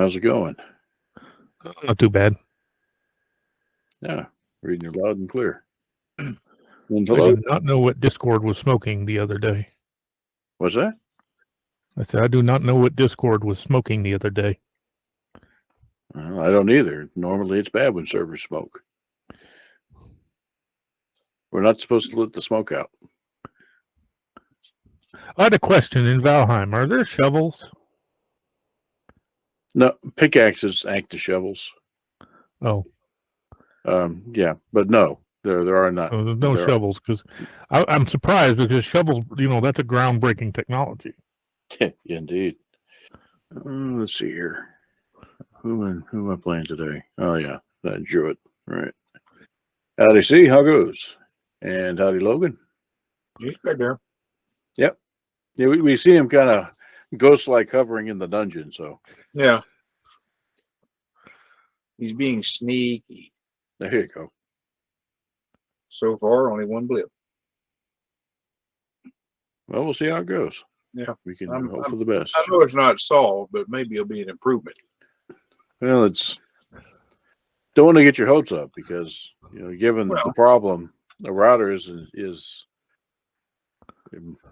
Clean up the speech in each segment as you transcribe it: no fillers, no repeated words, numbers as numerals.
how's it going? Not too bad. Yeah, reading you loud and clear. And I hello. do not know what Discord was smoking the other day. What's that? I said, I do not know what Discord was smoking the other day. Well, I don't either. Normally it's bad when servers smoke. We're not supposed to let the smoke out. I had a question in Valheim. Are there shovels? No, pickaxes act as shovels. Oh, Yeah, but no, there are not. there's no There are- shovels because I'm surprised because shovels, that's a groundbreaking technology. Indeed. Let's see here. Who am I playing today? Oh yeah, that Druid. Right. Howdy, see how goes, and howdy, Logan. He's right there. Yep. Yeah, we see him kind of ghost-like hovering in the dungeon. So Yeah. He's being sneaky. there you go. So far, only one blip. Well, we'll see how it goes. Yeah. We can I'm- hope for the best. I know it's not solved, but maybe it'll be an improvement. Well, don't want to get your hopes up because given the problem, the router is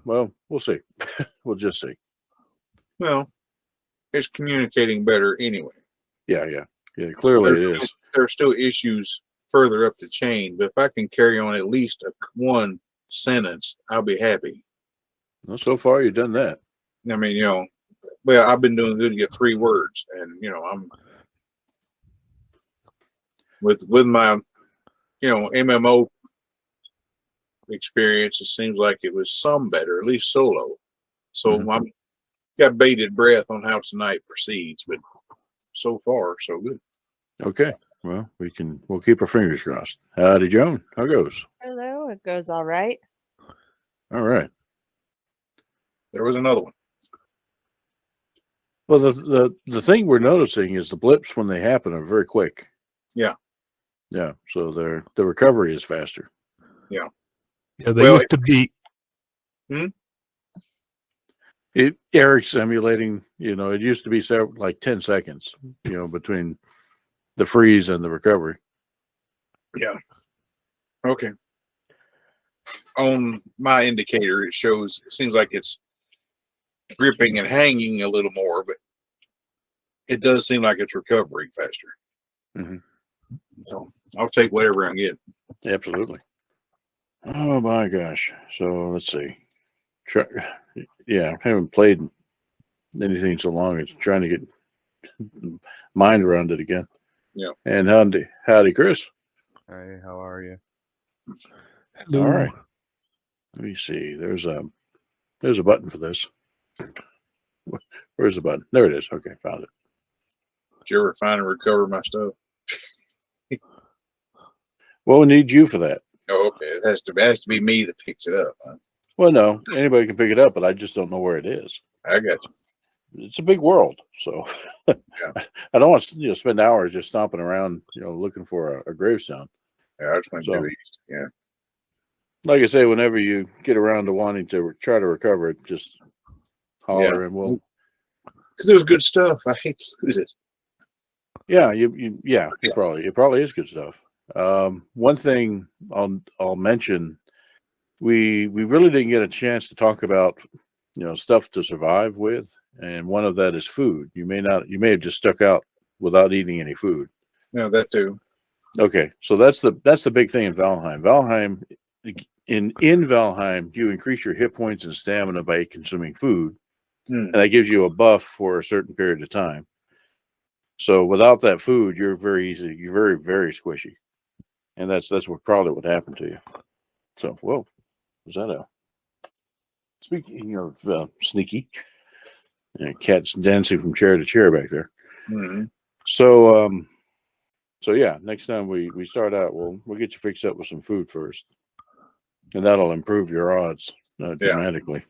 well, we'll see. We'll just see. Well, it's communicating better anyway. Yeah. Clearly it is. There's still issues further up the chain, but if I can carry on at least one sentence, I'll be happy. Well, so far you've done that. I mean, well, I've been doing good to get 3 words, and I'm with my MMO experience. It seems like it was some better, at least solo. So I'm got bated breath on how tonight proceeds, but so far so good. Okay. Well, we'll keep our fingers crossed. Howdy, Joan. How goes? Hello, it goes all right. All right. There was another one. Well, the thing we're noticing is the blips when they happen are very quick. Yeah. Yeah. So the recovery is faster. Yeah, they used to be. Eric's emulating. It used to be like 10 seconds. Between the freeze and the recovery. Yeah. Okay. On my indicator, it seems like it's gripping and hanging a little more, but it does seem like it's recovering faster. Mm-hmm. So I'll take whatever I get. Absolutely. Oh my gosh. So let's see. I haven't played anything so long. It's trying to get mind around it again. Yeah. And howdy, Chris. Hey, how are you? Hello. All right. Let me see. There's a button for this. Where's the button? There it is. Okay, found it. Did you ever find and recover my stuff? Well, we need you for that. Oh, okay. It has to be me that picks it up. Huh? Well, no, anybody can pick it up, but I just don't know where it is. I got you. It's a big world, so I don't want to spend hours just stomping around, looking for a gravestone. Yeah, I just went to the east. Yeah. Like I say, whenever you get around to wanting to try to recover it, just holler and we'll. Because it was good stuff. I hate to lose it. Yeah, it probably is good stuff. One thing I'll mention, we really didn't get a chance to talk about stuff to survive with, and one of that is food. You may have just stuck out without eating any food. No, that too. Okay, so that's the big thing in Valheim. In Valheim, you increase your hit points and stamina by consuming food, and that gives you a buff for a certain period of time. So without that food, you're very, very squishy, and that's what probably would happen to you. So, whoa, was that a? Speaking of sneaky, cat's dancing from chair to chair back there. Mm-hmm. So yeah, next time we start out, we'll get you fixed up with some food first, and that'll improve your odds dramatically.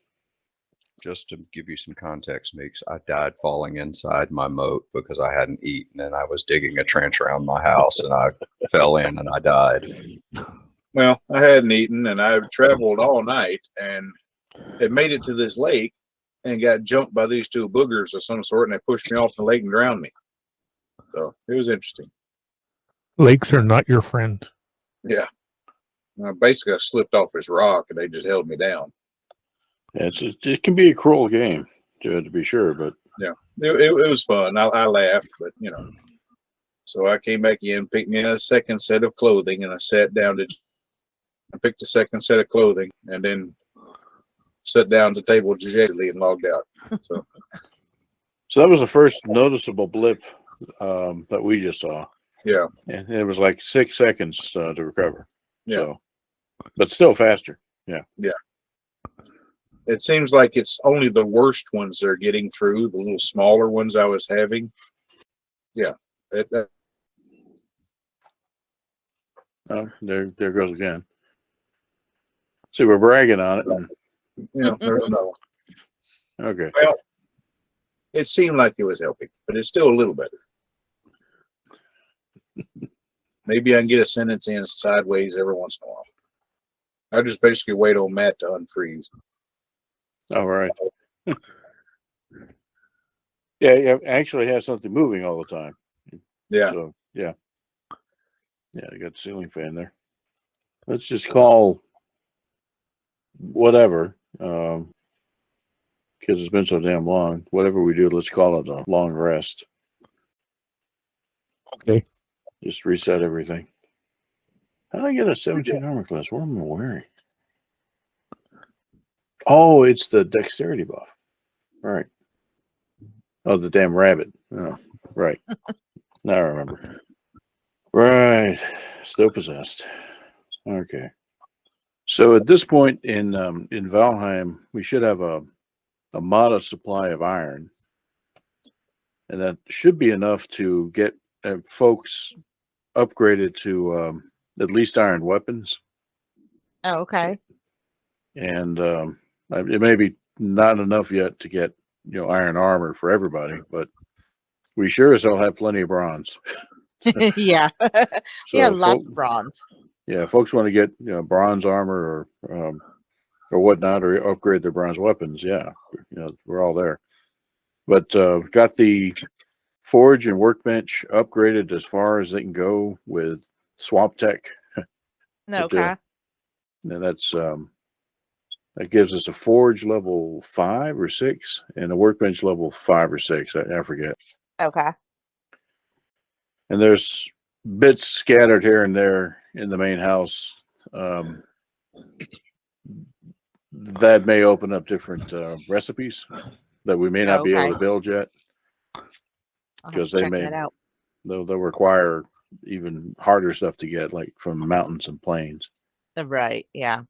Just to give you some context, Meeks, I died falling inside my moat because I hadn't eaten, and I was digging a trench around my house, and I fell in and I died. Well, I hadn't eaten, and I traveled all night, and had made it to this lake, and got jumped by these 2 boogers of some sort, and they pushed me off the lake and drowned me. So it was interesting. Lakes are not your friend. Yeah. Basically, I slipped off this rock and they just held me down. Yeah, it can be a cruel game, to be sure, but It was fun. I laughed, but So I came back in, picked me a second set of clothing, and I sat down I picked a second set of clothing, and then sat down at the table gingerly and logged out. So that was the first noticeable blip that we just saw. yeah, And it was like 6 seconds to recover. Yeah. So, but still faster. it seems like it's only the worst ones they're getting through. The little smaller ones I was having. Yeah, Oh, there goes again. See, we're bragging on it. there's another one. Okay. Well, it seemed like it was helping, but it's still a little better. Maybe I can get a sentence in sideways every once in a while. I just basically wait on Matt to unfreeze. All right. Yeah, you actually have something moving all the time. Yeah. So, yeah. Yeah, you got the ceiling fan there. Let's just call whatever, because it's been so damn long. Whatever we do, let's call it a long rest. Okay. Just reset everything. How did I get a 17 armor class? What am I wearing? Oh, it's the dexterity buff. All right. Oh, the damn rabbit. Oh, right. Now I remember. Right. Still possessed. Okay. So at this point in Valheim, we should have a modest supply of iron. And that should be enough to get folks upgraded to at least iron weapons. Oh, okay. And it may be not enough yet to get iron armor for everybody, but we sure as hell have plenty of bronze. Yeah. So Yeah, lots of bronze. Yeah, folks want to get bronze armor or whatnot, or upgrade their bronze weapons. Yeah, we're all there. But got the forge and workbench upgraded as far as they can go with swamp tech. Okay. And that's that gives us a forge level 5 or 6 and a workbench level 5 or 6. I forget. Okay. And there's bits scattered here and there in the main house that may open up different recipes that we may not be able to build yet, because they may they'll require even harder stuff to get, like from mountains and plains. Right. Yeah.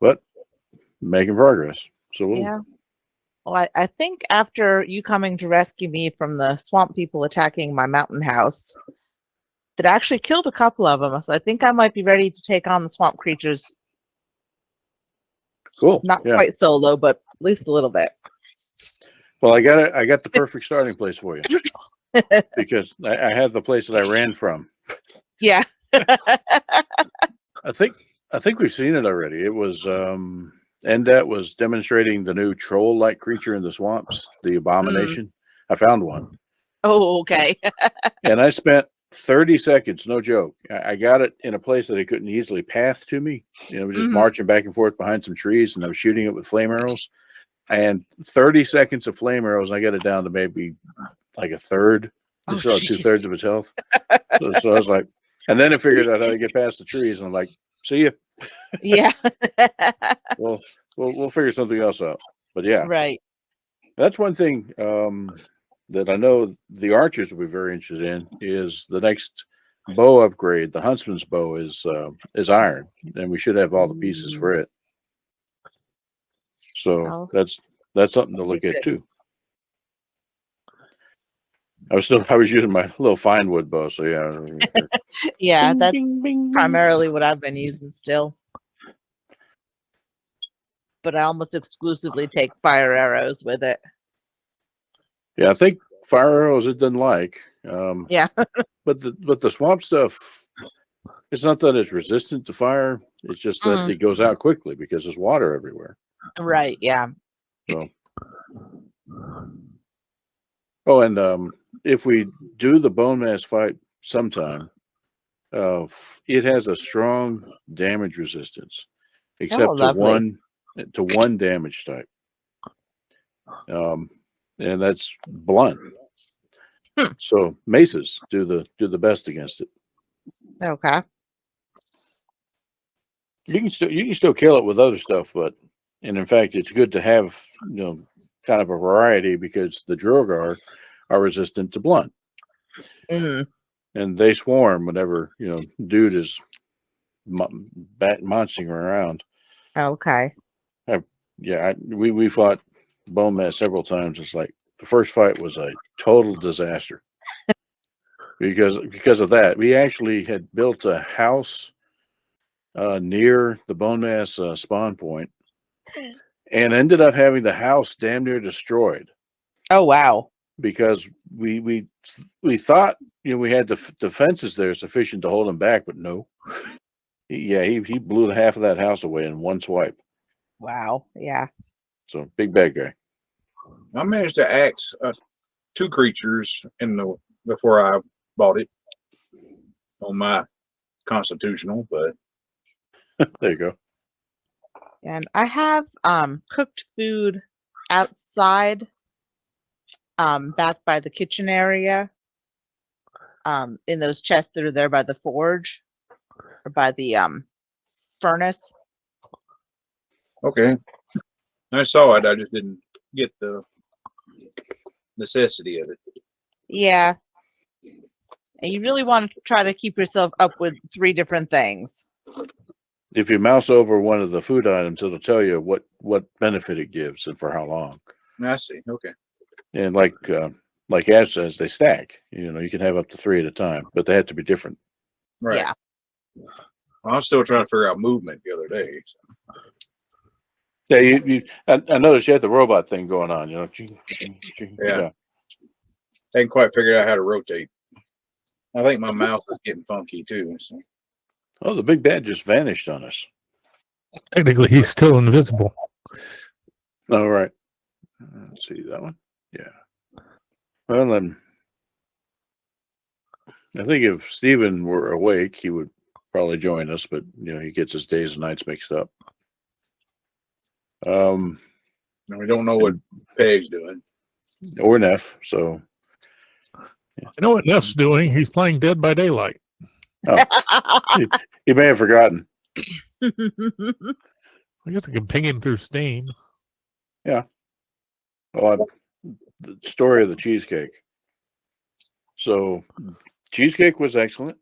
But making progress. So Yeah. Well, I think after you coming to rescue me from the swamp people attacking my mountain house, that actually killed a couple of them. So I think I might be ready to take on the swamp creatures. cool. Not Yeah. quite solo, but at least a little bit. Well, I got the perfect starting place for you, because I have the place that I ran from. Yeah. I think we've seen it already. It was Endet was demonstrating the new troll-like creature in the swamps, the abomination. I found one. Oh, okay. And I spent 30 seconds, no joke. I got it in a place that it couldn't easily path to me. It was just marching back and forth behind some trees, and I was shooting it with flame arrows. And 30 seconds of flame arrows, and I got it down to maybe like a third. Oh, Still had 2/3 of its health. So I was like, and then I figured out how to get past the trees, and I'm like, see ya. Yeah. Well, we'll figure something else out. But yeah, Right. that's one thing that I know the archers will be very interested in, is the next bow upgrade. The huntsman's bow is iron, and we should have all the pieces for it. So that's something to look at too. I was using my little fine wood bow, so yeah. Yeah, Bing, that's bing, bing, bing. primarily what I've been using still. But I almost exclusively take fire arrows with it. Yeah, I think fire arrows it doesn't like. Yeah. but the swamp stuff, it's not that it's resistant to fire. It's just that it goes out quickly because there's water everywhere. Right. Yeah. So. Oh, and if we do the bone mass fight sometime, it has a strong damage resistance, except lovely. to one damage type. And that's blunt. So maces do the best against it. Okay. You can still kill it with other stuff, and in fact, it's good to have kind of a variety because the Drogar are resistant to blunt, Mm. and they swarm whenever dude is munching around. Okay. We fought bone mass several times. It's like the first fight was a total disaster because of that. We actually had built a house near the bone mass spawn point, and ended up having the house damn near destroyed. Oh wow! Because we thought we had the defenses there sufficient to hold him back, but no. He blew half of that house away in one swipe. Wow! Yeah. So big bad guy. I managed to axe 2 creatures before I bought it on my constitutional, but there you go. And I have cooked food outside, back by the kitchen area, in those chests that are there by the forge or by the furnace. okay. I saw it. I just didn't get the necessity of it. Yeah. And you really want to try to keep yourself up with 3 different things. If you mouse over one of the food items, it'll tell you what benefit it gives and for how long. I see. Okay. And like Ash says, they stack. You can have up to 3 at a time, but they have to be different. Right. Yeah. I was still trying to figure out movement the other day. So. Yeah, I noticed you had the robot thing going on. Yeah. Yeah. I hadn't quite figured out how to rotate. I think my mouse is getting funky too. So. Oh, the big bad just vanished on us. Technically, he's still invisible. All right. Let's see that one. Yeah. Well, then, I think if Stephen were awake, he would probably join us, but he gets his days and nights mixed up. And we don't know what Peg's doing. Or Neff, so. I know what Neff's doing. He's playing Dead by Daylight. Oh. He may have forgotten. I guess I can ping him through Steam. Yeah. Oh, the story of the cheesecake. So, cheesecake was excellent,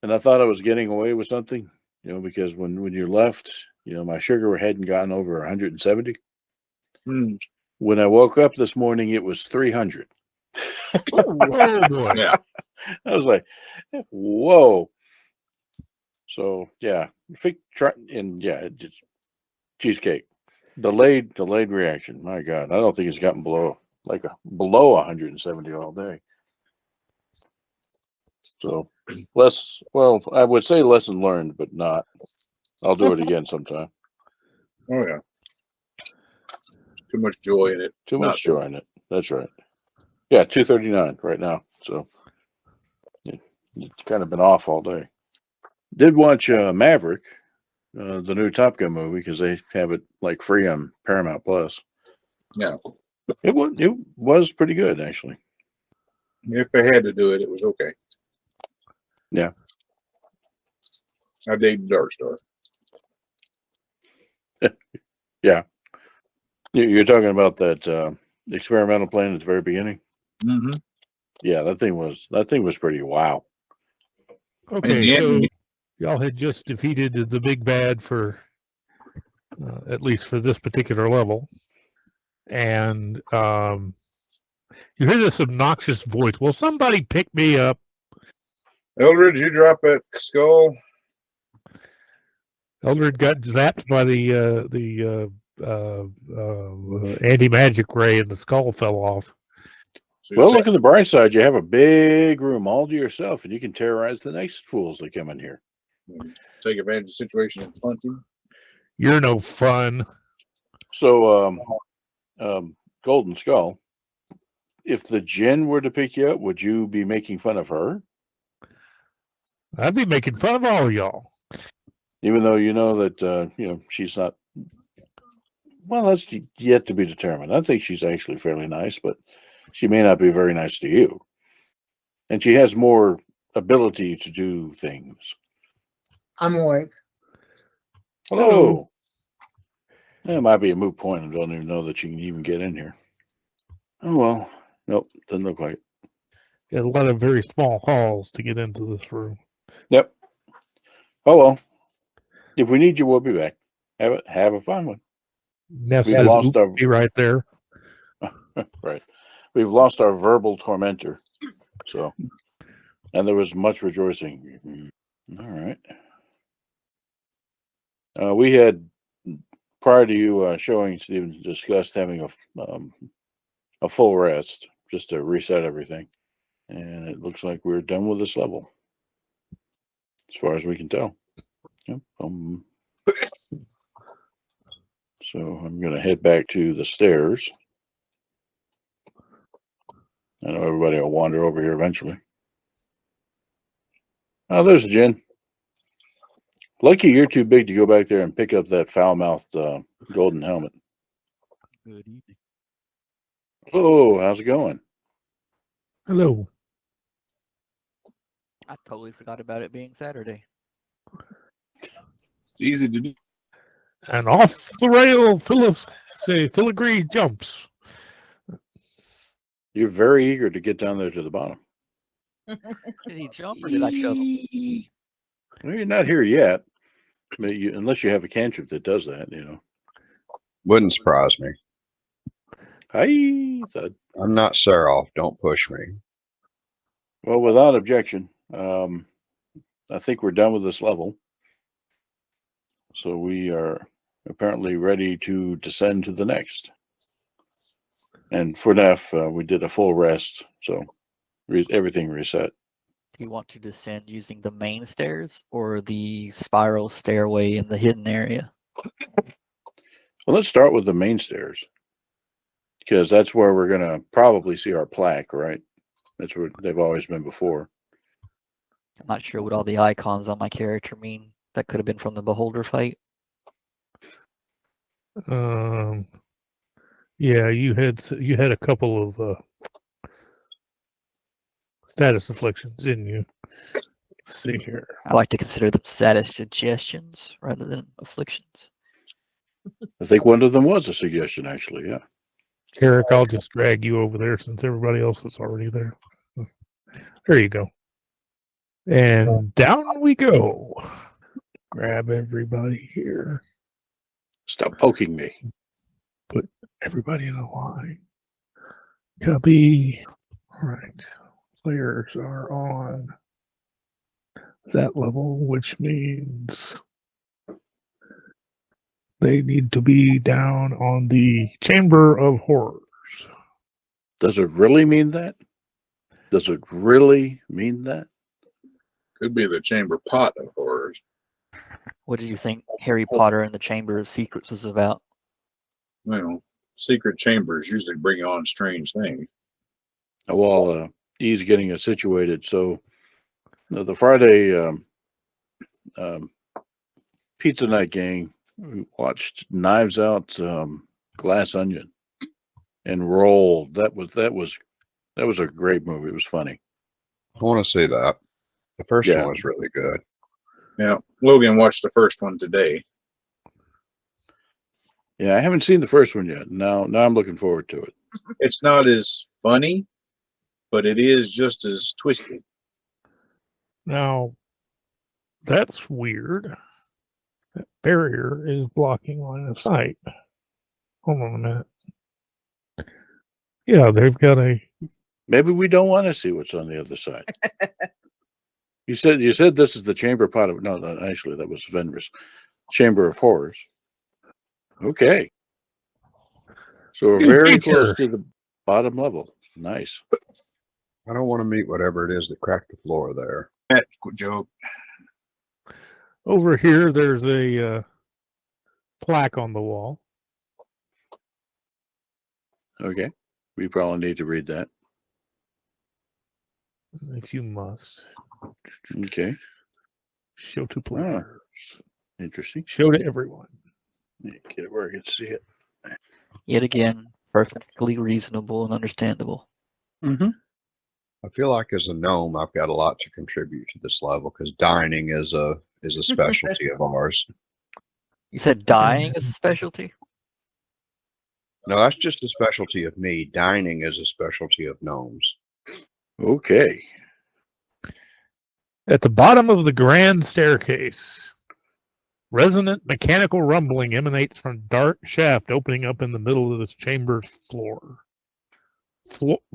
and I thought I was getting away with something, because when you left, my sugar hadn't gotten over 170. When I woke up this morning, it was 300. Oh boy! Yeah. I was like, whoa. So yeah, just cheesecake. Delayed reaction. My God, I don't think it's gotten below 170 all day. So I would say lesson learned, but not. I'll do it again sometime. Oh yeah. Too much joy in it. Too much joy in it. That's right. Yeah, 239 right now. So it's kind of been off all day. Did watch Maverick, the new Top Gun movie, because they have it like free on Paramount Plus. Yeah. It was pretty good, actually. If I had to do it, it was okay. Yeah. I dig Dark Star. Yeah. You're talking about that experimental plane at the very beginning? Mm-hmm. Yeah, that thing was pretty wow. Okay, so y'all had just defeated the big bad for at least for this particular level, and you hear this obnoxious voice. Will somebody pick me up? Eldred, did you drop that skull? Eldred got zapped by the anti-magic ray, and the skull fell off. So Well, look at the bright side. You have a big room all to yourself, and you can terrorize the next fools that come in here. Take advantage of the situation and punt him. You're no fun. So, Golden Skull, if the Djinn were to pick you up, would you be making fun of her? I'd be making fun of all of y'all. Even though you know that she's not. Well, that's yet to be determined. I think she's actually fairly nice, but she may not be very nice to you. And she has more ability to do things. I'm awake. Hello. That might be a moot point. I don't even know that you can even get in here. Oh, well. Nope. Doesn't look like it. Got a lot of very small halls to get into this room. Yep. Oh, well. If we need you, we'll be back. Have a fun one. Ness We've says, lost our- "Be right there." Right. We've lost our verbal tormentor. So, and there was much rejoicing. All right. We had, prior to you showing, Stephen, discussed having a full rest just to reset everything. And it looks like we're done with this level, as far as we can tell. Yep. So I'm going to head back to the stairs. I know everybody will wander over here eventually. Oh, there's a Djinn. Lucky you're too big to go back there and pick up that foul-mouthed golden helmet. Good evening. Oh, how's it going? Hello. I totally forgot about it being Saturday. It's easy to do. And off the rail, filigree jumps. You're very eager to get down there to the bottom. Did he jump or did I shove him? Well, you're not here yet, but unless you have a cantrip that does that, Wouldn't surprise me. Hi, thud. I'm not Seraph. Don't push me. Well, without objection, I think we're done with this level. So we are apparently ready to descend to the next. And for Neff, we did a full rest, so everything reset. Do you want to descend using the main stairs or the spiral stairway in the hidden area? Well, let's start with the main stairs, because that's where we're going to probably see our plaque, right? That's where they've always been before. I'm not sure what all the icons on my character mean. That could have been from the Beholder fight. Yeah, you had a couple of status afflictions, didn't you? Let's see here. I like to consider them status suggestions rather than afflictions. I think one of them was a suggestion, actually. Yeah. Eric, I'll just drag you over there since everybody else is already there. There you go. And down we go. Grab everybody here. Stop poking me. Put everybody in a line. Copy. All right. Players are on that level, which means they need to be down on the Chamber of Horrors. Does it really mean that? Does it really mean that? Could be the chamber pot of horrors. What do you think Harry Potter and the Chamber of Secrets was about? Well, secret chambers usually bring on strange things. While he's getting it situated, so the Friday pizza night gang, we watched Knives Out, Glass Onion, and Rolled. That was a great movie. It was funny. I want to see that. The first Yeah. one was really good. Now, Logan watched the first one today. Yeah, I haven't seen the first one yet. Now I'm looking forward to it. It's not as funny, but it is just as twisted. Now, that's weird. That barrier is blocking line of sight. Hold on a minute. Yeah, they've got a. Maybe we don't want to see what's on the other side. You said this is the chamber pot of no, actually that was Venris. Chamber of Horrors. Okay. So we're New very close feature. to the bottom level. Nice. I don't want to meet whatever it is that cracked the floor there. That joke. Over here, there's a plaque on the wall. Okay. We probably need to read that. if you must. Okay. Show to Ah. players. Interesting. Show to everyone. Get it where I can see it. Yet again, perfectly reasonable and understandable. Mm-hmm. I feel like as a gnome, I've got a lot to contribute to this level because dining is a specialty of ours. You said dying is a specialty? No, that's just a specialty of me. Dining is a specialty of gnomes. Okay. At the bottom of the grand staircase, resonant mechanical rumbling emanates from a dark shaft opening up in the middle of this chamber's floor.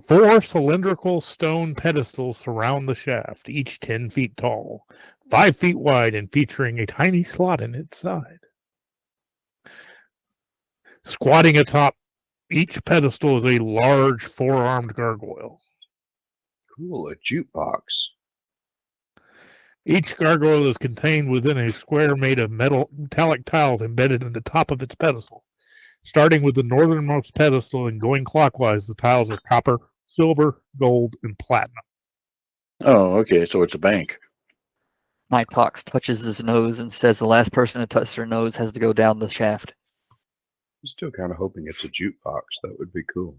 Four cylindrical stone pedestals surround the shaft, each 10 feet tall, 5 feet wide, and featuring a tiny slot in its side. Squatting atop each pedestal is a large four-armed gargoyle. Cool, a jukebox. Each gargoyle is contained within a square made of metallic tiles embedded in the top of its pedestal. Starting with the northernmost pedestal and going clockwise, the tiles are copper, silver, gold, and platinum. Oh, okay. So it's a bank. Nighthawks touches his nose and says the last person to touch their nose has to go down the shaft. I'm still kind of hoping it's a jukebox. That would be cool.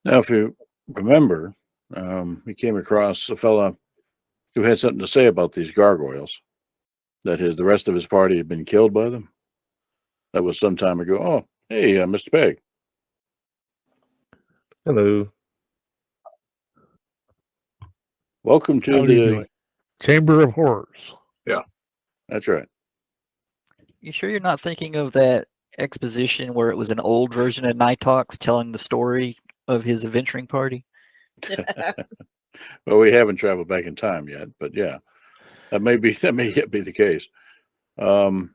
Now, if you remember, we came across a fella who had something to say about these gargoyles. That the rest of his party had been killed by them. That was some time ago. Oh, hey, Mr. Pegg. Hello. Welcome to How are you doing? Chamber of Horrors. That's right. You sure you're not thinking of that exposition where it was an old version of Nighthawks telling the story of his adventuring party? Well, we haven't traveled back in time yet, but yeah, that may yet be the case. Well,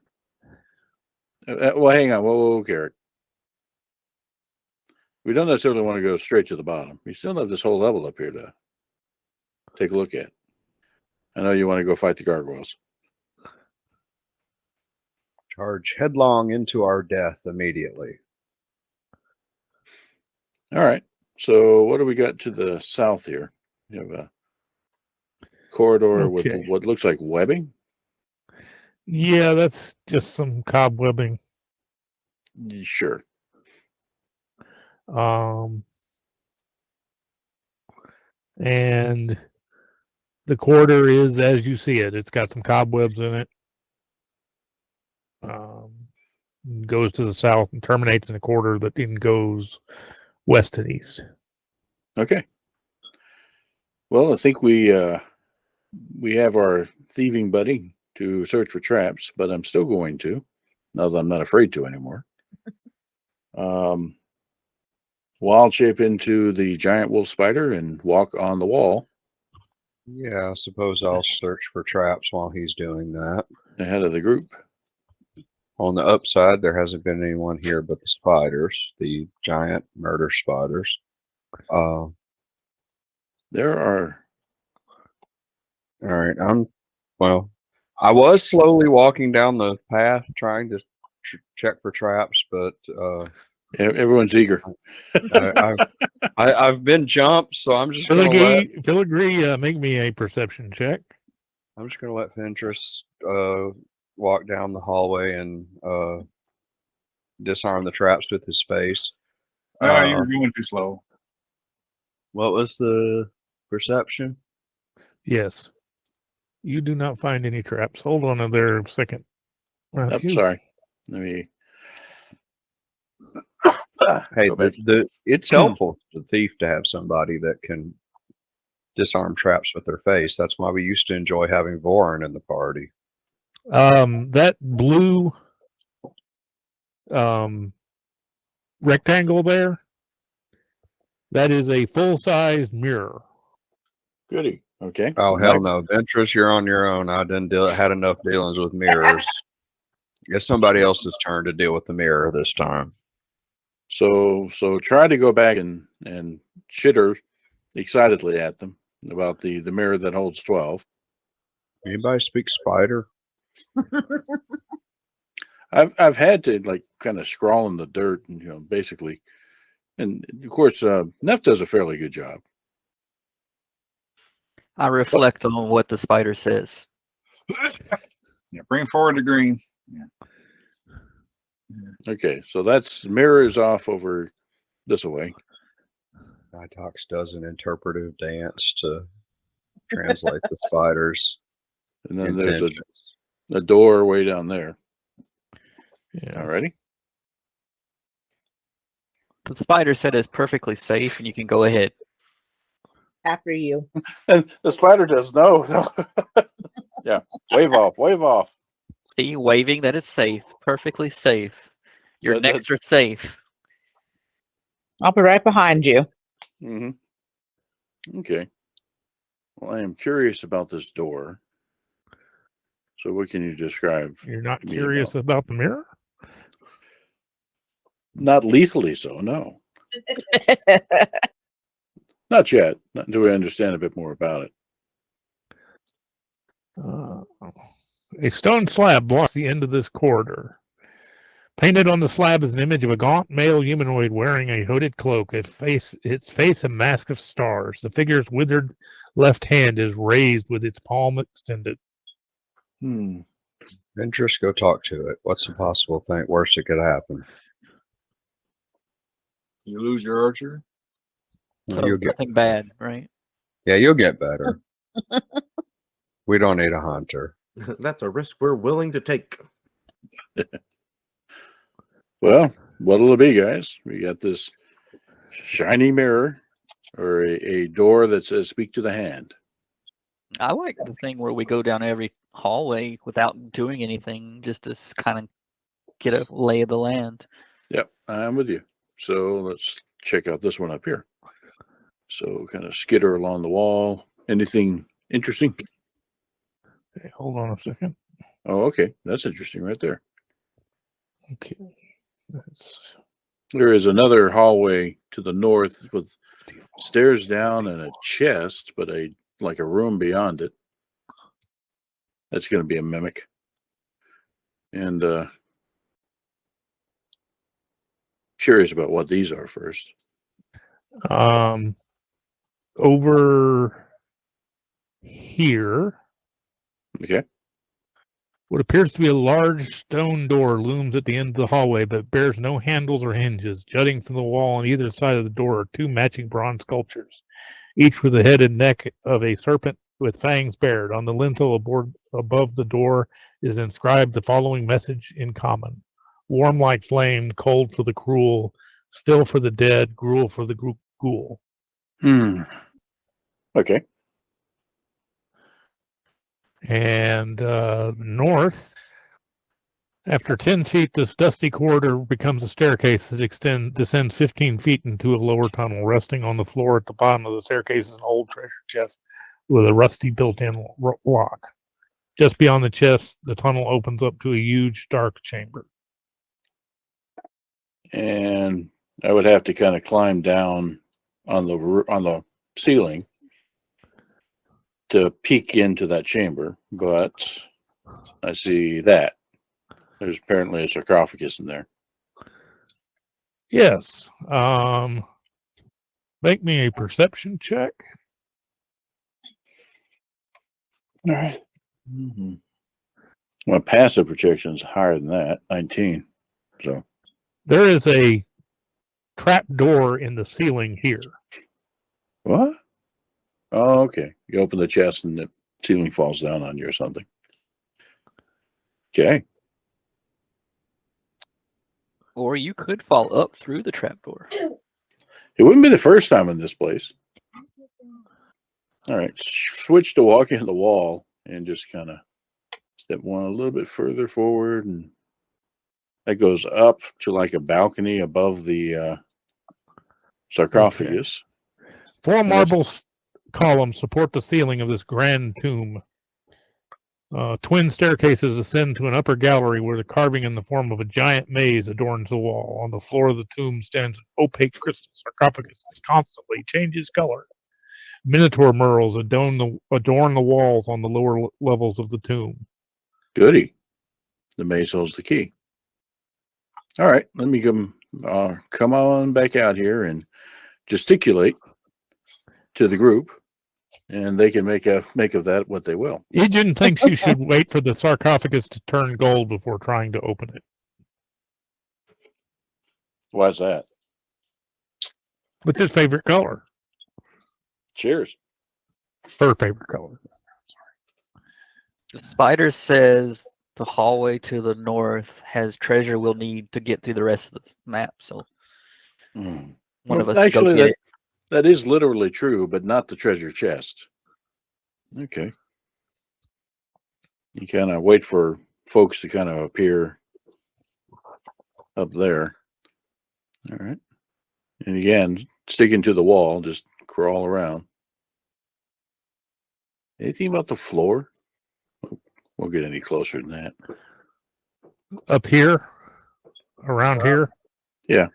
hang on. Whoa, Garrett. We don't necessarily want to go straight to the bottom. We still have this whole level up here to take a look at. I know you want to go fight the gargoyles. Charge headlong into our death immediately. All right. So what do we got to the south here? You have a corridor with what looks like webbing. Yeah, that's just some cobwebbing. Sure. And the corridor is as you see it. It's got some cobwebs in it. Goes to the south and terminates in a corridor that then goes west and east. Okay. Well, I think we have our thieving buddy to search for traps, but I'm still going to, now that I'm not afraid to anymore. Wild shape into the giant wolf spider and walk on the wall. Yeah, I suppose I'll search for traps while he's doing that. Ahead of the group. On the upside, there hasn't been anyone here but the spiders, the giant murder spiders. There are. All right, I was slowly walking down the path trying to check for traps, but everyone's eager. I've been jumped, so I'm just going to Filigree, make me a perception check. I'm just going to let Fentress walk down the hallway and disarm the traps with his face. You're going too slow. What was the perception? Yes. You do not find any traps. Hold on there a second. I'm sorry. Let me. Hey, it's helpful to the thief to have somebody that can disarm traps with their face. That's why we used to enjoy having Wherein in the party. That blue rectangle there, that is a full-size mirror. Goody. Okay. Oh, hell no. Ventress, you're on your own. I had enough dealings with mirrors. It's somebody else's turn to deal with the mirror this time. So try to go back and chitter excitedly at them about the mirror that holds 12. Anybody speak spider? I've had to like kind of scrawl in the dirt and basically, and of course Neff does a fairly good job. I reflect on what the spider says. Yeah, bring forward the green. Okay, so that's mirrors off over this way. Nighthawks does an interpretive dance to translate the spiders' And then intentions. there's a door way down there. Yeah. Alrighty. The spider said it's perfectly safe, and you can go ahead. After you. And the spider does no. Yeah, wave off, wave off. See, waving that it's safe, perfectly safe. Your That- necks are safe. I'll be right behind you. Mm-hmm. Okay. Well, I am curious about this door. So what can you describe? You're not to me curious about the mirror? Not lethally so, no. Not yet. Not until we understand a bit more about it. A stone slab blocks the end of this corridor. Painted on the slab is an image of a gaunt male humanoid wearing a hooded cloak, its face a mask of stars. The figure's withered left hand is raised with its palm extended. Hmm. Then just go talk to it. What's the possible thing worst that could happen? You lose your archer. So You'll get nothing bad, right? Yeah, you'll get better. We don't need a hunter. That's a risk we're willing to take. Well, what'll it be, guys? We got this shiny mirror or a door that says speak to the hand. I like the thing where we go down every hallway without doing anything, just to kind of get a lay of the land. Yep, I'm with you. So let's check out this one up here. So kind of skitter along the wall. Anything interesting? Okay, hold on a second. Oh, okay. That's interesting right there. Okay. That's There is another hallway to the north with stairs down and a chest, but like a room beyond it. That's going to be a mimic. And curious about what these are first. over here. Okay. What appears to be a large stone door looms at the end of the hallway, but bears no handles or hinges. Jutting from the wall on either side of the door are two matching bronze sculptures, each with the head and neck of a serpent with fangs bared. On the lintel above the door is inscribed the following message in common: warm like flame, cold for the cruel, still for the dead, gruel for the ghoul. Okay. And north, after 10 feet, this dusty corridor becomes a staircase that descends 15 feet into a lower tunnel. Resting on the floor at the bottom of the staircase is an old treasure chest with a rusty built-in lock. Just beyond the chest, the tunnel opens up to a huge, dark chamber. And I would have to kind of climb down on the ceiling to peek into that chamber, but I see that there's apparently a sarcophagus in there. Yes. Make me a perception check. All right. Mm-hmm. My passive protection is higher than that, 19. So There is a trap door in the ceiling here. what? Oh, okay. You open the chest and the ceiling falls down on you or something. Okay. Or you could fall up through the trapdoor. It wouldn't be the first time in this place. All right. Switch to walking on the wall and just kind of step one a little bit further forward. And that goes up to like a balcony above the sarcophagus. Okay. 4 marble columns support the ceiling of this grand tomb. Twin staircases ascend to an upper gallery where the carving in the form of a giant maze adorns the wall. On the floor of the tomb stands an opaque crystal sarcophagus that constantly changes color. Minotaur murals adorn the walls on the lower levels of the tomb. Goody. The maze holds the key. All right. Let me come on back out here and gesticulate to the group and they can make of that what they will. Ijin thinks you should wait for the sarcophagus to turn gold before trying to open it. Why's that? What's his favorite color? Cheers. Her favorite color. The spider says the hallway to the north has treasure we'll need to get through the rest of the map. So one of us actually, should go get it. that is literally true, but not the treasure chest. Okay. You kind of wait for folks to kind of appear up there. All right. And again, sticking to the wall, just crawl around. Anything about the floor? Won't get any closer than that. Up here? Around here? Yeah.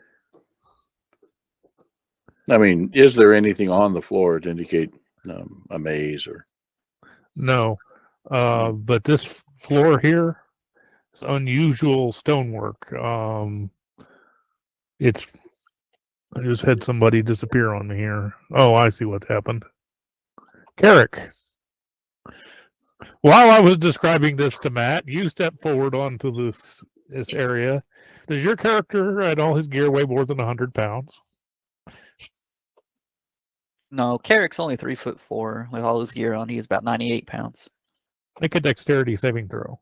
I mean, is there anything on the floor to indicate a maze or? No. But this floor here is unusual stonework. I just had somebody disappear on me here. Oh, I see what's happened. Carrick. While I was describing this to Matt, you stepped forward onto this area. Does your character and all his gear weigh more than 100 pounds? No, Carrick's only 3'4" with all his gear on. He's about 98 pounds. Make a dexterity saving throw.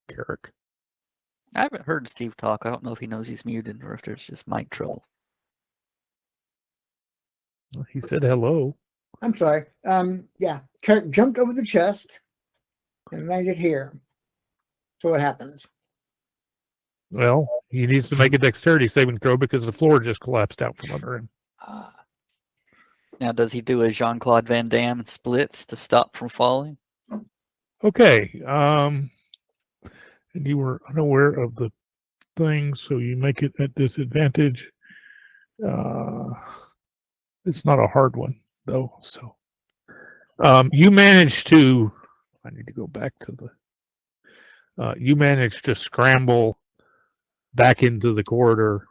Carrick. I haven't heard Steve talk. I don't know if he knows he's muted or if there's just mic trouble. He said hello. I'm sorry. Yeah. Carrot jumped over the chest and landed here. So what happens? Well, he needs to make a dexterity saving throw because the floor just collapsed out from under him. Now, does he do a Jean-Claude Van Damme and splits to stop from falling? Okay. And you were unaware of the thing, so you make it at disadvantage. It's not a hard one, though. So you managed to. I need to go back to the. You managed to scramble back into the corridor.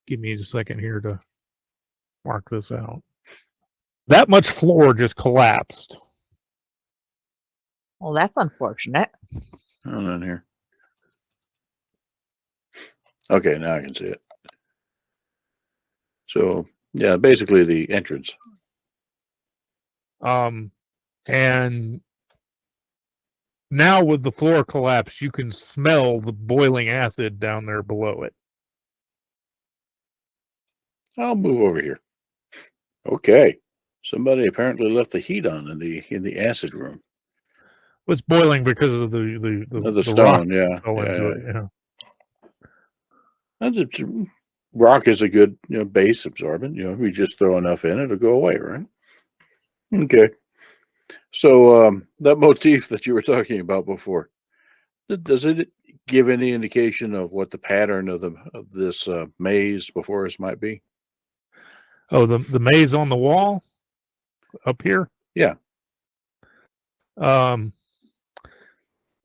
Give me a second here to mark this out. That much floor just collapsed. Well, that's unfortunate. Hold on here. Okay, now I can see it. So, yeah, basically the entrance. And now with the floor collapse, you can smell the boiling acid down there below it. I'll move over here. Okay. Somebody apparently left the heat on in the acid room. It's boiling because of the stone, rock yeah. fell into it, yeah. Rock is a good base absorbent. We just throw enough in, it'll go away, right? Okay. So that motif that you were talking about before, does it give any indication of what the pattern of this maze before us might be? Oh, the maze on the wall up here? Yeah.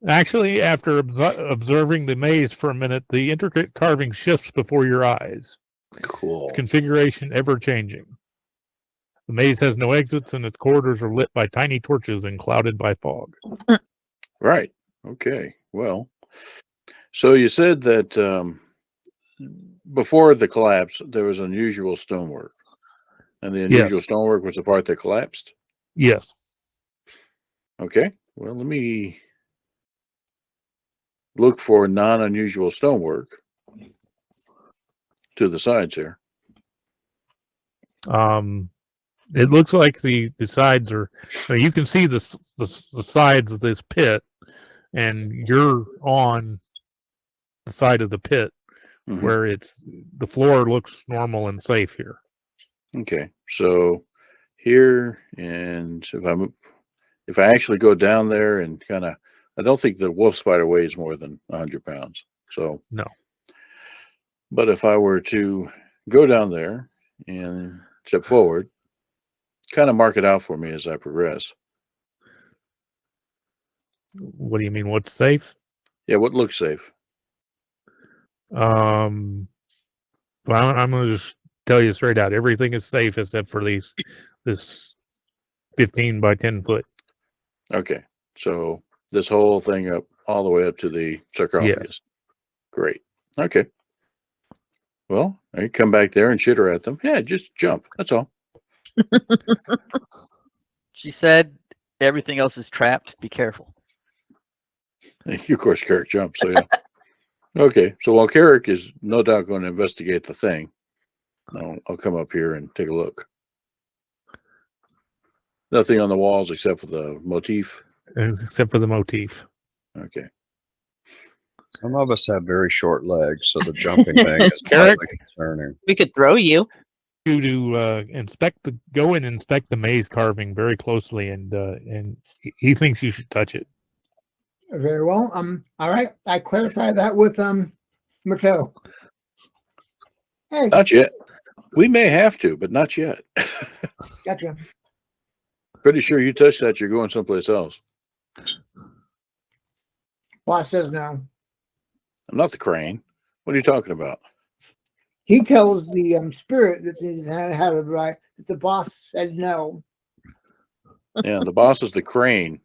Actually, after observing the maze for a minute, the intricate carving shifts before your eyes. Cool. Its configuration ever changing. The maze has no exits, and its corridors are lit by tiny torches and clouded by fog. Right. Okay. Well, so you said that before the collapse, there was unusual stonework. And the unusual stonework was the part that collapsed? Yes. Okay. Well, let me look for non-unusual stonework to the sides here. It looks like the sides are. You can see the sides of this pit, and you're on the side of the pit where the floor looks normal and safe here. Okay, so here, and if I actually go down there and kind of, I don't think the wolf spider weighs more than 100 pounds. So no. But if I were to go down there and step forward, kind of mark it out for me as I progress. What do you mean? What's safe? Yeah, what looks safe? Well, I'm going to just tell you straight out. Everything is safe except for this 15 by 10 foot. Okay. So this whole thing up all the way up to the sarcophagus. Great. Okay. Well, you come back there and chitter at them. Yeah, just jump. That's all. She said everything else is trapped. Be careful. Of course, Carrick jumps. So yeah. Okay. So while Carrick is no doubt going to investigate the thing, I'll come up here and take a look. Nothing on the walls except for the motif. Except for the motif. Okay. Some of us have very short legs, so the jumping thing is Carrick? slightly concerning. We could throw you. You to go and inspect the maze carving very closely, and he thinks you should touch it. Very well. All right. I clarified that with Mateo. Hey, Not yet. We may have to, but not yet. gotcha. Pretty sure you touch that, you're going someplace else. Boss says no. I'm not the crane. What are you talking about? He tells the spirit that's in his head, right, that the boss said no. Yeah, the boss is the crane.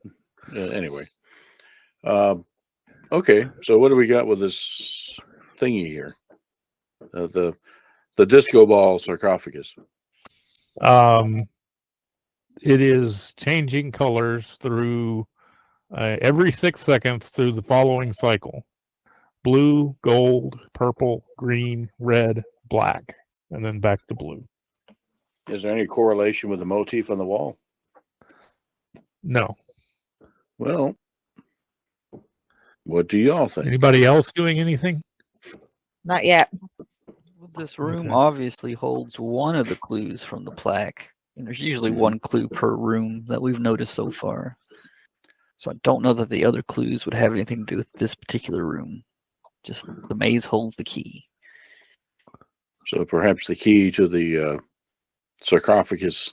Anyway. Okay, so what do we got with this thingy here? The disco ball sarcophagus. It is changing colors through every 6 seconds through the following cycle: blue, gold, purple, green, red, black, and then back to blue. Is there any correlation with the motif on the wall? No. Well, what do y'all think? Anybody else doing anything? Not yet. Well, this room Okay. obviously holds one of the clues from the plaque. And there's usually one clue per room that we've noticed so far. So I don't know that the other clues would have anything to do with this particular room. Just the maze holds the key. So perhaps the key to the sarcophagus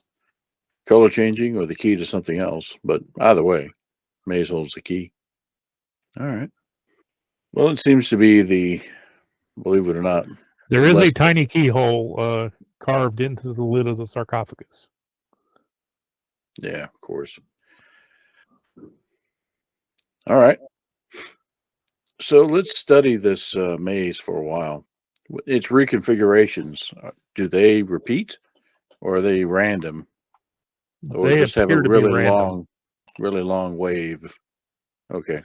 color changing, or the key to something else. But either way, maze holds the key. All right. Well, it seems to be the, believe it or not, There is less- a tiny keyhole carved into the lid of the sarcophagus. yeah, of course. All right. So let's study this maze for a while. Its reconfigurations, do they repeat, or are they random, or They just have a appear to be really random. long wave? Okay.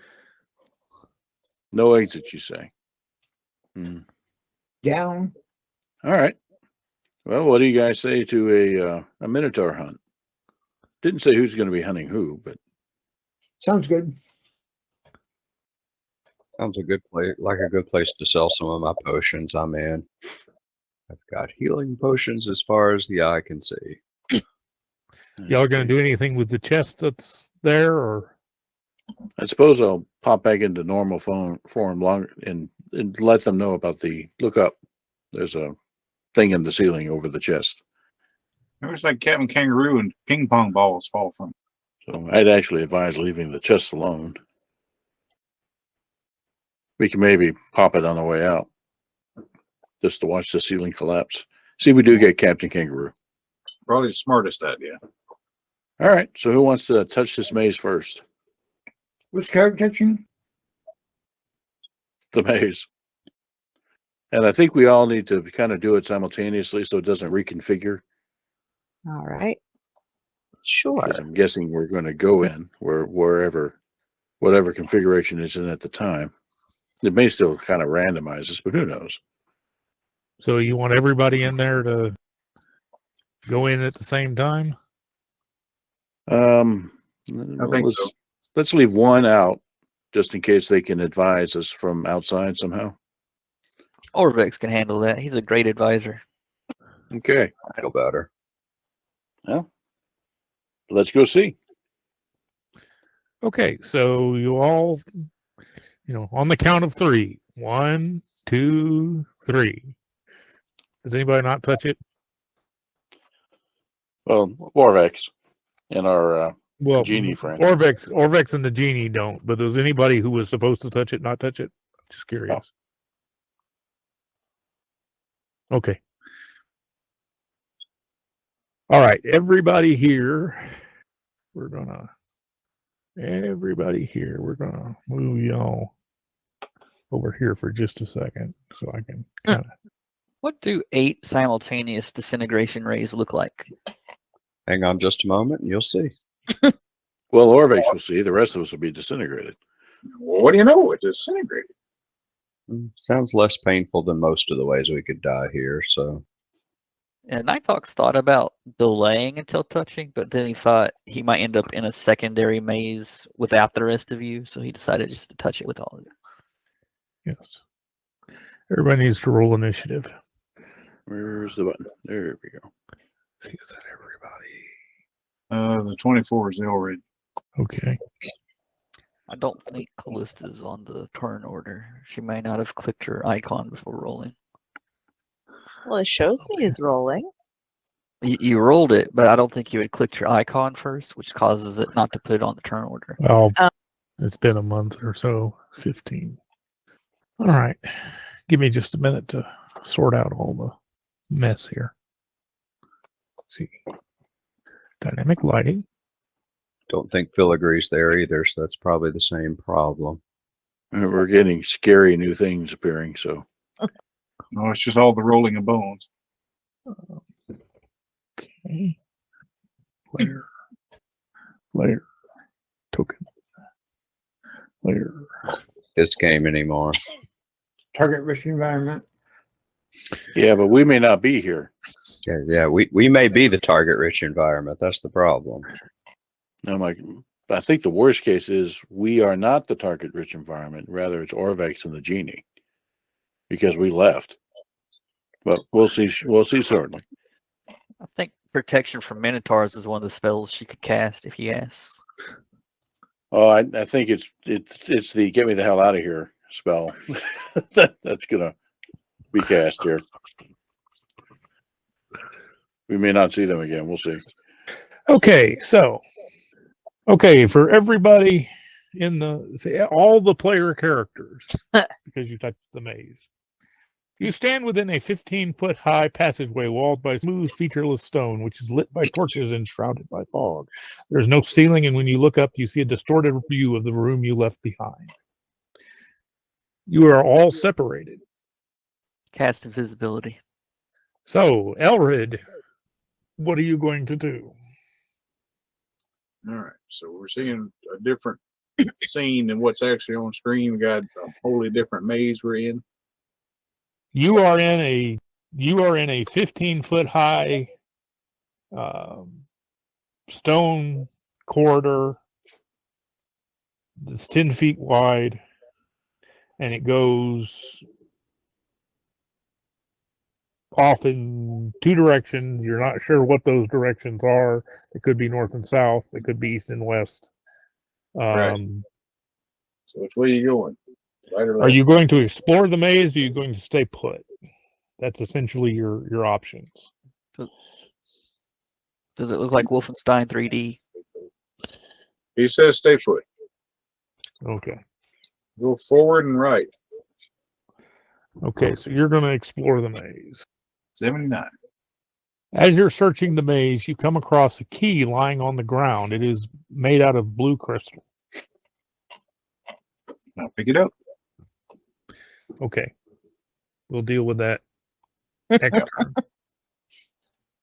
No exit, you say? Hmm. Down. All right. Well, what do you guys say to a Minotaur hunt? Didn't say who's going to be hunting who, but Sounds good. Sounds a good place, like a good place to sell some of my potions. I'm in. I've got healing potions as far as the eye can see. Y'all gonna do anything with the chest that's there, or I suppose I'll pop back into normal form and let them know about the look up. There's a thing in the ceiling over the chest. It looks like Captain Kangaroo and ping pong balls fall from. So I'd actually advise leaving the chest alone. We can maybe pop it on the way out, just to watch the ceiling collapse. See if we do get Captain Kangaroo. Probably the smartest idea. All right. So who wants to touch this maze first? Which character touching? The maze. And I think we all need to kind of do it simultaneously so it doesn't reconfigure. All right. Sure. Because I'm guessing we're going to go in whatever configuration is in at the time. It may still kind of randomize us, but who knows? so you want everybody in there to go in at the same time? I think so. Let's leave one out just in case they can advise us from outside somehow. Orvex can handle that. He's a great advisor. Okay. I feel better. Well, let's go see. Okay, so you all, on the count of 3. 1, 2, 3. Does anybody not touch it? Well, Warvex and our Well, genie friend. Orvex and the genie don't, but does anybody who was supposed to touch it not touch it? Just curious. Okay. All right, everybody here we're gonna everybody here. We're gonna move y'all over here for just a second so I can kind of. What do 8 simultaneous disintegration rays look like? Hang on just a moment and you'll see. Well, Orvex will see. The rest of us will be disintegrated. Well, what do you know? It disintegrated. Sounds less painful than most of the ways we could die here, so. And Nighthawk's thought about delaying until touching, but then he thought he might end up in a secondary maze without the rest of you, so he decided just to touch it with all of you. Yes. Everybody needs to roll initiative. Where's the button? There we go. See, is that everybody? The 24 is already. Okay. I don't think Callista's on the turn order. She may not have clicked her icon before rolling. Well, it shows me he's rolling. You rolled it, but I don't think you had clicked your icon first, which causes it not to put it on the turn order. Well, it's been a month or so, 15. All right. Give me just a minute to sort out all the mess here. Let's see. Dynamic lighting. Don't think Phil agrees there either, so that's probably the same problem. And we're getting scary new things appearing, so. No, it's just all the rolling of bones. Okay. Layer. Token. Layer. This game anymore. Target rich environment. Yeah, but we may not be here. Yeah, we may be the target rich environment. That's the problem. I'm like, I think the worst case is we are not the target rich environment. Rather, it's Orvex and the genie because we left. But we'll see. We'll see shortly. I think protection from Minotaurs is one of the spells she could cast if he asks. Oh, I think it's the get me the hell out of here spell that's gonna be cast here. We may not see them again. We'll see. Okay, so for everybody in the all the player characters, because you touched the maze. You stand within a 15-foot high passageway walled by smooth, featureless stone, which is lit by torches and shrouded by fog. There's no ceiling, and when you look up, you see a distorted view of the room you left behind. You are all separated. Cast invisibility. So, Elrid, what are you going to do? All right, so we're seeing a different scene than what's actually on screen. We got a wholly different maze we're in. You are in a 15-foot high stone corridor that's 10 feet wide, and it goes off in 2 directions. You're not sure what those directions are. It could be north and south. It could be east and west. Right. So which way are you going? Right or Are left? you going to explore the maze, or are you going to stay put? That's essentially your options. Does it look like Wolfenstein 3D? He says stay put. Okay. Go forward and right. Okay, so you're going to explore the maze. 79. As you're searching the maze, you come across a key lying on the ground. It is made out of blue crystal. I'll pick it up. Okay. We'll deal with that next turn.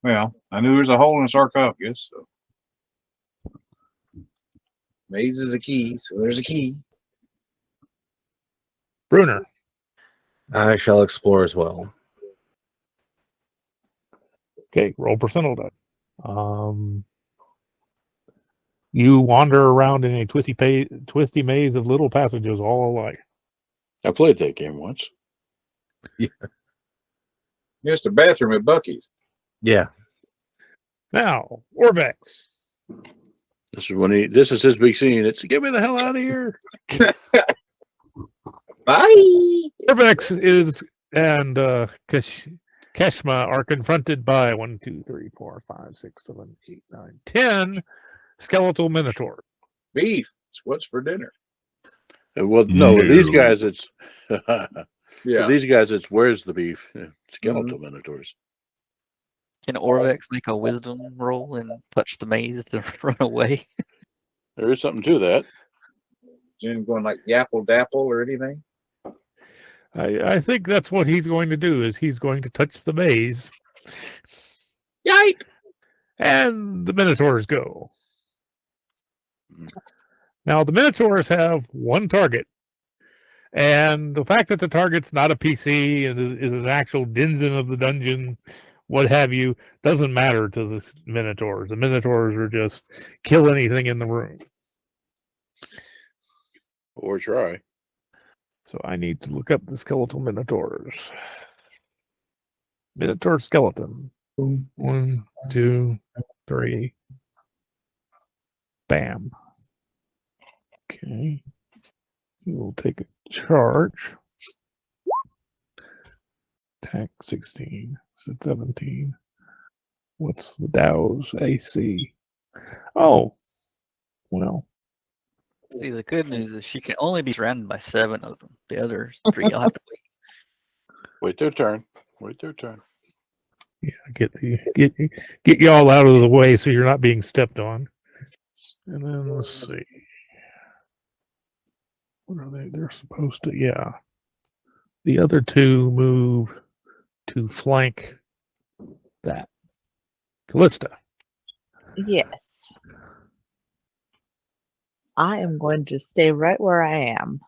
Well, I knew there's a hole in a sarcophagus, so. Maze is a key, so there's a key. Bruner. I shall explore as well. Okay, roll percentile die. You wander around in a twisty maze of little passages, all alike. I played that game once. Just a bathroom at Bucky's. Yeah. Now, Orvex. This is his big scene. It's get me the hell out of here. Bye. Orvex and Keshma are confronted by 1, 2, 3, 4, 5, 6, 7, 8, 9, 10 skeletal minotaurs. Beef. It's what's for dinner. Well, no, with these guys, it's Yeah. with these guys, it's where's the beef? Skeletal minotaurs. Can Orvex make a wisdom roll and touch the maze to run away? There is something to that. Jim going like yapple dapple or anything? I think that's what he's going to do. Is he's going to touch the maze, Yipe! and the Minotaurs go. Now the Minotaurs have one target, and the fact that the target's not a PC and is an actual denizen of the dungeon, what have you, doesn't matter to the Minotaurs. The Minotaurs are just kill anything in the room. Or try. So I need to look up the skeletal Minotaurs. Minotaur skeleton. Boom. 1, 2, 3. Bam. Okay. We'll take a charge. Attack 16. 17. What's the Dow's AC? Oh. Well. See, the good news is she can only be surrounded by 7 of them. The other 3 you'll have to wait. Wait their turn. Wait their turn. Yeah, get y'all out of the way so you're not being stepped on. And then let's see. What are they? They're supposed to, yeah. The other 2 move to flank that. Callista. Yes. I am going to stay right where I am.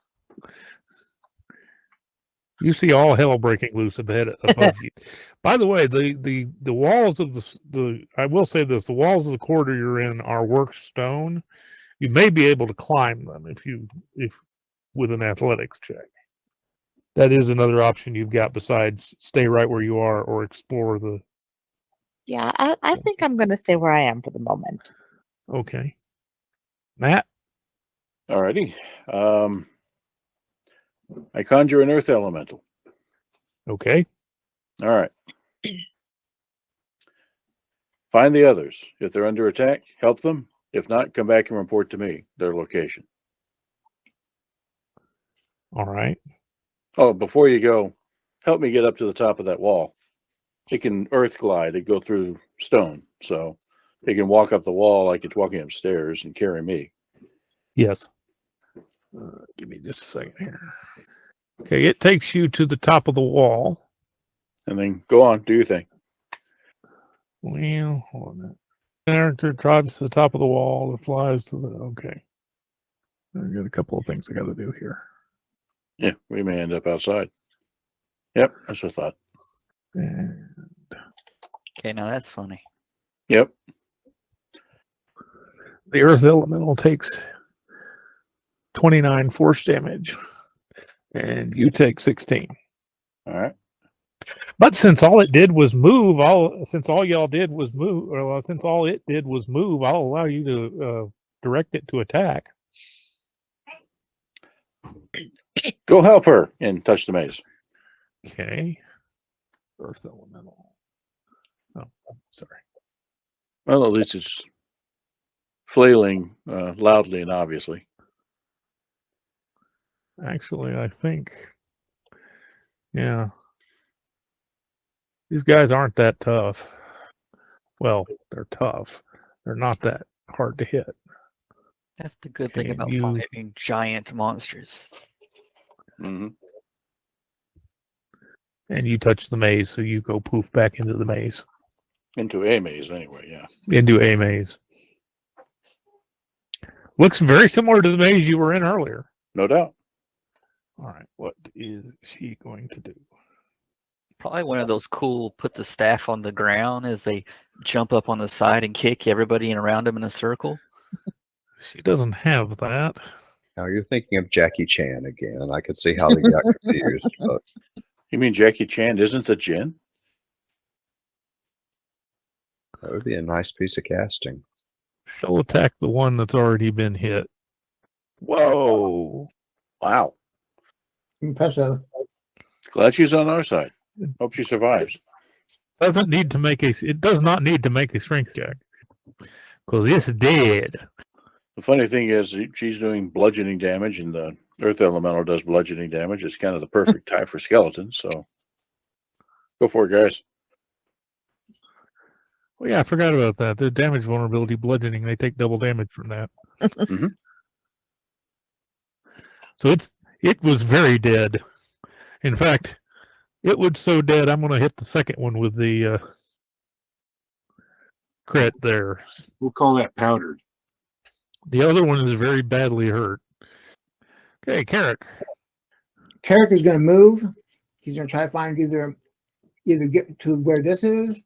You see all hell breaking loose above you. By the way, the walls of the I will say this: the walls of the corridor you're in are worked stone. You may be able to climb them if with an athletics check. That is another option you've got besides stay right where you are or explore the. Yeah, I think I'm going to stay where I am for the moment. Okay, Matt. Alrighty. I conjure an earth elemental. Okay. All right. Find the others. If they're under attack, help them. If not, come back and report to me their location. All right. Oh, before you go, help me get up to the top of that wall. It can earth glide and go through stone. So it can walk up the wall like it's walking upstairs and carry me. Yes. Give me just a second here. Okay, it takes you to the top of the wall. And then go on, do your thing. Well, hold on a minute. Character drives to the top of the wall, it flies to the. Okay. I got a couple of things I got to do here. Yeah, we may end up outside. Yep, that's what I thought. And Okay, now that's funny. Yep. the earth elemental takes 29 force damage, and you take 16. All right. But since all it did was move, since all it did was move, I'll allow you to direct it to attack. Go help her and touch the maze. Okay. Earth elemental. Oh, sorry. Well, at least it's flailing loudly and obviously. Actually, I think, yeah. These guys aren't that tough. Well, they're tough. They're not that hard to hit. That's the good thing Okay, about you- fighting giant monsters. Mm-hmm. And you touch the maze, so you go poof back into the maze. Into a maze, anyway, yeah. Into a maze. Looks very similar to the maze you were in earlier. No doubt. All right, what is she going to do? Probably one of those cool put the staff on the ground as they jump up on the side and kick everybody around them in a circle. She doesn't have that. Now you're thinking of Jackie Chan again. I could see how they got confused. But You mean Jackie Chan isn't a djinn? that would be a nice piece of casting. She'll attack the one that's already been hit. Whoa. Wow. Impressive. Glad she's on our side. Hope she survives. It does not need to make a strength check. Because it's dead. The funny thing is she's doing bludgeoning damage and the earth elemental does bludgeoning damage. It's kind of the perfect type for skeletons. So go for it, guys. Oh, yeah, I forgot about that. The damage vulnerability, bludgeoning, they take double damage from that. Mhm. So it was very dead. In fact, it was so dead, I'm going to hit the second one with the crit there. We'll call that powdered. The other one is very badly hurt. Okay, Carrick. Carrick is going to move. He's going to try to find either get to where this is.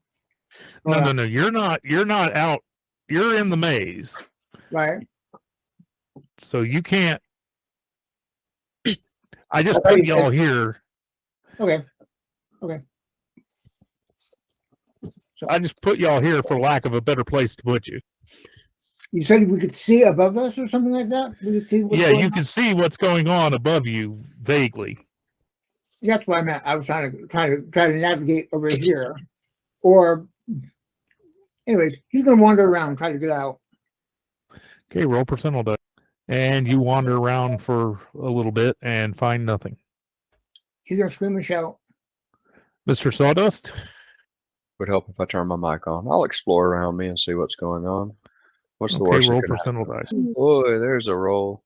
No. You're not out. You're in the maze. Right. So you can't. I just I thought put you y'all said- here. Okay. I just put y'all here for lack of a better place to put you. You said we could see above us or something like that? We could see what's Yeah, going you on? can see what's going on above you vaguely. That's what I meant. I was trying to navigate over here. Or anyways, he's gonna wander around, try to get out. Okay, roll percentile die. And you wander around for a little bit and find nothing. He's gonna scream and shout. Mr. Sawdust? Would help if I turn my mic on. I'll explore around me and see what's going on. What's the Okay, worst? roll that can percentile dice. happen? Boy, there's a roll.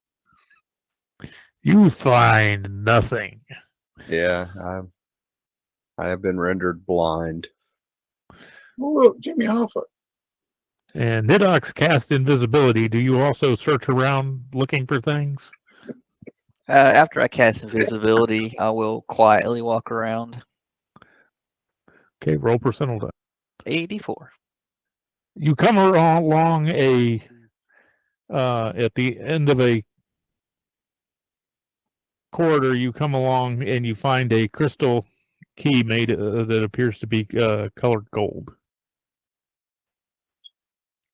You find nothing. Yeah, I have been rendered blind. Oh, look, Jimmy Hoffa. And Nidox cast invisibility. Do you also search around looking for things? After I cast invisibility, I will quietly walk around. Okay, roll percentile die. 84. You come along at the end of a corridor, you come along and you find a crystal key made that appears to be colored gold.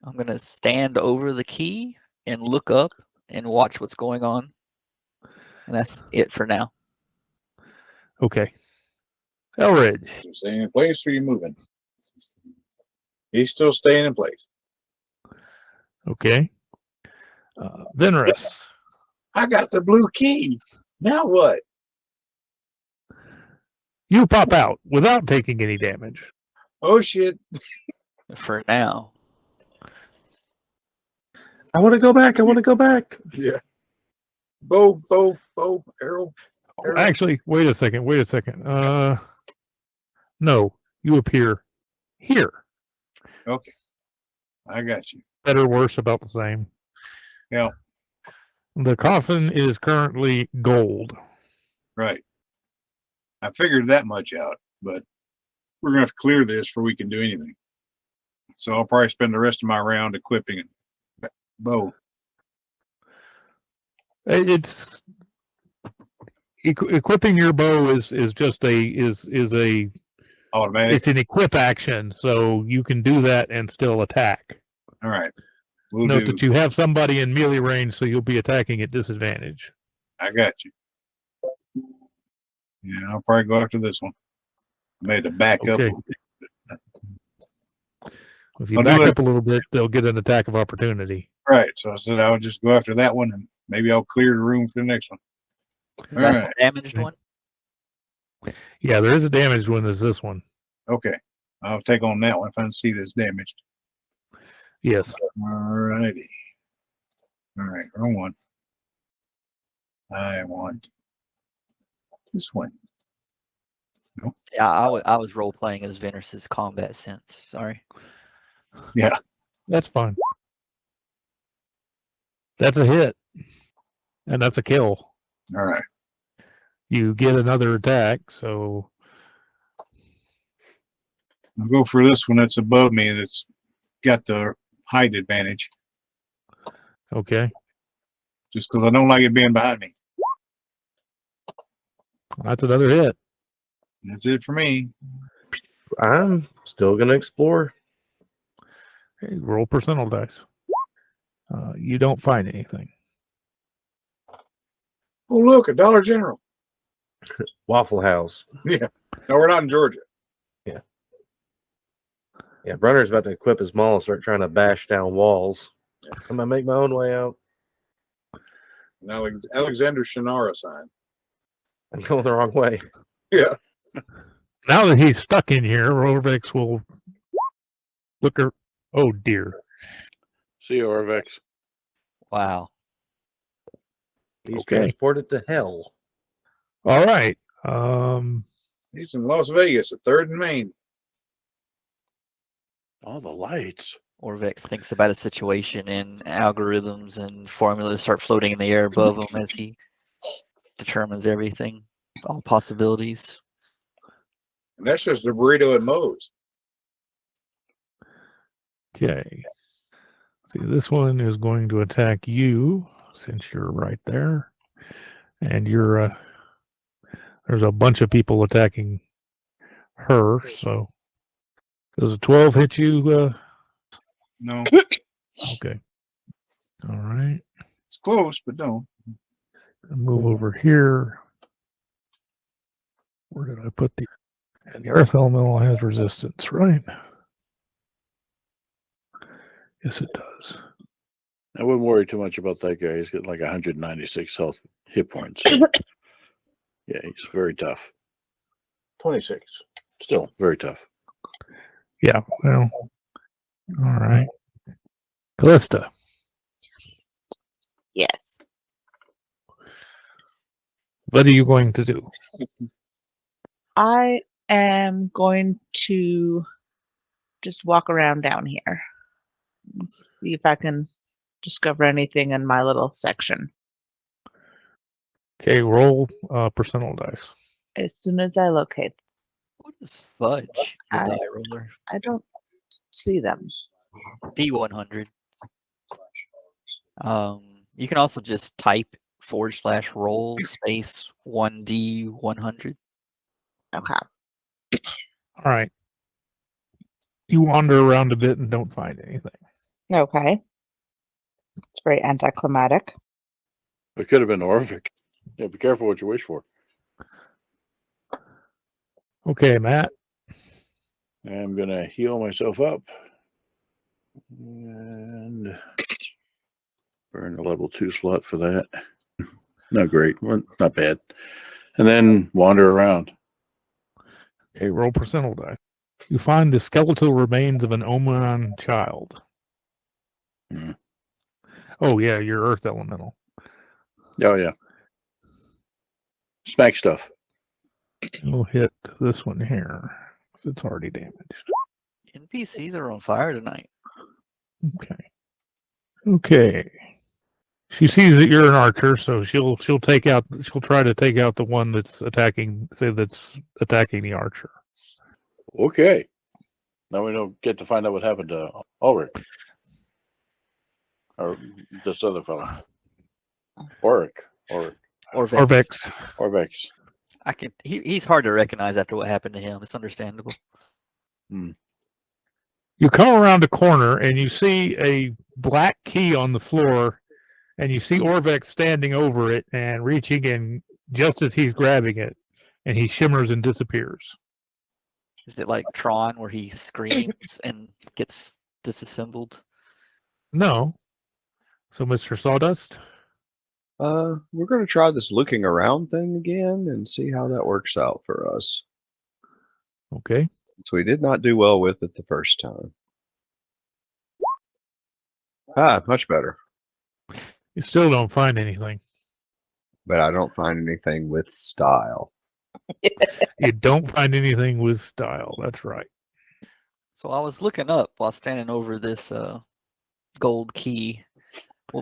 I'm going to stand over the key and look up and watch what's going on. And that's it for now. Okay. Elridge. You staying in place or you moving? He's still staying in place. Okay. Venerus. I got the blue key. Now what? You pop out without taking any damage. Oh shit. For now. I want to go back. I want to go back. Yeah. Bow, arrow. Actually, wait a second. No, you appear here. Okay. I got you. Better, worse, about the same. Yeah. The coffin is currently gold. Right. I figured that much out, but we're gonna have to clear this before we can do anything. So I'll probably spend the rest of my round equipping a bow. It's equipping your bow is just a Automatic. it's an equip action, so you can do that and still attack. All right. We'll Note do. that you have somebody in melee range, so you'll be attacking at disadvantage. I got you. Yeah, I'll probably go after this one. Made to back up. Okay. If you I'll do back it. up a little bit, they'll get an attack of opportunity. Right. So I said I would just go after that one and maybe I'll clear the room for the next one. Is All that right. the damaged one? Yeah, there is a damaged one. Is this one? Okay. I'll take on that one if I see this damaged. Yes. All righty. All right. Wrong one. I want this one. Yeah, I was role playing as Venerus's combat sense. Sorry. Yeah. That's fine. That's a hit. And that's a kill. All right. You get another attack, so I'll go for this one that's above me that's got the height advantage. okay. Just because I don't like it being behind me. That's another hit. That's it for me. I'm still going to explore. Okay, roll percentile dice. You don't find anything. Oh, look, a Dollar General. Waffle House. Yeah. No, we're not in Georgia. Yeah, Brunner's about to equip his maul and start trying to bash down walls. I'm going to make my own way out. Now, Alexander Shannara sign. I'm going the wrong way. Yeah. Now that he's stuck in here, Rollerbex will Looker. Oh dear. See you, Orvex. Wow. He's Okay. transported to hell. All right. He's in Las Vegas at 3rd and Main. All the lights. Orvex thinks about a situation and algorithms and formulas start floating in the air above him as he determines everything, all possibilities. And that's just a burrito and Moe's. Okay. See, this one is going to attack you since you're right there, and you're there's a bunch of people attacking her. So does a 12 hit you? No, Okay. All right. it's close, but no. Move over here. Where did I put the? And the earth elemental has resistance, right? Yes, it does. I wouldn't worry too much about that guy. He's got like 196 health hit points. Yeah, he's very tough. 26. Still very tough. Yeah. Well. All right. Callista. Yes. What are you going to do? I am going to just walk around down here and see if I can discover anything in my little section. Okay, roll percentile dice. As soon as I locate, What is fudge? The I- die roller. I don't see them. D100. You can also just type /roll space 1D100. Okay. All right. You wander around a bit and don't find anything. Okay. It's very anticlimactic. It could have been Orvik. Yeah, be careful what you wish for. Okay, Matt. I'm going to heal myself up. And burn a level 2 slot for that. Not great. Well, not bad. And then wander around. Okay, roll percentile die. You find the skeletal remains of an Oman child. Hmm. Oh, yeah, you're earth elemental. Oh, yeah. Smack stuff. You'll hit this one here. 'Cause it's already damaged. NPCs are on fire tonight. Okay. Okay. She sees that you're an archer, so she'll try to take out the one that's attacking the archer. Okay. Now we don't get to find out what happened to Ulrich. Or this other fellow. Orvik. Orvex. Orvex. He's hard to recognize after what happened to him. It's understandable. You come around a corner and you see a black key on the floor, and you see Orvex standing over it and reaching in just as he's grabbing it, and he shimmers and disappears. Is it like Tron where he screams and gets disassembled? No. So, Mr. Sawdust? We're going to try this looking around thing again and see how that works out for us. Okay. So we did not do well with it the first time. Ah, much better. You still don't find anything. But I don't find anything with style. You don't find anything with style. That's right. So I was looking up while standing over this gold key.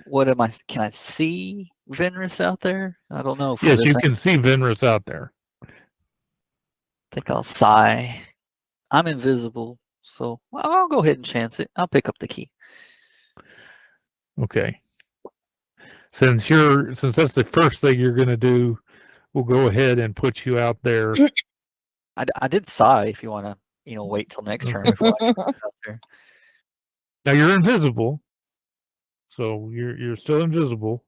What am I? Can I see Venrus out there? I don't know. Yes, you can see Venrus out there. I think I'll sigh. I'm invisible, so I'll go ahead and chance it. I'll pick up the key. Okay. Since that's the first thing you're going to do, we'll go ahead and put you out there. I did sigh. If you want to, wait till next turn before I put it out there. Now you're invisible, so you're still invisible.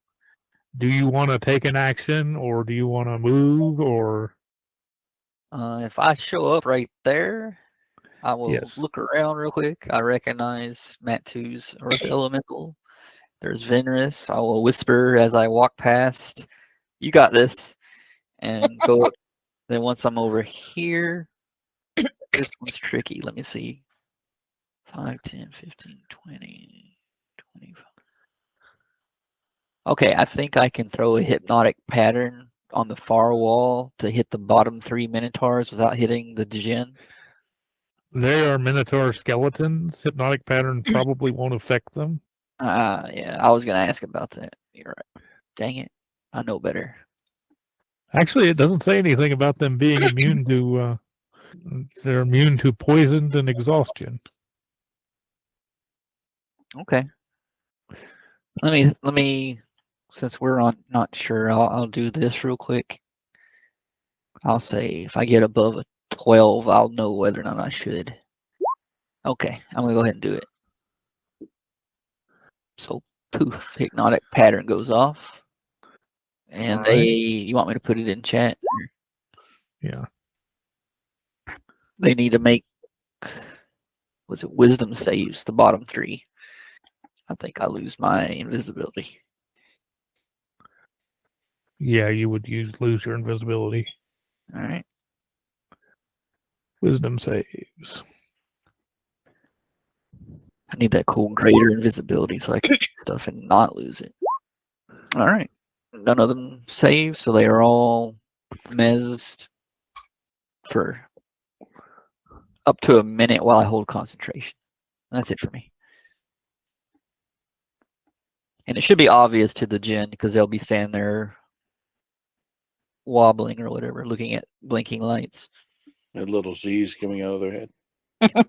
Do you want to take an action, or do you want to move, or? If I show up right there, I will Yes. look around real quick. I recognize Matu's Earth Elemental. There's Venrus. I will whisper as I walk past, "You got this," and go up. Then once I'm over here, this one's tricky. Let me see. 5, 10, 15, 20, 25. Okay, I think I can throw a hypnotic pattern on the far wall to hit the bottom 3 minotaurs without hitting the djinn. They are Minotaur skeletons. Hypnotic pattern probably won't affect them. Yeah, I was gonna ask about that. You're right. Dang it, I know better. Actually, it doesn't say anything about them being immune to. They're immune to poison and exhaustion. Okay. Let me. Since we're on not sure, I'll do this real quick. I'll say if I get above a 12, I'll know whether or not I should. Okay, I'm gonna go ahead and do it. So poof, hypnotic pattern goes off. And All right. you want me to put it in chat? Yeah. They need to make, was it wisdom saves, the bottom 3. I think I lose my invisibility. Yeah, you would lose your invisibility. All right. Wisdom saves. I need that cool greater invisibility so I can do stuff and not lose it. All right. None of them save, so they are all mezzed for up to a minute while I hold concentration. That's it for me. And it should be obvious to the djinn because they'll be standing there wobbling or whatever, looking at blinking lights. And little Z's coming out of their head.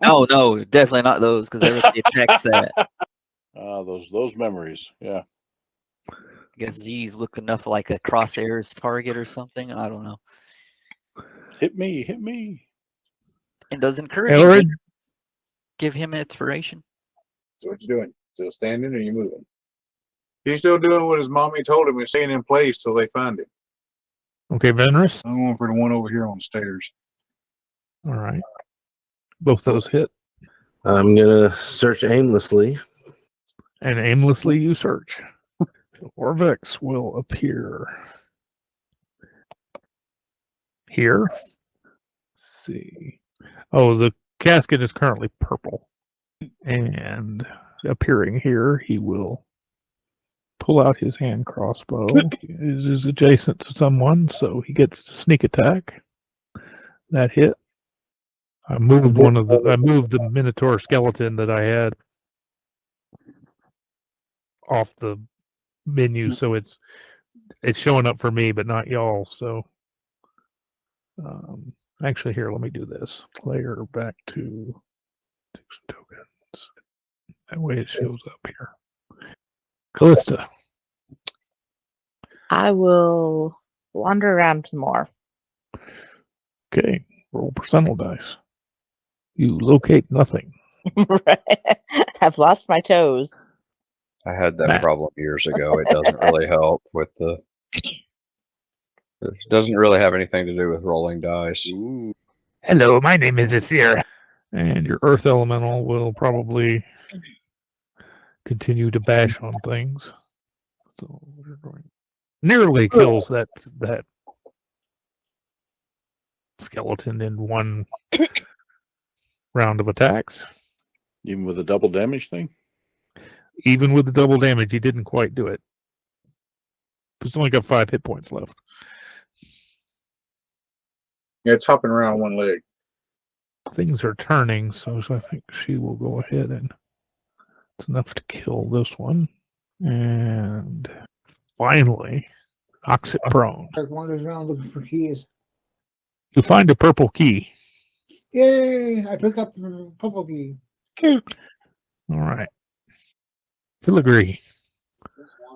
No, definitely not those because everybody attacks that. Those memories. Yeah. I guess Z's look enough like a crosshairs target or something. I don't know. Hit me, hit me. And does encourage Elred, give him inspiration. So what you doing? Still standing or you moving? He's still doing what his mommy told him and staying in place till they find him. okay, Venrus. I'm going for the one over here on the stairs. All right. Both those hit. I'm gonna search aimlessly. And aimlessly you search. So Orvex will appear here. Let's see. Oh, the casket is currently purple. And appearing here, he will pull out his hand crossbow. It is adjacent to someone, so he gets to sneak attack. That hit. I moved the Minotaur skeleton that I had off the menu, so it's showing up for me, but not y'all. So, actually, here, let me do this. Player back to tokens. That way, it shows up here. Callista. I will wander around some more. Okay, roll percentile dice. You locate nothing. I've lost my toes. I had that Matt. problem years ago. It doesn't really help with the. It doesn't really have anything to do with rolling dice. Ooh. Hello, my name is Asir. And your Earth Elemental will probably continue to bash on things. So nearly kills that skeleton in one round of attacks. Even with a double damage thing? Even with the double damage, he didn't quite do it. He's only got 5 hit points left. Yeah, it's hopping around on one leg. Things are turning, so I think she will go ahead and it's enough to kill this one. And finally, knocks it prone. Like wanders around looking for keys. You find a purple key. Yay! I pick up the purple key. All right. Filigree.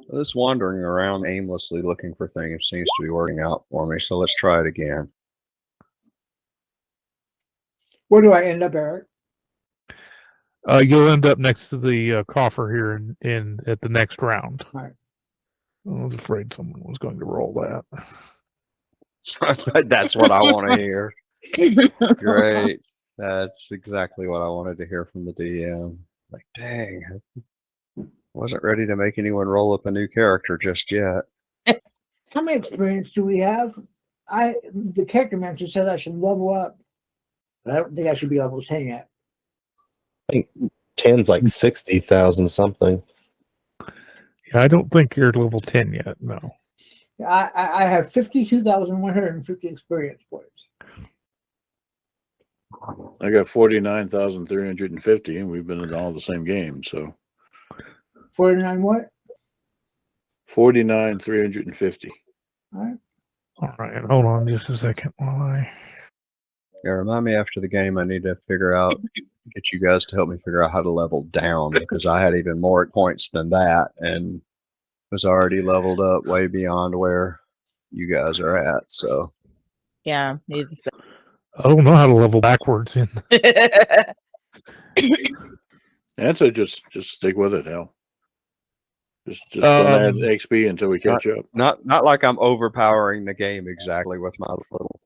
This wandering around aimlessly looking for things seems to be working out for me, so let's try it again. Where do I end up, Eric? You'll end up next to the coffer here in at the next round. All right. I was afraid someone was going to roll that. That's what I want to hear. Great. That's exactly what I wanted to hear from the DM. Like, dang, I wasn't ready to make anyone roll up a new character just yet. How many experience do we have? The character manager says I should level up, but I don't think I should be level 10 yet. I think 10's like 60,000 something. Yeah, I don't think you're level 10 yet. No. I have 52,150 experience points. I got 49,350, and we've been in all the same games. So 49 what? 49,350. All right. All right. Hold on just a second while I. Yeah, remind me after the game. I need to figure out, get you guys to help me figure out how to level down, because I had even more points than that and was already leveled up way beyond where you guys are at. So Yeah, need to say. I don't know how to level backwards in. And so just stick with it, Hal. Just don't add XP until we catch up. not like I'm overpowering the game exactly with my little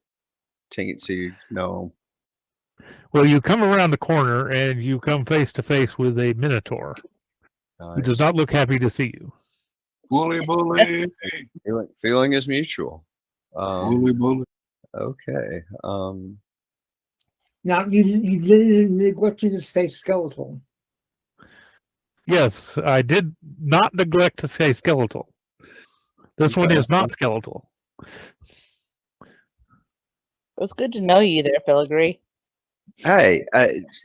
teensy gnome. Well, you come around the corner and you come face to face with a Minotaur who does not look happy to see you. Bully. Feeling is mutual. Bully. Okay. Now, you didn't neglect to say skeletal. Yes, I did not neglect to say skeletal. This one is not skeletal. It was good to know you there, Filigree. Hey,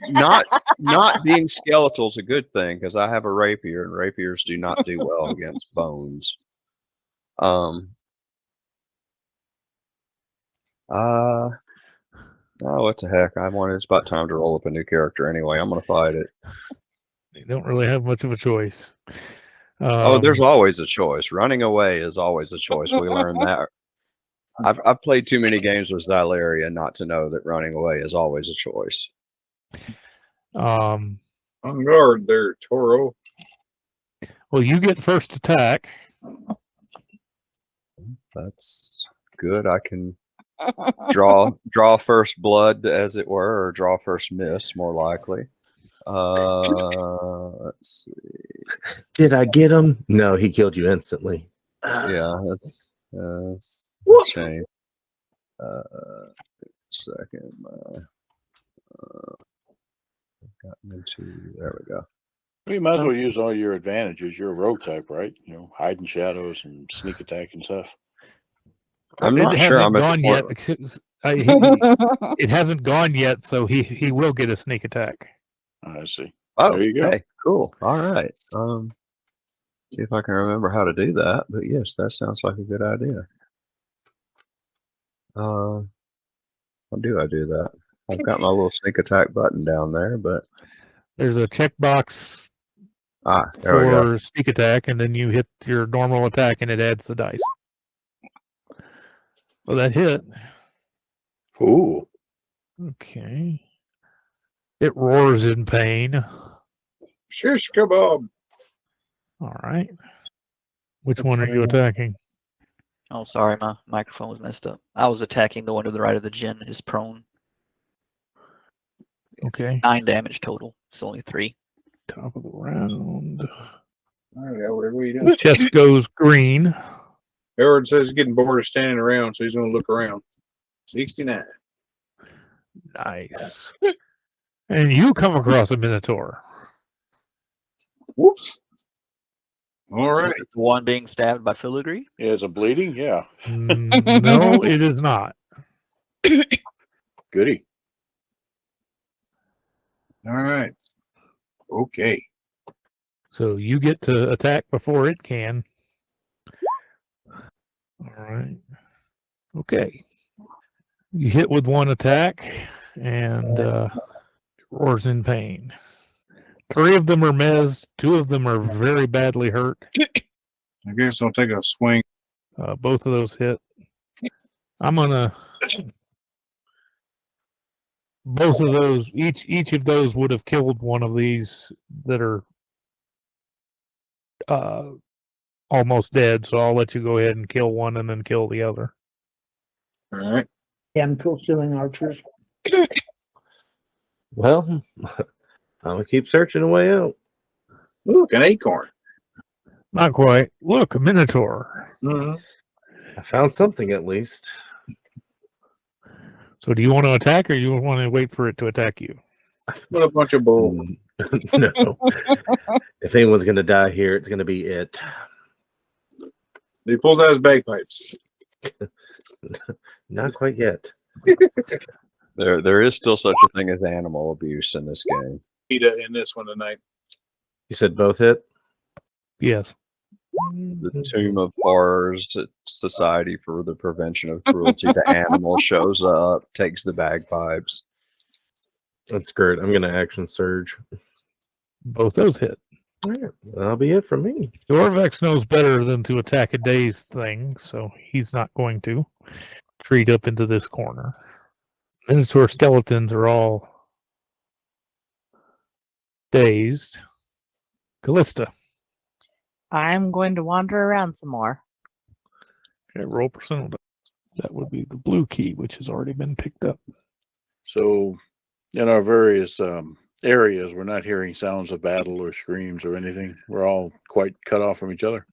not being skeletal is a good thing, because I have a rapier, and rapiers do not do well against bones. Oh, what the heck? It's about time to roll up a new character anyway. I'm gonna fight it. You don't really have much of a choice. Oh, there's always a choice. Running away is always a choice. We learned that. I've played too many games with Xylaria not to know that running away is always a choice. On guard there, Toro. Well, you get first attack. That's good. I can draw first blood, as it were, or draw first miss, more likely. Let's see. Did I get him? No, he killed you instantly. Yeah, that's a shame. Second, gotten into, there we go. You might as well use all your advantages. You're a rogue type, right? You know, hide in shadows and sneak attack and stuff. I'm not sure I'm gone yet because it hasn't gone yet, so he will get a sneak attack. I see. Oh, there you go. Hey, cool. All right. See if I can remember how to do that. But yes, that sounds like a good idea. How do I do that? I've got my little sneak attack button down there, but there's a checkbox there we go. for sneak attack, and then you hit your normal attack, and it adds the dice. Well, that hit. Ooh. Okay. It roars in pain. Shish kebab. All right. Which one are you attacking? Oh, sorry, my microphone was messed up. I was attacking the one to the right of the Jinn, who's prone. Okay. 9 damage total. It's only 3. Top of the round. All right, whatever you doing. Chest goes green. Howard says he's getting bored of standing around, so he's going to look around. 69. Nice. And you come across a Minotaur. Whoops. All right. The one being stabbed by Filigree? Yeah, is it bleeding? Yeah. No, it is not. Goody. All right. Okay. So you get to attack before it can. All right. Okay. You hit with one attack, and it roars in pain. 3 of them are mezzed. 2 of them are very badly hurt. I guess I'll take a swing. Both of those hit. I'm gonna. Both of those, each of those would have killed one of these that are almost dead. So I'll let you go ahead and kill one and then kill the other. All right. Yeah, I'm kill stealing archers. Well, I'm gonna keep searching a way out. Look, an acorn. Not quite. Look, a Minotaur. Mm-hmm. I found something at least. So do you want to attack, or you want to wait for it to attack you? What a bunch of bull. No. If anyone's going to die here, it's going to be it. He pulls out his bagpipes. Not quite yet. There is still such a thing as animal abuse in this game. In this one tonight. You said both hit? Yes. The Tomb of Horrors Society for the Prevention of Cruelty to Animals shows up, takes the bagpipes. That's great. I'm going to action surge. Both those hit. All right, that'll be it for me. Dorvex knows better than to attack a dazed thing, so he's not going to retreat up into this corner. Minotaur skeletons are all dazed. Callista. I'm going to wander around some more. Okay, roll personal. That would be the blue key, which has already been picked up. So, in our various areas, we're not hearing sounds of battle or screams or anything. We're all quite cut off from each other.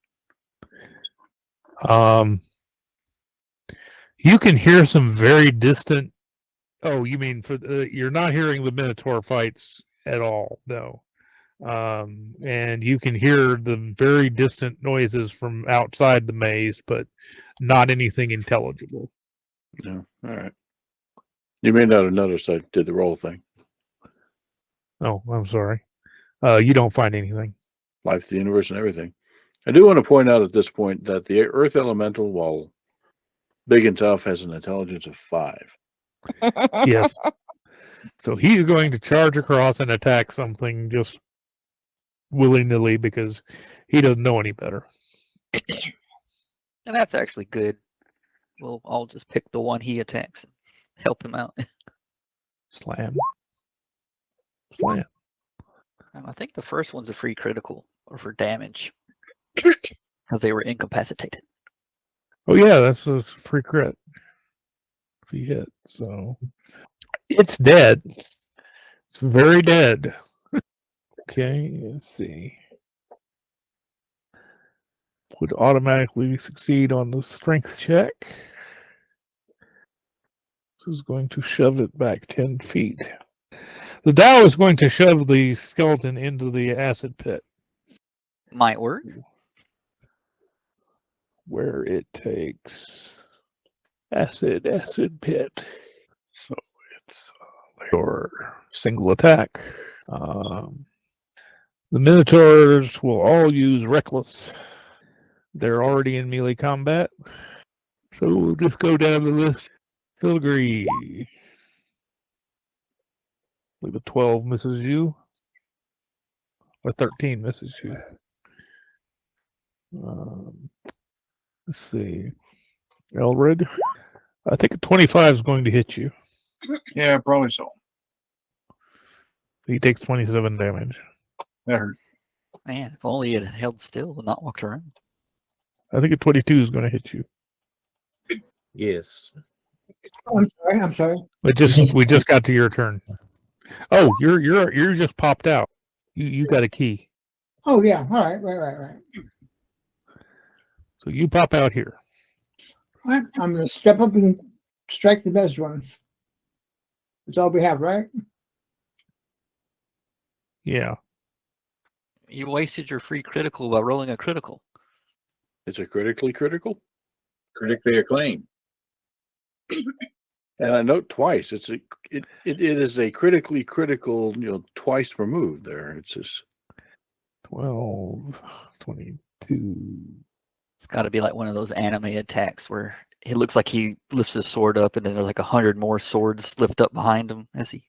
You can hear some very distant. Oh, you mean you're not hearing the Minotaur fights at all? No. And you can hear the very distant noises from outside the maze, but not anything intelligible. No, all right. You may not have noticed I did the roll thing. Oh, I'm sorry. You don't find anything. Life, the universe, and everything. I do want to point out at this point that the Earth Elemental, while big and tough, has an intelligence of 5. Yes. So he's going to charge across and attack something just willy-nilly because he doesn't know any better. And that's actually good. We'll all just pick the one he attacks and help him out. Slam. Slam. I think the first one's a free critical or for damage because they were incapacitated. Oh yeah, that's a free crit. If he hit, so it's dead. It's very dead. Okay, let's see. Would automatically succeed on the strength check. Who's going to shove it back 10 feet? The Dow is going to shove the skeleton into the acid pit. Might work. Where it takes acid pit. So it's your single attack. The Minotaurs will all use Reckless. They're already in melee combat. So we'll just go down the list. Filigree. I believe a 12 misses you. Or 13 misses you. Let's see. Elred. I think a 25 is going to hit you. Yeah, probably so. He takes 27 damage. That hurt. Man, if only it had held still and not walked around. I think a 22 is going to hit you. Yes. Oh, I'm sorry. We just got to your turn. Oh, you're just popped out. You got a key. Oh yeah, all right. So you pop out here. All right, I'm gonna step up and strike the best one. That's all we have, right? Yeah. You wasted your free critical by rolling a critical. It's a critically critical. Critically acclaimed. And I note twice. It is a critically critical, twice removed there. It's just 12, 22. It's got to be like one of those anime attacks where it looks like he lifts his sword up and then there's like 100 more swords lift up behind him as he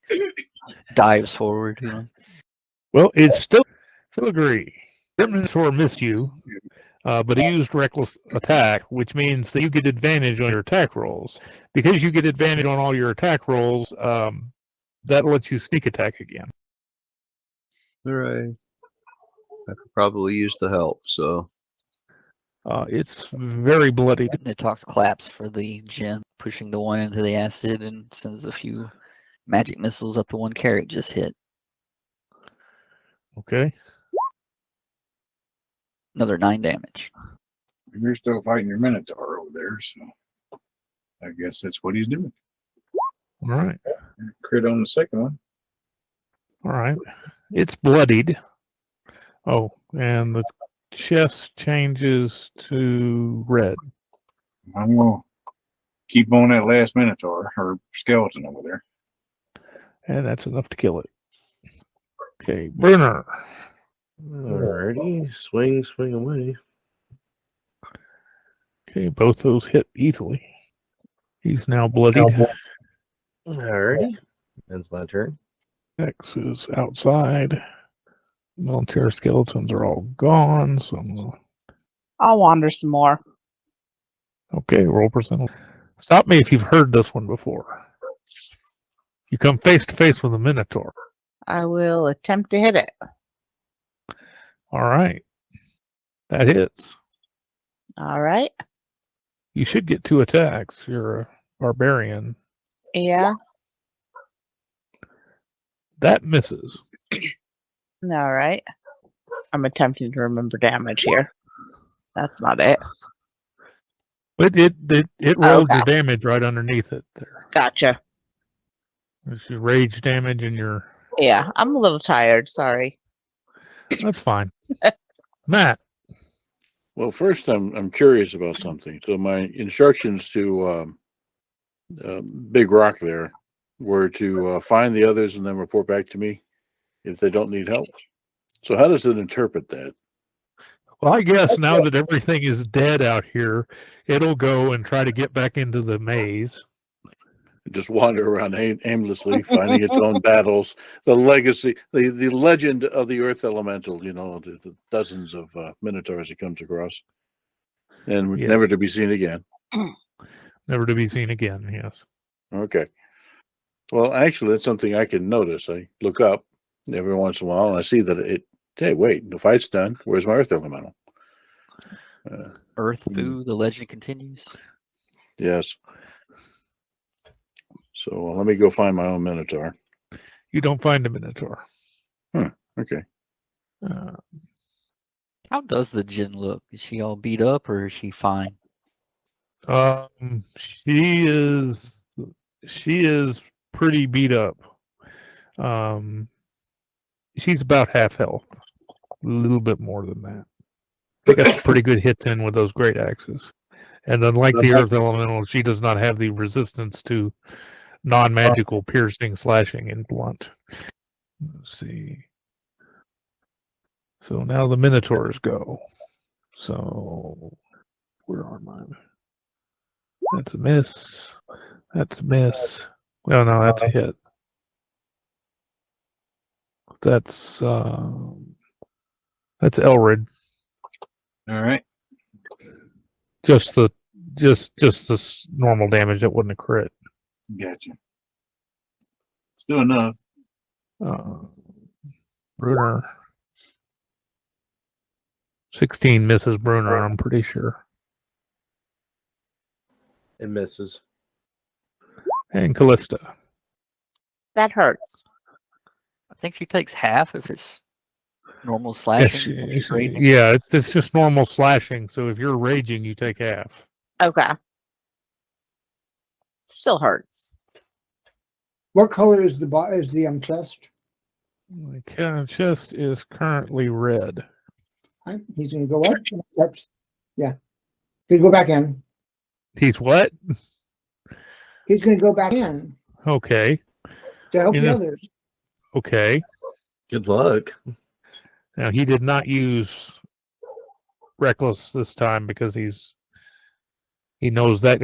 dives forward. Well, it's still Filigree. Minotaur missed you, but he used Reckless Attack, which means that you get advantage on your attack rolls. Because you get advantage on all your attack rolls, that lets you sneak attack again. Hooray. I could probably use the help, so. It's very bloodied. Nitox claps for the Jinn, pushing the one into the acid and sends a few magic missiles at the one Carrot just hit. Okay. Another 9 damage. You're still fighting your Minotaur over there, so I guess that's what he's doing. All right. Crit on the second one. All right. It's bloodied. Oh, and the chest changes to red. I'm gonna keep on that last Minotaur or skeleton over there. And that's enough to kill it. Okay, Bruner. Alrighty, swing away. Okay, both those hit easily. He's now bloodied. Alrighty, ends my turn. X is outside. Military skeletons are all gone. So I'm gonna... I'll wander some more. Okay, roll percent. Stop me if you've heard this one before. You come face to face with a Minotaur. I will attempt to hit it. All right. That hits. All right. You should get 2 attacks. You're a barbarian. Yeah. That misses. All right. I'm attempting to remember damage here. That's not it. It rolled Okay. your damage right underneath it there. Gotcha. It's your rage damage and your... Yeah, I'm a little tired. Sorry. That's fine. Matt. Well, first, I'm curious about something. So my instructions to Big Rock there were to find the others and then report back to me if they don't need help. So how does it interpret that? Well, I guess now that everything is dead out here, it'll go and try to get back into the maze. Just wander around aimlessly, finding its own battles. The legacy, the legend of the Earth Elemental. You know, the dozens of Minotaurs it comes across, and Yes. never to be seen again. Never to be seen again, yes. Okay. Well, actually, that's something I can notice. I look up every once in a while, and I see that it. Hey, wait! The fight's done. Where's my Earth Elemental? Earth Foo, the legend continues. Yes. So let me go find my own Minotaur. You don't find a Minotaur. Okay. How does the Jinn look? Is she all beat up or is she fine? She is pretty beat up. She's about half health. A little bit more than that. She got some pretty good hits in with those great axes. And unlike the Earth Elemental, she does not have the resistance to non-magical piercing, slashing, and blunt. Let's see. So now the Minotaurs go. So where are mine? That's a miss. That's a miss. Oh no, that's a hit. That's Elrid. All right. Just the normal damage. That wasn't a crit. Gotcha. Still enough. Bruner. 16 misses Bruner, I'm pretty sure. It misses. And Callista. That hurts. I think she takes half if it's normal slashing. if she's raging. Yeah, it's just normal slashing. So if you're raging, you take half. Okay. Still hurts. What color is the chest? The chest is currently red. Right, he's going to go up. That's, yeah. He's going to go back in. He's what? He's going to go back in Okay. to help the others. Okay. Good luck. Now he did not use reckless this time because he knows that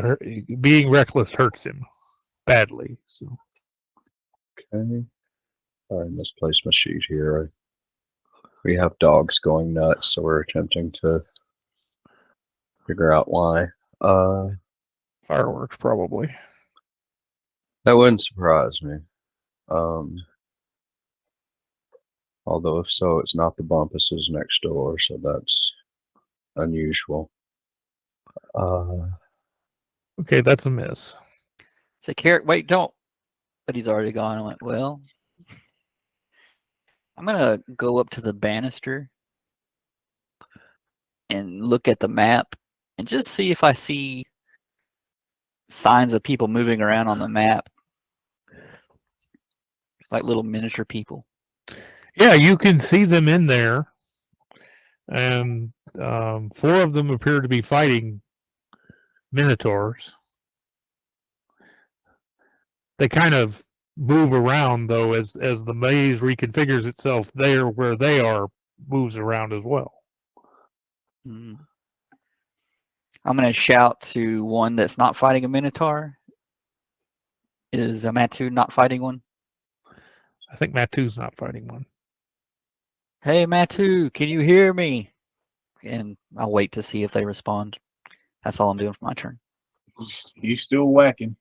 being reckless hurts him badly. So Okay. I misplaced my sheet here. We have dogs going nuts, so we're attempting to figure out why. fireworks probably. That wouldn't surprise me. Although if so, it's not the Bumpuses next door, so that's unusual. Okay, that's a miss. Say, Carrot, wait, don't. But he's already gone. I went, well, I'm going to go up to the banister and look at the map and just see if I see signs of people moving around on the map. Like little miniature people. Yeah, you can see them in there, and 4 of them appear to be fighting minotaurs. They kind of move around though as the maze reconfigures itself. There, where they are, moves around as well. I'm going to shout to one that's not fighting a minotaur. Is Matu not fighting one? I think Matu's not fighting one. Hey, Matu, can you hear me? And I'll wait to see if they respond. That's all I'm doing for my turn. He's still whacking.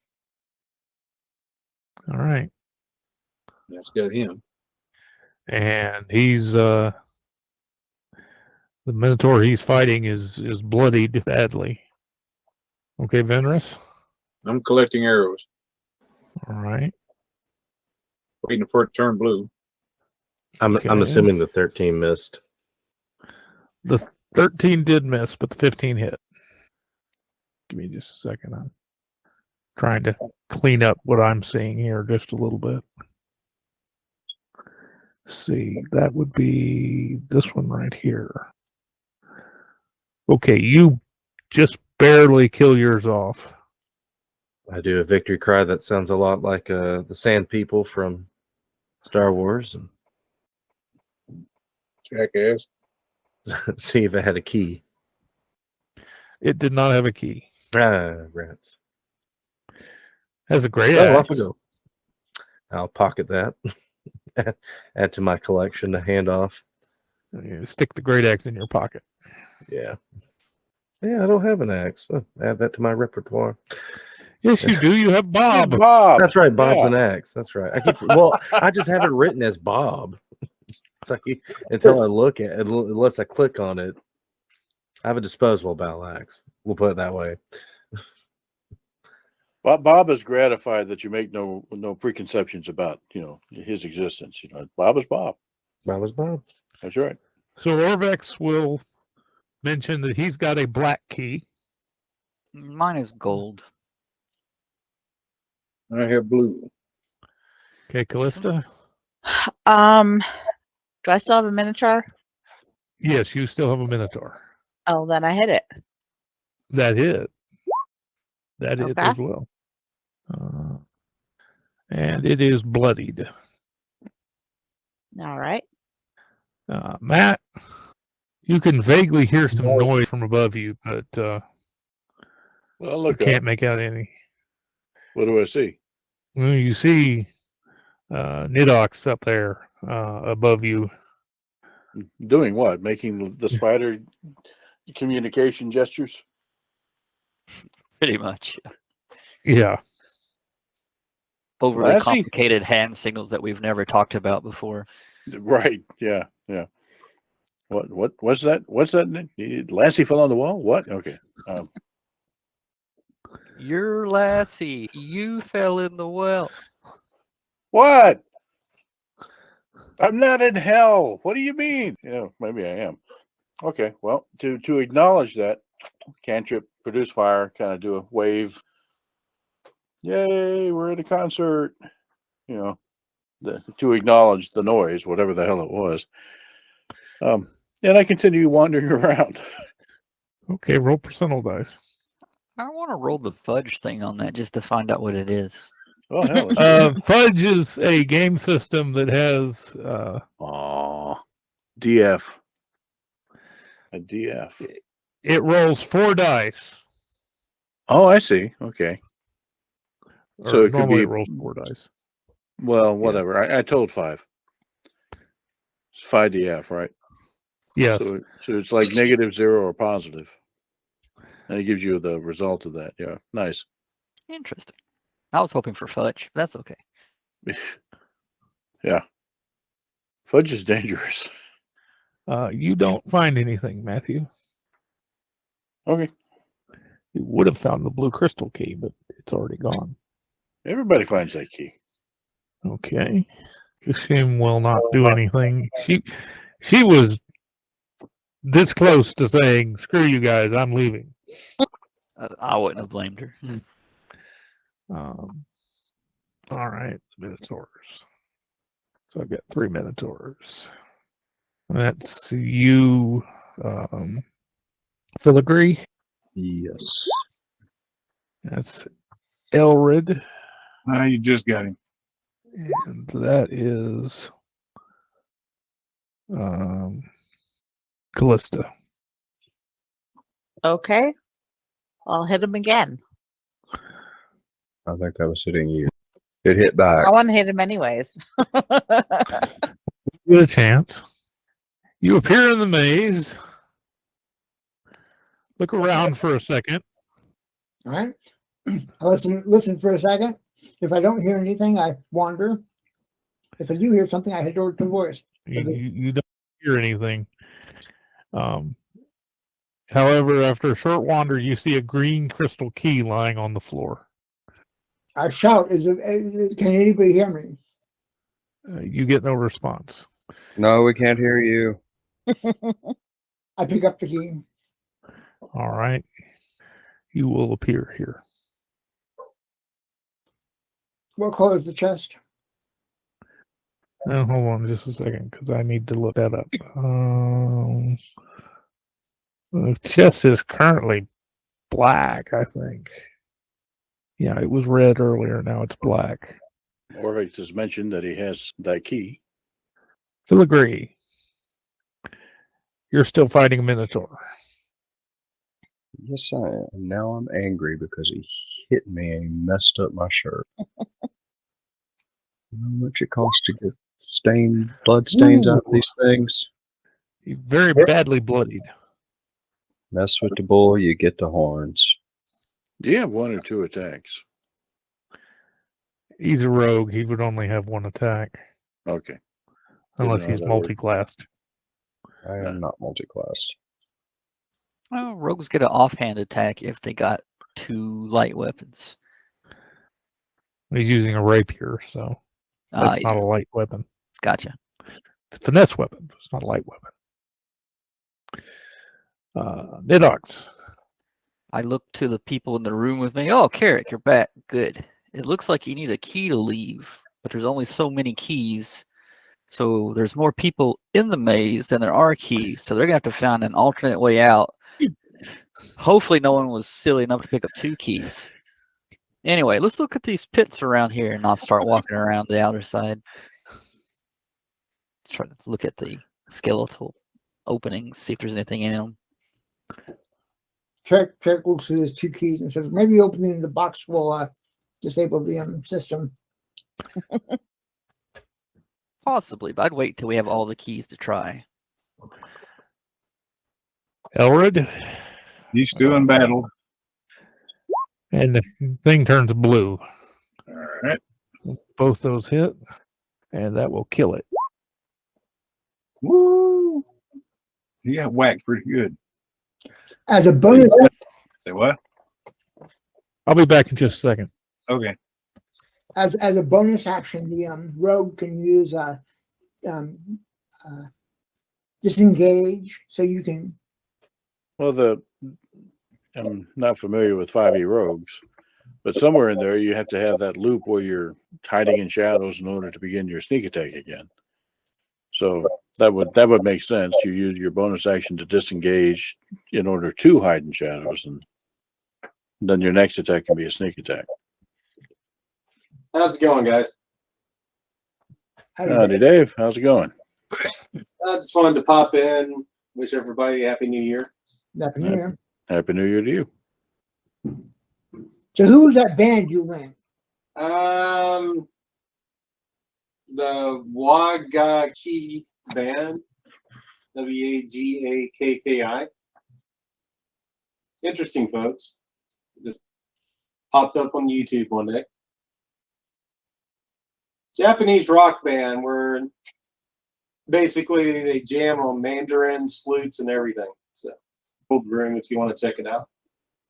All right. That's got him. And he's the minotaur he's fighting is bloodied badly. Okay, Venrus. I'm collecting arrows, All right. waiting for it to turn blue. I'm Okay. assuming the 13 missed. The 13 did miss, but the 15 hit. Give me just a second. I'm trying to clean up what I'm seeing here just a little bit. Let's see, that would be this one right here. Okay, you just barely kill yours off. I do a victory cry that sounds a lot like the Sand People from Star Wars. Jackass. See if it had a key. It did not have a key. Rats. Has a great Oh, off axe. we go. I'll pocket that. Add to my collection to hand off. You stick the great axe in your pocket. Yeah. Yeah, I don't have an axe. Oh, add that to my repertoire. Yes, you do. You have Bob. Bob. That's right. Bob's Yeah. an axe. That's right. I just have it written as Bob. It's like until I look at it, unless I click on it, I have a disposable battle axe. We'll put it that way. Bob is gratified that you make no preconceptions about his existence. Bob is Bob. Bob is Bob. That's right. So Orvex will mention that he's got a black key. Mine is gold. I have blue. Okay, Callista. Do I still have a minotaur? Yes, you still have a minotaur. Oh, then I hit it. That hit. That hit Okay. as well. And it is bloodied. All right. Matt, you can vaguely hear some noise from above you, but Well, you look can't up. make out any. What do I see? Well, you see Nidox up there above you. Doing what? Making the spider communication gestures? Pretty much. Yeah. Overly Lassie? complicated hand signals that we've never talked about before. Right. Yeah. Yeah. What's that? What's that? Lassie fell on the wall? What? Okay. You're Lassie. You fell in the well. What? I'm not in hell. What do you mean? Maybe I am. Okay. Well, to acknowledge that, cantrip, produce fire, kind of do a wave. Yay, we're at a concert. To acknowledge the noise, whatever the hell it was. And I continue wandering around. Okay, roll percentile dice. I want to roll the fudge thing on that just to find out what it is. Oh, hell. Let's do it. Fudge is a game system that has DF. A DF. it rolls 4 dice. Oh, I see. Okay. Or So it could normally be it rolls 4 dice. Well, whatever. I told 5. It's 5 DF, right? Yes. So it's like -0 or positive. And it gives you the result of that. Yeah. Nice. Interesting. I was hoping for fudge. But that's okay. Yeah. Fudge is dangerous. You don't find anything, Matthew. Okay. You would have found the blue crystal key, but it's already gone. Everybody finds that key. Okay. Kashim will not do anything. She was this close to saying, "Screw you guys, I'm leaving." I wouldn't have blamed her. All right, the Minotaurs. So I've got 3 Minotaurs. That's you, Filigree. Yes. That's Elred. You just got him. And that is Callista. Okay. I'll hit him again. I think that was hitting you. It hit back. I want to hit him anyways. With a chance. You appear in the maze. Look around for a second. All right. I listen for a second. If I don't hear anything, I wander. If I do hear something, I head toward the voice. You don't hear anything. However, after a short wander, you see a green crystal key lying on the floor. I shout, can anybody hear me? You get no response. No, we can't hear you. I pick up the key. All right. You will appear here. What color is the chest? Hold on just a second, because I need to look that up. The chest is currently black, I think. Yeah, it was red earlier. Now it's black. Orvix has mentioned that he has that key. Filigree. You're still fighting a Minotaur. Yes, I am. Now I'm angry because he hit me and he messed up my shirt. How much it costs to get blood stains out of these things? You're very badly bloodied. Mess with the bull, you get the horns. Do you have 1 or 2 attacks? He's a rogue. He would only have 1 attack. Okay. Unless know how he's that works. multi-classed. I am not multi-classed. Well, rogues get an offhand attack if they got 2 light weapons. He's using a rapier, so that's not Yeah. a light weapon. Gotcha. It's a finesse weapon. It's not a light weapon. Nidox. I look to the people in the room with me. Oh, Carrick, you're back. Good. It looks like you need a key to leave, but there's only so many keys. So there's more people in the maze than there are keys. So they're going to have to find an alternate way out. Hopefully no one was silly enough to pick up 2 keys. Anyway, let's look at these pits around here, and I'll start walking around the outer side. Let's try to look at the skeletal openings, see if there's anything in them. Check looks at his 2 keys and says, maybe opening the box will disable the system. Possibly, but I'd wait till we have all the keys to try. Elred. He's still in battle. And the thing turns blue. All right. Both those hit, and that will kill it. Woo! He got whacked pretty good. As a bonus, Say what? I'll be back in just a second. Okay. as a bonus action, the rogue can use disengage, so you can. Well, I'm not familiar with 5e rogues, but somewhere in there you have to have that loop where you're hiding in shadows in order to begin your sneak attack again. So that would make sense. You use your bonus action to disengage in order to hide in shadows, and then your next attack can be a sneak attack. How's it going, guys? Howdy, Dave. How's it going? I just wanted to pop in, wish everybody a Happy New Year. Happy New Year. Happy New Year to you. So who was that band you went? The Wagaki Band, Wagakki. Interesting folks. Just popped up on YouTube one day. Japanese rock band where basically they jam on mandolins, flutes, and everything. So, old room if you want to check it out.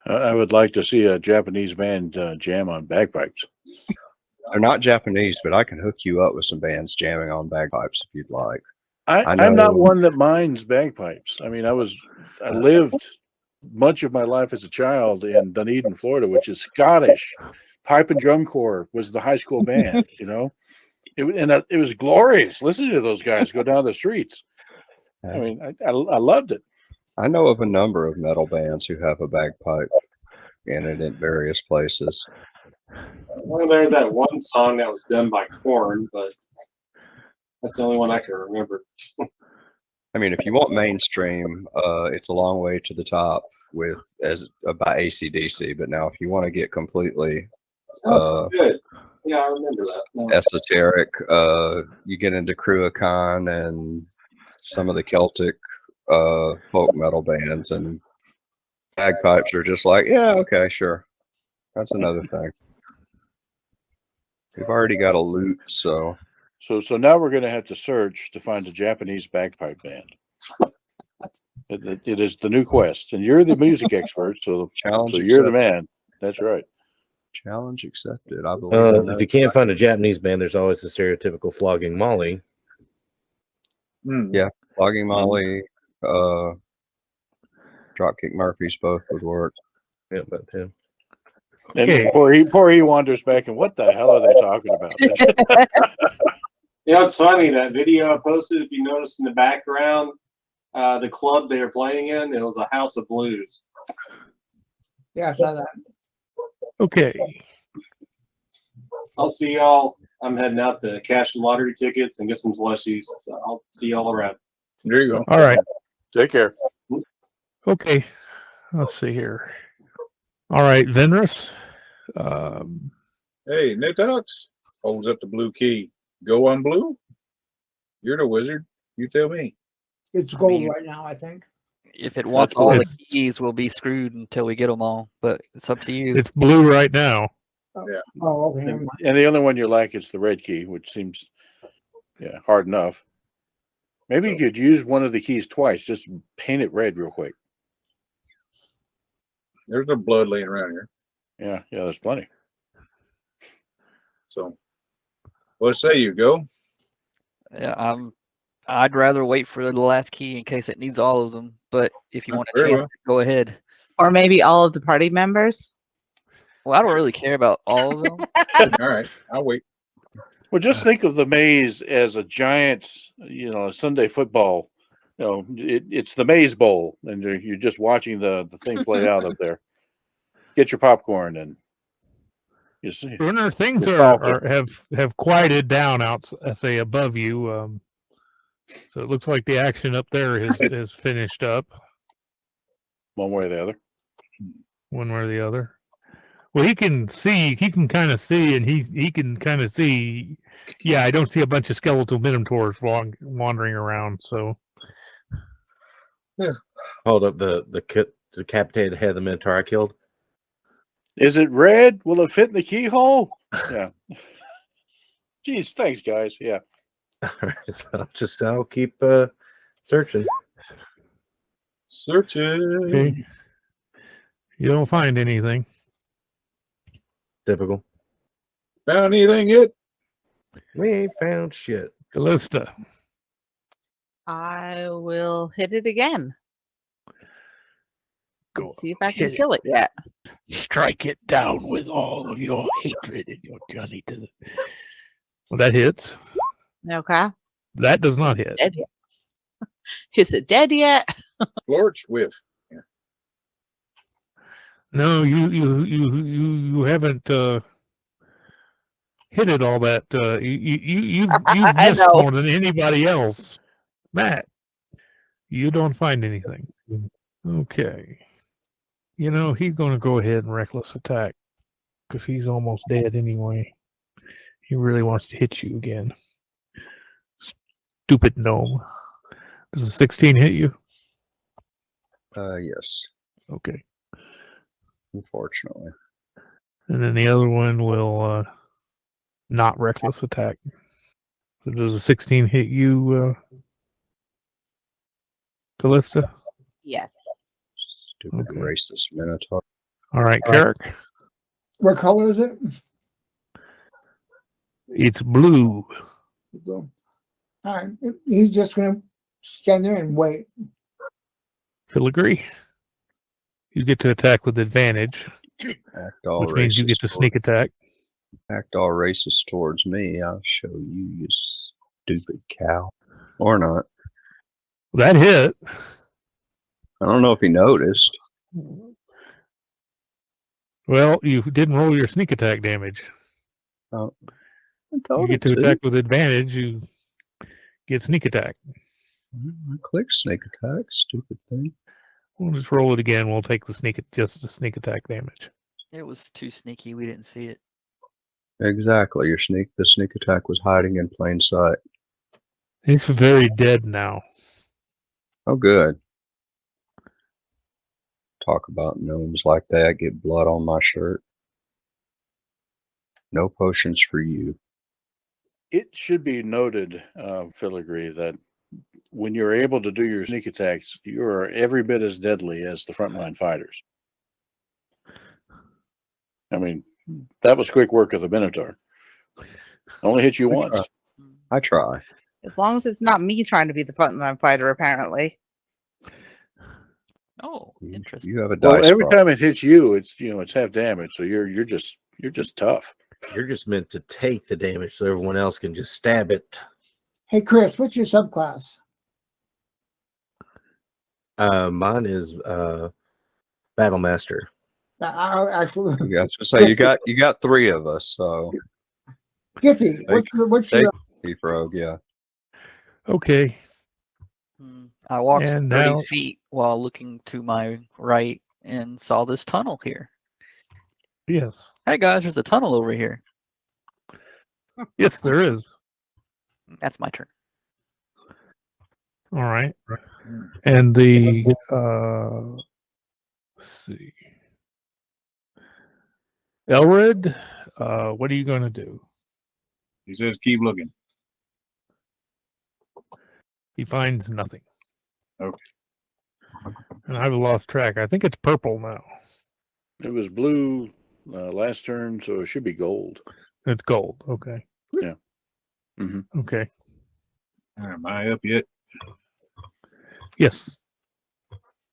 I would like to see a Japanese band jam on bagpipes. They're not Japanese, but I can hook you up with some bands jamming on bagpipes if you'd like. I'm not one that minds bagpipes. I mean, I lived much of my life as a child in Dunedin, Florida, which is Scottish. Pipe and drum corps was the high school band, you know. It was glorious listening to those guys go down the streets. I mean, I loved it. I know of a number of metal bands who have a bagpipe in it in various places. Well, there's that one song that was done by Korn, but that's the only one I can remember. I mean, if you want mainstream, it's a long way to the top by AC/DC. But now, if you want to get completely Good. Yeah, I remember that. No. esoteric, you get into Cruachan and some of the Celtic folk metal bands, and bagpipes are just like, yeah, okay, sure. That's another thing. We've already got a lute, so now we're going to have to search to find a Japanese bagpipe band. It is the new quest, and you're the music expert, so challenge. So you're the man. That's right. Challenge accepted. I believe. If you can't find a Japanese band, there's always the stereotypical Flogging Molly. Yeah, Flogging Molly, Dropkick Murphys both would work. Yeah, but too. And poor he wanders back, and what the hell are they talking about? You know, it's funny, that video I posted, if you notice in the background, the club they were playing in, it was a House of Blues. Yeah, I saw that. Okay. I'll see y'all. I'm heading out to cash some lottery tickets and get some slushies. So I'll see y'all around. There you go. All right. Take care. Okay. Let's see here. All right, Venrus. Hey, Nitox holds up the blue key. Go on blue. You're the wizard. You tell me. It's gold right now, I think. If it wants That's all what the it's- keys, we'll be screwed until we get them all. But it's up to you. It's blue right now. Oh, okay. Never mind. And the only one you like is the red key, which seems hard enough. Maybe you could use one of the keys twice. Just paint it red real quick. There's no blood laying around here. Yeah, there's plenty. So, what say you go? Yeah, I'd rather wait for the last key in case it needs all of them. But if you want to Very chance well. it, go ahead. Or maybe all of the party members. Well, I don't really care about all of them. All right, I'll wait. Well, just think of the maze as a giant, Sunday football. It's the Maze Bowl, and you're just watching the thing play out up there. Get your popcorn, and you see. Brunner, things It's have quieted down out, say, above you. So it looks like the action up there is finished up, One way or the other. one way or the other. Well, he can see. He can kind of see, and he can kind of see. Yeah, I don't see a bunch of skeletal minotaurs wandering around. So Hold up the decapitated head of the Minotaur I killed. Is it red? Will it fit in the keyhole? Yeah. Geez, thanks, guys. Yeah. All right, so I'll keep searching. Searching. okay, you don't find anything. Typical. Found anything yet? We ain't found shit. Callista. I will hit it again. Go See if I can hit it. kill it yet. Strike it down with all of your hatred and your journey to the. Well, that hits. Okay. That does not hit. Dead yet? Is it dead yet? Lorch whiff. No, you haven't hit it all that. You've I missed know. more than anybody else. Matt, you don't find anything. Okay. He's going to go ahead and reckless attack because he's almost dead anyway. He really wants to hit you again. Stupid gnome. Does a 16 hit you? Yes, Okay. unfortunately. And then the other one will not reckless attack. So does a 16 hit you, Callista? Yes. Stupid Okay. racist Minotaur. All right, Carrick. What color is it? It's blue. Blue. All right. He's just going to stand there and wait. Filigree. You get to attack with advantage, Act all which means you get racist to toward sneak attack. Act all racist towards me. I'll show you, you stupid cow. Or not. That hit. I don't know if he noticed. Well, you didn't roll your sneak attack damage. Oh, You get to attack with advantage. You get sneak attack. I clicked sneak attack. Stupid thing. We'll just roll it again. We'll take just the sneak attack damage. It was too sneaky. We didn't see it. Exactly. The sneak attack was hiding in plain sight. He's very dead now. Oh, good. Talk about gnomes like that. Get blood on my shirt. No potions for you. It should be noted, Filigree, that when you're able to do your sneak attacks, you are every bit as deadly as the frontline fighters. I mean, that was quick work of the Minotaur. Only hit you once. I try. As long as it's not me trying to be the frontline fighter, apparently. Oh, interesting. You have a Well, dice every problem. time it hits you, it's half damage. So you're just tough. You're just meant to take the damage so everyone else can just stab it. Hey, Chris, what's your subclass? Mine is Battle Master. Actually, Yeah, I was gonna say you got three of us, so Giffy, what's your Thief Rogue, yeah. Okay. I walked And 30 now- feet while looking to my right and saw this tunnel here. Yes. Hey guys, there's a tunnel over here. Yes, there is. That's my turn. All right. And the let's see. Elred, what are you going to do? He says, keep looking. He finds nothing. Okay. And I've lost track. I think it's purple now. It was blue last turn, so it should be gold. It's gold. Okay. Yeah. Mm-hmm. Okay. Am I up yet? Yes.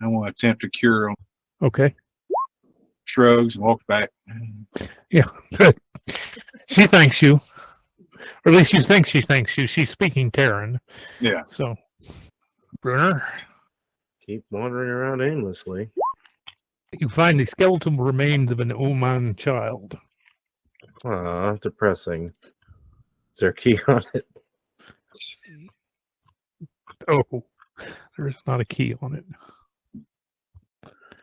I want to attempt a cure on Okay. shrugs and walk back. Yeah. She thanks you. Or at least you think she thanks you. She's speaking Terran. Yeah. So, Brunner, Keep wandering around aimlessly. you find the skeletal remains of an Uman child. Aw, depressing. Is there a key on it? Oh, there's not a key on it.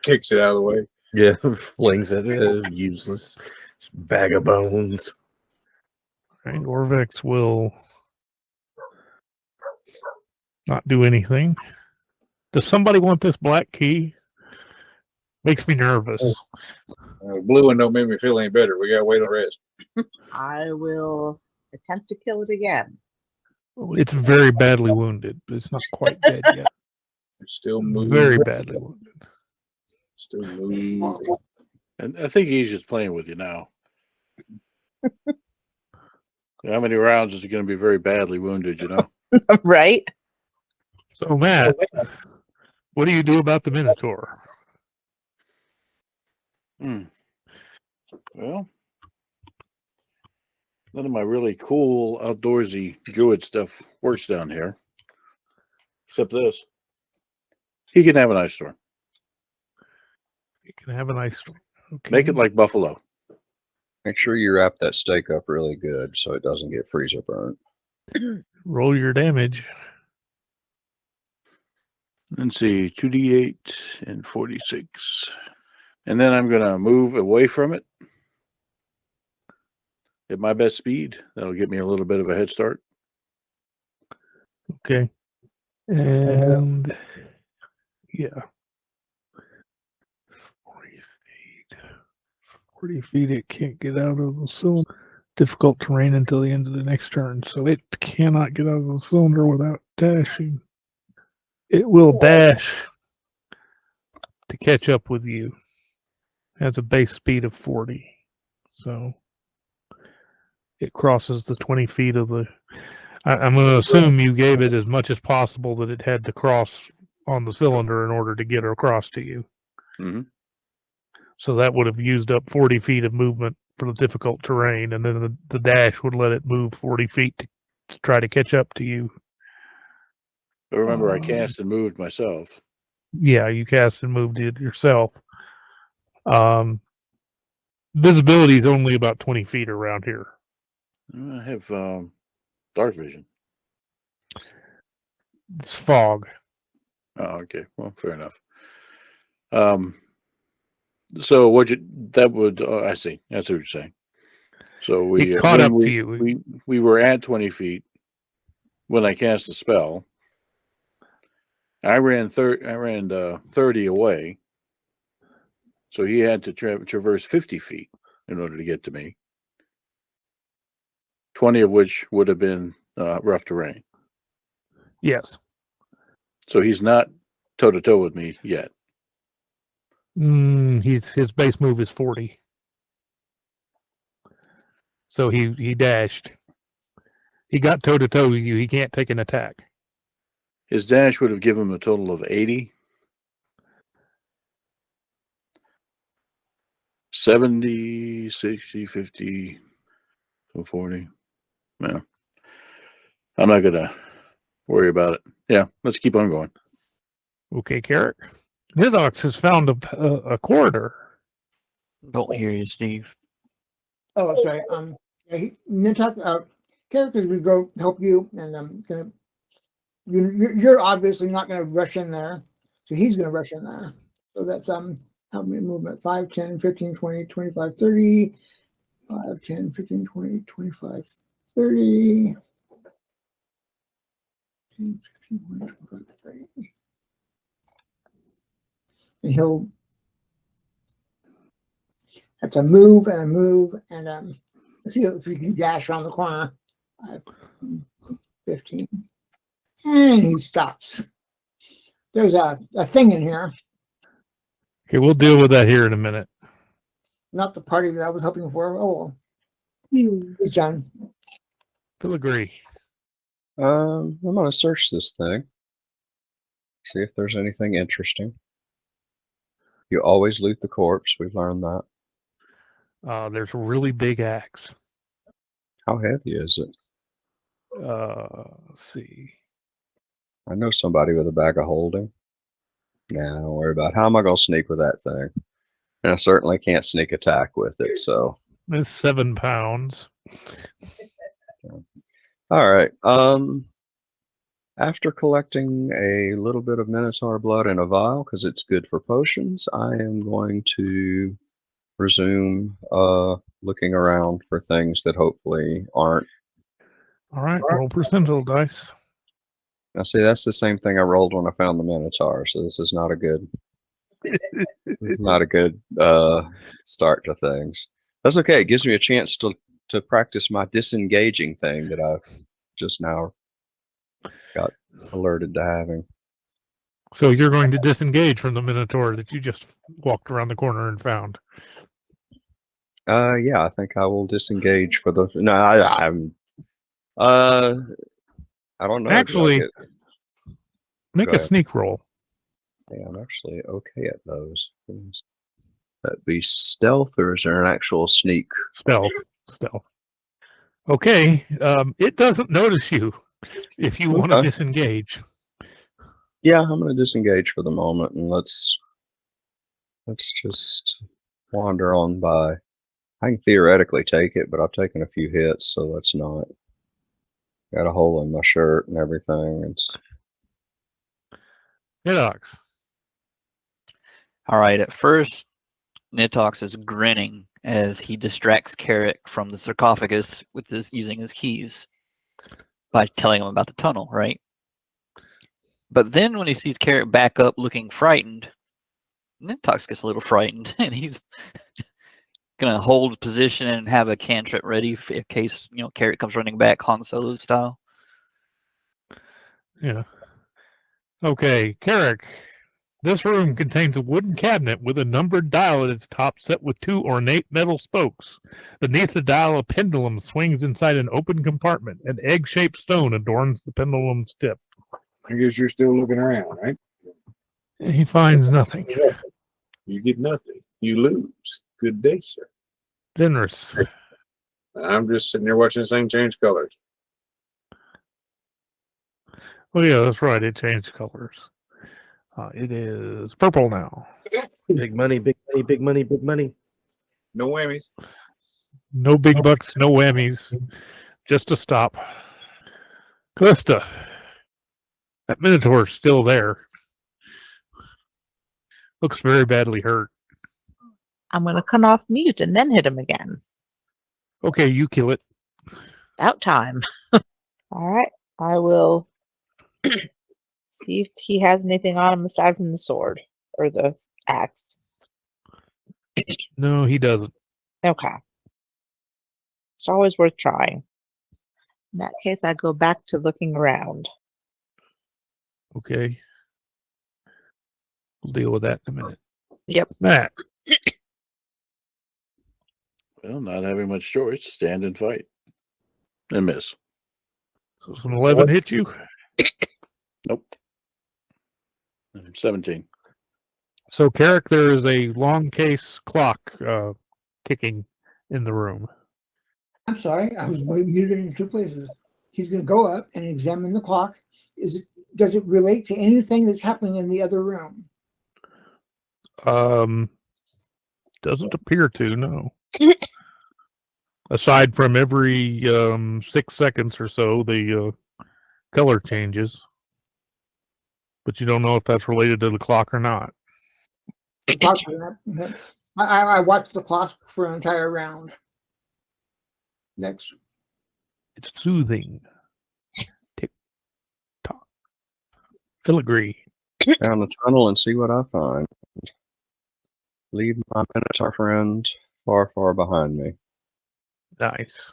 Kicks it out of the way. Yeah, flings it. It is useless. Just bag of bones. All right, Orvex will not do anything. Does somebody want this black key? Makes me nervous. Blue one don't make me feel any better. We gotta wait on the rest. I will attempt to kill it again. It's very badly wounded, but it's not quite dead yet. It's still moving. Very badly wounded. Still moving. And I think he's just playing with you now. How many rounds is he going to be very badly wounded, you know? Right? So, Matt, what do you do about the Minotaur? Well, none of my really cool outdoorsy druid stuff works down here. Except this. He can have an ice storm. You can have an ice storm. Okay. Make it like Buffalo. Make sure you wrap that steak up really good so it doesn't get freezer burnt. Roll your damage. Let's see, 2d8 and 46. And then I'm going to move away from it at my best speed. That'll give me a little bit of a head start. Okay. And yeah. 40 feet, it can't get out of the cylinder. Difficult terrain until the end of the next turn, so it cannot get out of the cylinder without dashing. It will dash to catch up with you. It has a base speed of 40. So it crosses the 20 feet of the... I'm going to assume you gave it as much as possible that it had to cross on the cylinder in order to get across to you. Mm-hmm. So that would have used up 40 feet of movement for the difficult terrain, and then the dash would let it move 40 feet to try to catch up to you. But remember, I cast and moved myself. Yeah, you cast and moved it yourself. Visibility is only about 20 feet around here. I have dark vision. It's fog. Oh, okay. Well, fair enough. So what that would I see. That's what you're saying. So we It caught when up we, to you. We were at 20 feet when I cast the spell. I ran 30 away. So he had to traverse 50 feet in order to get to me. 20 of which would have been rough terrain. Yes. So he's not toe to toe with me yet. His base move is 40. So he dashed. He got toe to toe with you. He can't take an attack. His dash would have given him a total of 80. 70, 60, 50, 40. No. I'm not going to worry about it. Yeah, let's keep on going. Okay, Carrick. Nidox has found a corridor. Don't hear you, Steve. Oh, sorry. Nintok, characters would go help you, and I'm gonna. You're obviously not gonna rush in there, so he's gonna rush in there. So that's how many movement? 5, 10, 15, 20, 25, 30. 5, 10, 15, 20, 25, 30. 10, 15, 20, 25, 30. And he'll. That's a move and a move, and let's see if we can dash around the corner. 5, 15. And he stops. There's a thing in here. Okay, we'll deal with that here in a minute. Not the party that I was hoping for. Oh, it's done. Filigree. I'm going to search this thing. See if there's anything interesting. You always loot the corpse. We've learned that. There's a really big axe. How heavy is it? Let's see. I know somebody with a bag of holding. Nah, don't worry about it. How am I going to sneak with that thing? And I certainly can't sneak attack with it, so. It's 7 pounds. All right. After collecting a little bit of Minotaur blood in a vial, because it's good for potions, I am going to resume looking around for things that hopefully aren't. All right, roll percentile dice. Now, see, that's the same thing I rolled when I found the Minotaur, so this is not a good. It's not a good start to things. That's okay. It gives me a chance to practice my disengaging thing that I've just now got alerted to having. So you're going to disengage from the Minotaur that you just walked around the corner and found. Yeah, I think I will disengage for the. No, I'm. I don't know. Actually, make a sneak roll. Yeah, I'm actually okay at those. That'd be stealth, or is there an actual sneak? Stealth. Okay, it doesn't notice you if you want to disengage. Yeah, I'm going to disengage for the moment, and let's just wander on by. I can theoretically take it, but I've taken a few hits, so let's not. Got a hole in my shirt and everything. It's Nidox. All right, at first, Nitox is grinning as he distracts Carrick from the sarcophagus with using his keys by telling him about the tunnel, right? But then when he sees Carrick back up looking frightened, Nitox gets a little frightened, and he's gonna hold position and have a cantrip ready in case Carrick comes running back Han Solo style. Yeah. Okay, Carrick. This room contains a wooden cabinet with a numbered dial at its top set with 2 ornate metal spokes. Beneath the dial, a pendulum swings inside an open compartment. An egg-shaped stone adorns the pendulum's tip. I guess you're still looking around, right? He finds nothing. You get nothing. You lose. Good day, sir. Dinner's. I'm just sitting there watching this thing change colors. Oh yeah, that's right. It changed colors. It is purple now. Big money, big money, big money, big money. No whammies. No big bucks, no whammies. Just a stop. Callista. That Minotaur's still there. Looks very badly hurt. I'm going to come off mute and then hit him again. Okay, you kill it. About time. All right. I will see if he has anything on him aside from the sword or the axe. No, he doesn't. Okay. It's always worth trying. In that case, I go back to looking around. Okay. We'll deal with that in a minute. Yep. Matt. Well, not having much choice. Stand and fight. And miss. So some 11 hit you? Nope. 17. So, Carrick, there is a long case clock ticking in the room. I'm sorry, I was muted in two places. He's going to go up and examine the clock. Does it relate to anything that's happening in the other room? Doesn't appear to, no. Aside from every 6 seconds or so, the color changes. But you don't know if that's related to the clock or not. The clock, I watched the clock for an entire round. Next. It's soothing. Tick tock. Filigree. Down the tunnel and see what I find. Leave my Minotaur friend far, far behind me. Nice.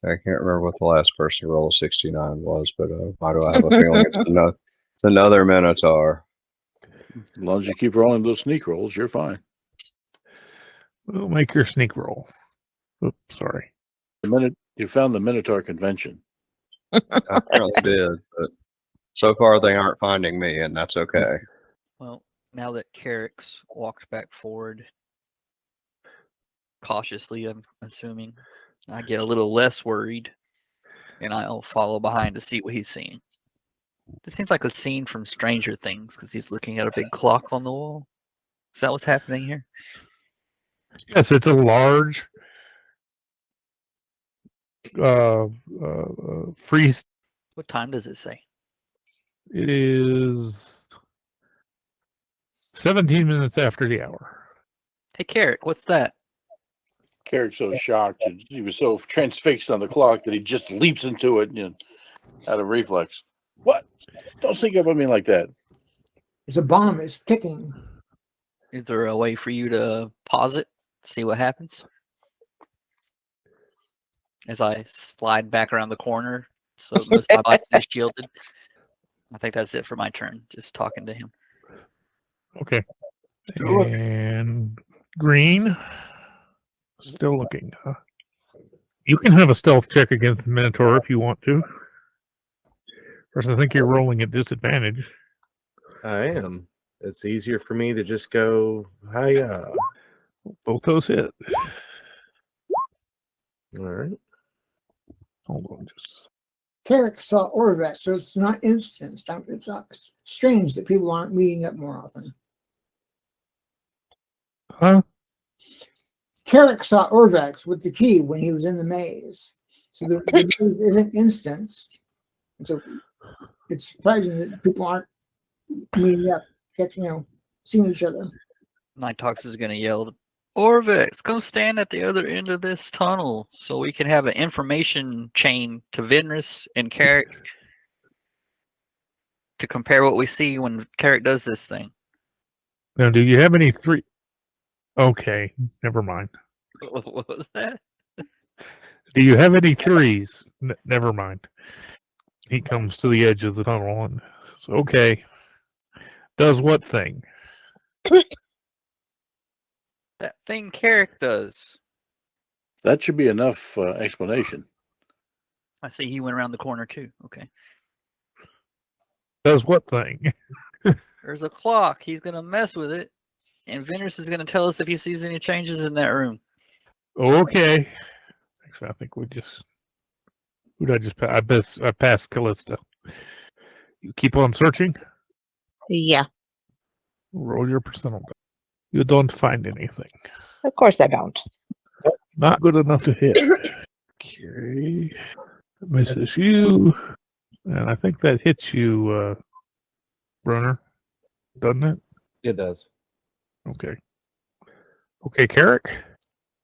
I can't remember what the last person to roll a 69 was, but why do I have a feeling it's another Minotaur? As long as you keep rolling those sneak rolls, you're fine. We'll make your sneak roll. Oops, sorry. You found the Minotaur convention. I apparently did, but so far they aren't finding me, and that's okay. Well, now that Carrick's walked back forward, cautiously, I'm assuming, I get a little less worried, and I'll follow behind to see what he's seeing. This seems like a scene from Stranger Things because he's looking at a big clock on the wall. Is that what's happening here? Yes, it's a large freeze. What time does it say? It is 17 minutes after the hour. Hey, Carrick, what's that? Carrick's so shocked. He was so transfixed on the clock that he just leaps into it, out of reflex. What? Don't sneak up on me like that. It's a bomb. It's ticking. Is there a way for you to pause it, see what happens? As I slide back around the corner, so most of my body is shielded. I think that's it for my turn. Just talking to him. Okay. And green. Still looking. You can have a stealth check against the Minotaur if you want to. First, I think you're rolling at disadvantage. I am. It's easier for me to just go, hiya. Both those hit. All right. Hold on, just. Carrick saw Orvet, so it's not instant. It's strange that people aren't meeting up more often. Huh? Carrick saw Orvex with the key when he was in the maze. So the maze isn't instanced. And so it's surprising that people aren't meeting up, seeing each other. Nighthawks is going to yell, Orvex, come stand at the other end of this tunnel so we can have an information chain to Vinris and Carrick to compare what we see when Carrick does this thing. Now, do you have any three? Okay, never mind. What was that? Do you have any threes? Never mind. He comes to the edge of the tunnel and says, okay. Does what thing? That thing Carrick does. That should be enough explanation. I see he went around the corner too. Okay. Does what thing? There's a clock. He's going to mess with it. And Vinris is going to tell us if he sees any changes in that room. Okay. Actually, I think we just. Who did I just pass? I passed Callista. You keep on searching. Yeah, Roll your percentile. You don't find anything. of course I don't. Not good enough to hit. Okay. Misses you. And I think that hits you, Brunner. Doesn't it? It does. Okay. Okay, Carrick.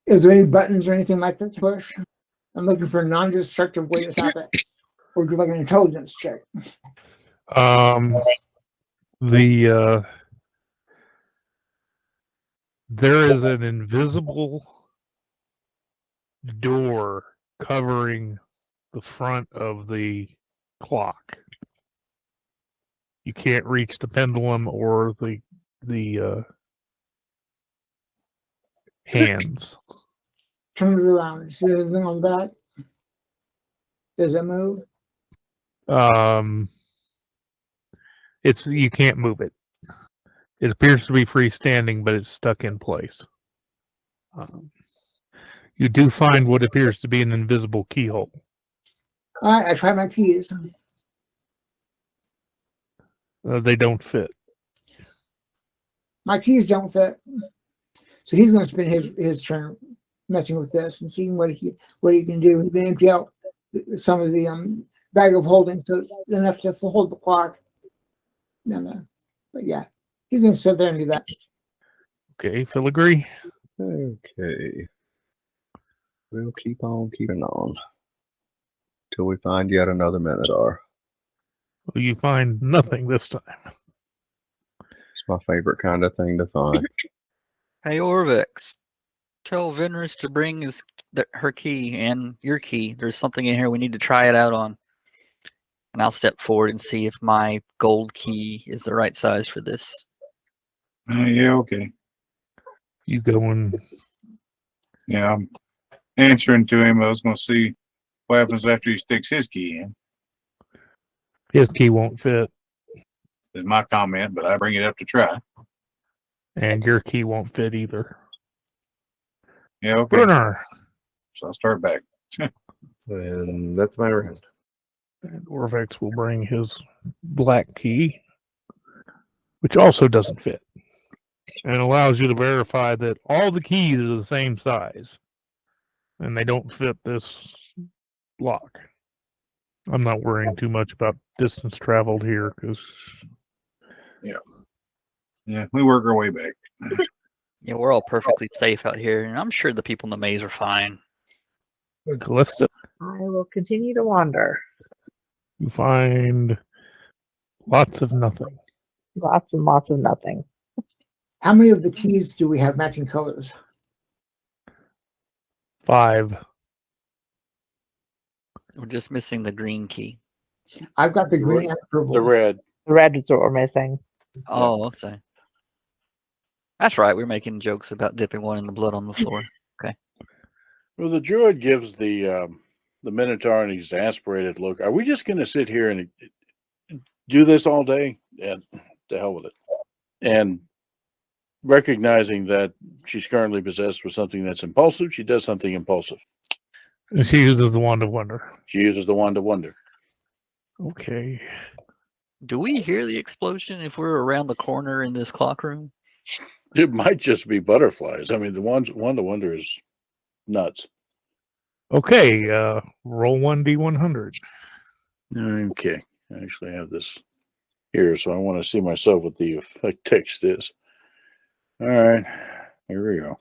Is there any buttons or anything like that to push? I'm looking for a non-destructive way to stop it. Or do like an intelligence check. The there is an invisible door covering the front of the clock. You can't reach the pendulum or the hands. Turn it around. See anything on the back? Does it move? It's you can't move it. It appears to be freestanding, but it's stuck in place. You do find what appears to be an invisible keyhole. All right, I try my keys. They don't fit. My keys don't fit. So he's going to spend his turn messing with this and seeing what he can do. He can empty out some of the bag of holding, so enough to hold the clock. No. But yeah, he's going to sit there and do that. Okay, filigree. Okay. We'll keep on keeping on till we find yet another Minotaur. Well, you find nothing this time. It's my favorite kind of thing to find. Hey, Orvex, tell Venrus to bring her key and your key. There's something in here we need to try it out on. And I'll step forward and see if my gold key is the right size for this. Yeah, okay. You go and Yeah, I'm answering to him. I was going to see what happens after he sticks his key in. his key won't fit, Is my comment, but I bring it up to try. and your key won't fit either. Yeah, okay. Brunner. So I'll start back. And that's my round. And Orvex will bring his black key, which also doesn't fit, and allows you to verify that all the keys are the same size, and they don't fit this lock. I'm not worrying too much about distance traveled here because Yeah, we work our way back. Yeah, we're all perfectly safe out here, and I'm sure the people in the maze are fine. Callista, I will continue to wander. you find lots of nothing. Lots and lots of nothing. How many of the keys do we have matching colors? 5. We're just missing the green key. I've got the green and purple. The red. The red is what we're missing. Oh, okay. That's right. We're making jokes about dipping one in the blood on the floor. Okay. Well, the druid gives the Minotaur an exasperated look. Are we just going to sit here and do this all day? And the hell with it. And recognizing that she's currently possessed with something that's impulsive, she does something impulsive. And she uses the Wand of Wonder. She uses the Wand of Wonder. Okay. Do we hear the explosion if we're around the corner in this clock room? It might just be butterflies. I mean, the Wand of Wonder is nuts. Okay, roll 1d100. Okay. I actually have this here, so I want to see myself what the effect text is. All right. Here we go.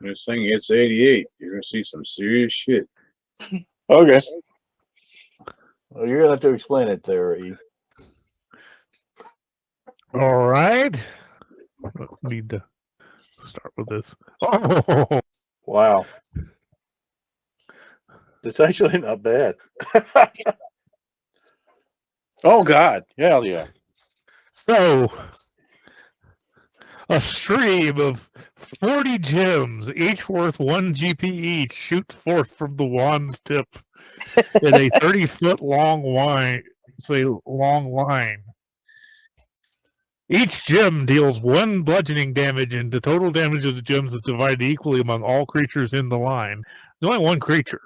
This thing hits 88. You're going to see some serious shit. Okay. Well, you're going to have to explain it there, E. All right. Need to start with this. Oh, Wow. It's actually not bad. Oh, God. Hell yeah. so a stream of 40 gems, each worth 1 GP each, shoot forth from the wand's tip in a 30-foot long line. Each gem deals 1 bludgeoning damage, and the total damage of the gems is divided equally among all creatures in the line. There's only 1 creature.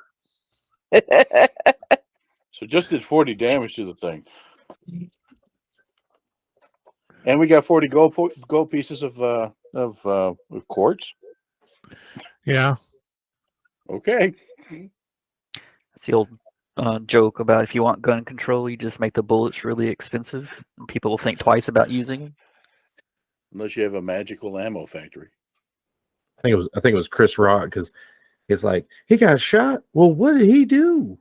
So just did 40 damage to the thing. And we got 40 gold pieces of quartz. Yeah. Okay. It's the old joke about if you want gun control, you just make the bullets really expensive, and people will think twice about using them. Unless you have a magical ammo factory. I think it was Chris Rock, because it's like, he got shot. Well, what did he do?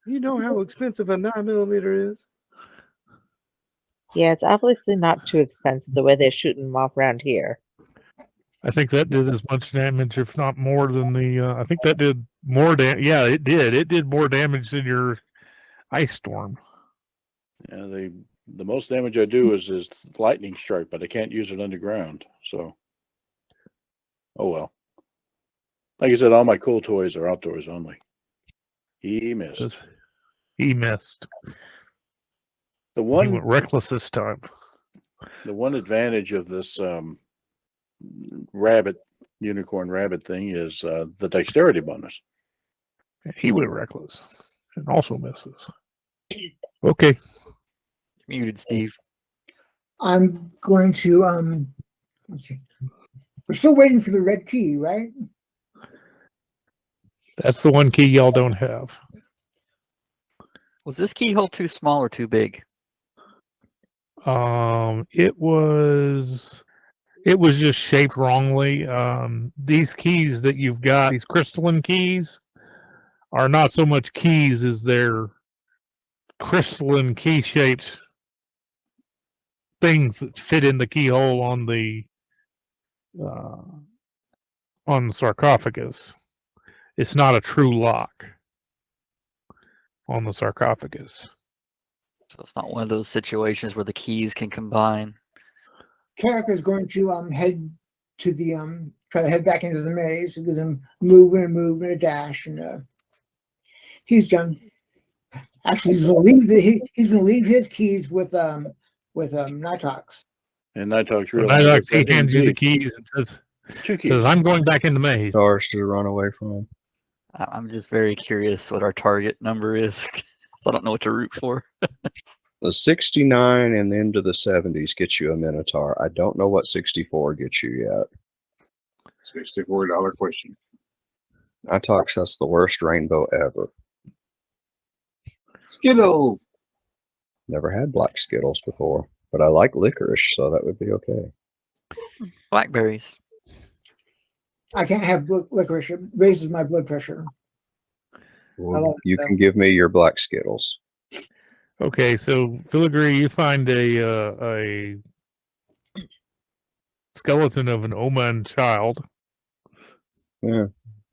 You know how expensive a 9mm is. Yeah, it's obviously not too expensive the way they're shooting them off around here. I think that did as much damage, if not more, than the. I think that did more damage. Yeah, it did. It did more damage than your ice storm. Yeah, the most damage I do is lightning strike, but I can't use it underground. So, oh well. Like I said, all my cool toys are outdoors only. He missed. He missed. He went reckless this time. The one advantage of this unicorn rabbit thing is the dexterity bonus. He went reckless and also misses. Okay. Muted, Steve. I'm going to let's see. We're still waiting for the red key, right? That's the one key y'all don't have. Was this keyhole too small or too big? It was just shaped wrongly. These keys that you've got, these crystalline keys, are not so much keys as they're crystalline key-shaped things that fit in the keyhole on the sarcophagus. It's not a true lock on the sarcophagus. So it's not one of those situations where the keys can combine. Carrick is going to head to the try to head back into the maze because I'm moving and a dash, and he's done. Actually, he's going to leave his keys with Nighthawks. And Nighthawks really Nighthawks, he hands you the keys and says, 2 keys. I'm going back in the maze. Stars to run away from. I'm just very curious what our target number is. I don't know what to root for. The 69 and into the 70s gets you a Minotaur. I don't know what 64 gets you yet. $64 question. Nighthawks, that's the worst rainbow ever. Skittles. Never had black Skittles before, but I like licorice, so that would be okay. Blackberries. I can't have licorice. It raises my blood pressure. Well, you can give me your black Skittles. Okay, so Filigree, you find a skeleton of an Oman child. Yeah. Has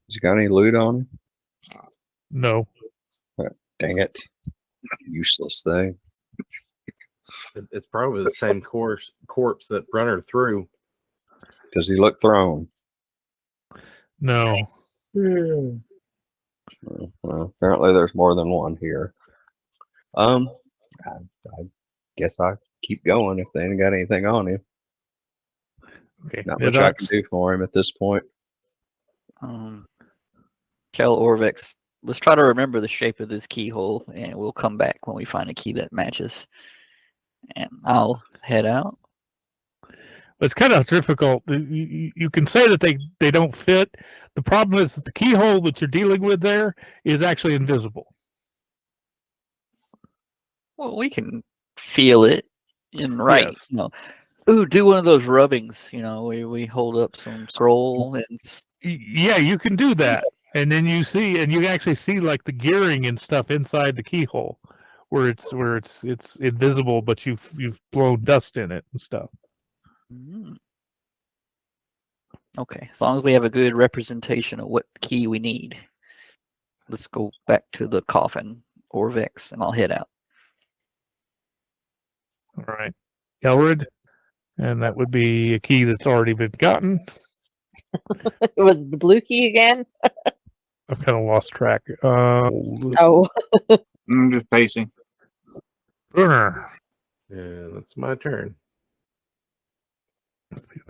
he got any loot on him? No. Dang it. Useless thing. It's probably the same corpse that Brunner threw. Does he look thrown? No. Well, apparently there's more than one here. I guess I keep going if they ain't got anything on him. Okay. Not much I can do for him at this point. Tell Orvex, let's try to remember the shape of this keyhole, and we'll come back when we find a key that matches. And I'll head out. It's kind of difficult. You can say that they don't fit. The problem is that the keyhole that you're dealing with there is actually invisible. Well, we can feel it in Yes. you know. Ooh, do one of those rubbings. You know, we hold up some scroll and Yeah, you can do that, and then you actually see like the gearing and stuff inside the keyhole, where it's invisible, but you've blown dust in it and stuff. Okay, as long as we have a good representation of what key we need. Let's go back to the coffin, Orvex, and I'll head out. All right, Elred, and that would be a key that's already been gotten. It was the blue key again? I've kind of lost track. Oh. I'm just pacing. Brunner. And that's my turn.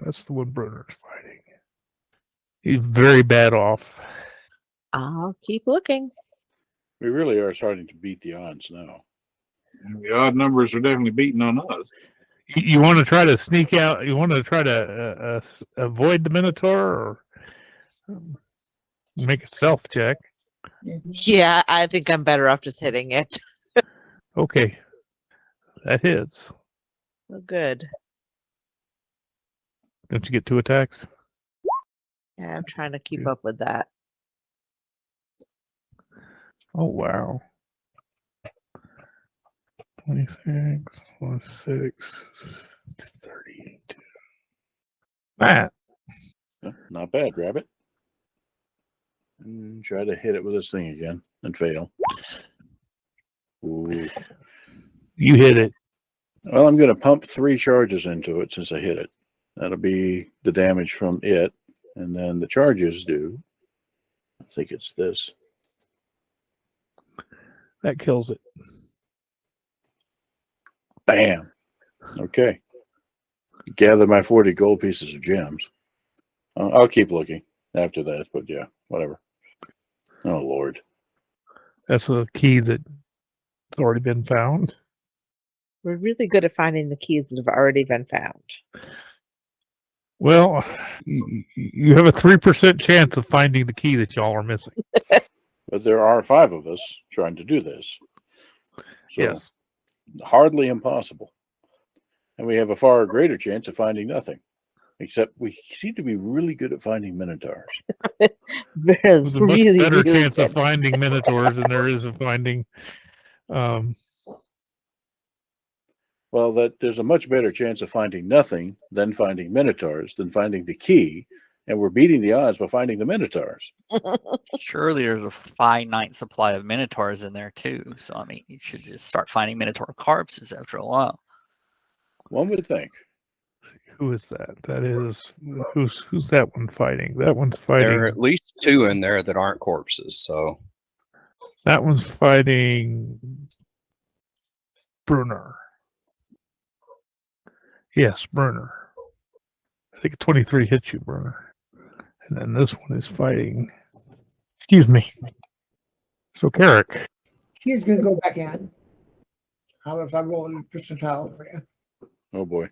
That's the one Bruner's fighting. He's very bad off. I'll keep looking. We really are starting to beat the odds now. The odd numbers are definitely beating on us. You want to try to sneak out? You want to try to avoid the Minotaur, or make a stealth check? Yeah, I think I'm better off just hitting it. Okay, that hits. Oh, good. Don't you get 2 attacks? Yeah, I'm trying to keep up with that. Oh wow. 26 plus 6, 32. Matt. Not bad, Rabbit. And try to hit it with this thing again and fail. Ooh. You hit it. Well, I'm going to pump 3 charges into it since I hit it. That'll be the damage from it. And then the charges do. I think it's this. That kills it. Bam. Okay. Gather my 40 gold pieces of gems. I'll keep looking after that, but yeah, whatever. Oh, Lord. That's a key that's already been found. We're really good at finding the keys that have already been found. Well, you have a 3% chance of finding the key that y'all are missing. But there are 5 of us trying to do this. So Yes. hardly impossible. And we have a far greater chance of finding nothing. Except we seem to be really good at finding Minotaurs. There's a much really, better really chance good. of finding Minotaurs than there is of finding. Well, there's a much better chance of finding nothing than finding Minotaurs than finding the key. And we're beating the odds by finding the Minotaurs. Surely there's a finite supply of Minotaurs in there too. So I mean, you should just start finding Minotaur corpses after a while. One would think. Who is that? That is who's that one fighting? That one's fighting. There are at least 2 in there that aren't corpses. So That one's fighting Bruner. Yes, Bruner. I think 23 hits you, Bruner. And then this one is fighting. Excuse me. So Carrick. He's going to go back in. How about if I roll a percentile for you? Oh, boy.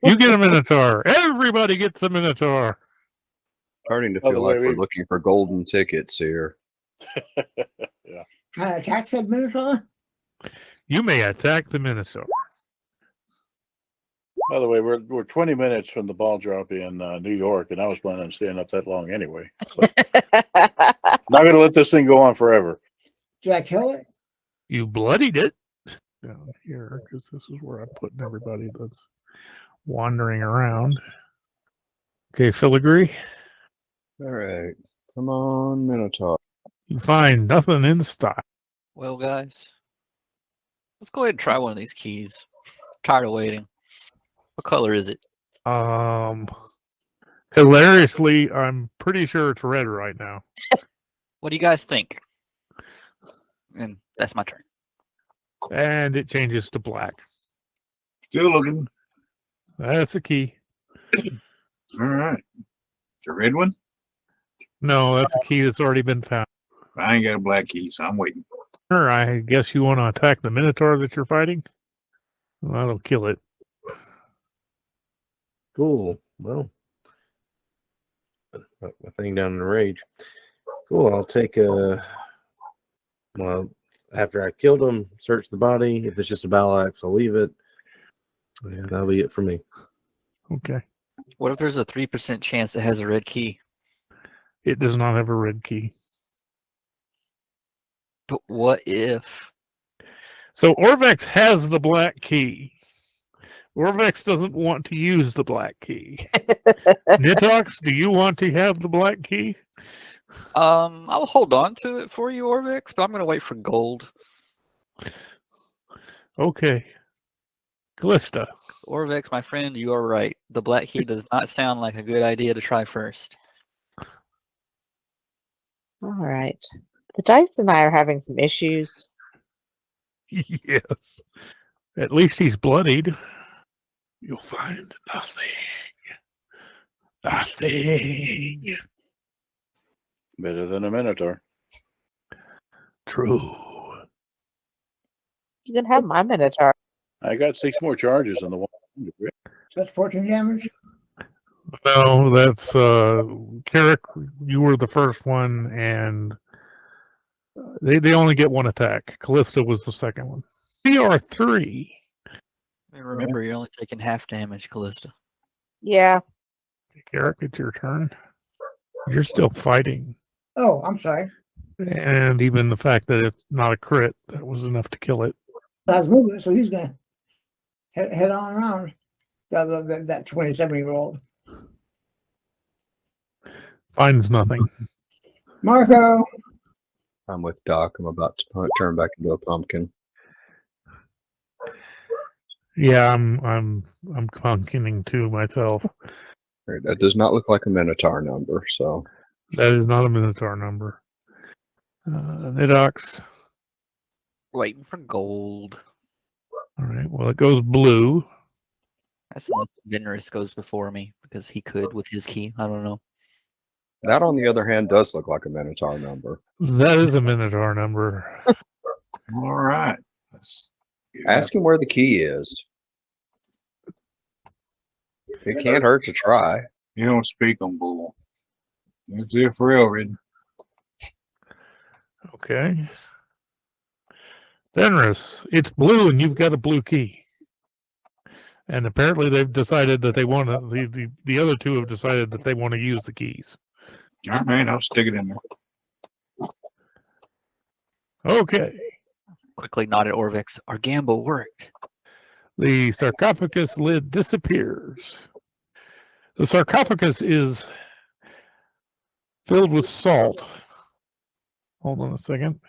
You get a Minotaur. Everybody gets a Minotaur. starting to By the feel way, like we're looking for golden tickets here. Yeah. Can I attack said Minotaur? You may attack the Minotaur. By the way, we're 20 minutes from the ball drop in New York, and I was planning on staying up that long anyway. But not going to let this thing go on forever. Did I kill it? You bloodied it down here, because this is where I'm putting everybody that's wandering around. Okay, filigree. All right. Come on, Minotaur. You find nothing in stock. Well, guys, let's go ahead and try one of these keys. Tired of waiting. What color is it? Hilariously, I'm pretty sure it's red right now. What do you guys think? And that's my turn. And it changes to black. Still looking. That's a key. All right. It's a red one? No, that's a key that's already been found. I ain't got a black key, so I'm waiting. Sure, I guess you want to attack the Minotaur that you're fighting? Well, that'll kill it. Cool. Well, put my thing down in a rage. Cool. I'll take a. Well, after I killed him, search the body. If it's just a battle axe, I'll leave it. Yeah, that'll be it for me. Okay. What if there's a 3% chance it has a red key? It does not have a red key. But what if? So Orvex has the black key. Orvex doesn't want to use the black key. Nitox, do you want to have the black key? I'll hold on to it for you, Orvex, but I'm gonna wait for gold. Okay. Callista. Orvex, my friend, you are right. The black key does not sound like a good idea to try first. All right. The dice and I are having some issues. Yes. At least he's bloodied. You'll find nothing. Nothing. Better than a Minotaur. True. You can have my Minotaur. I got 6 more charges on the one. That's 14 damage. No, that's Carrick. You were the first one, and they only get 1 attack. Callista was the second one. CR3. And remember, you're only taking half damage, Callista. Yeah. Carrick, it's your turn. You're still fighting, Oh, I'm sorry. and even the fact that it's not a crit, that was enough to kill it. I was moving, so he's gonna head on around. That 27-year-old. Finds nothing. Marco. I'm with Doc. I'm about to turn back into a pumpkin. Yeah, I'm pumpkining too myself. Right, that does not look like a Minotaur number, so That is not a Minotaur number. Nidox. Waiting for gold. All right. Well, it goes blue. That's unless Venrus goes before me because he could with his key. I don't know. that, on the other hand, does look like a Minotaur number. That is a Minotaur number. All right. Ask him where the key is. It can't hurt to try. You don't speak on bull. It's there for real, Red. Okay. Venrus, it's blue, and you've got a blue key. And apparently, they've decided that they want to. The other two have decided that they want to use the keys. All right, I'll stick it in there. Okay. Quickly nod at Orvix. Our gamble worked. The sarcophagus lid disappears. The sarcophagus is filled with salt. Hold on a second.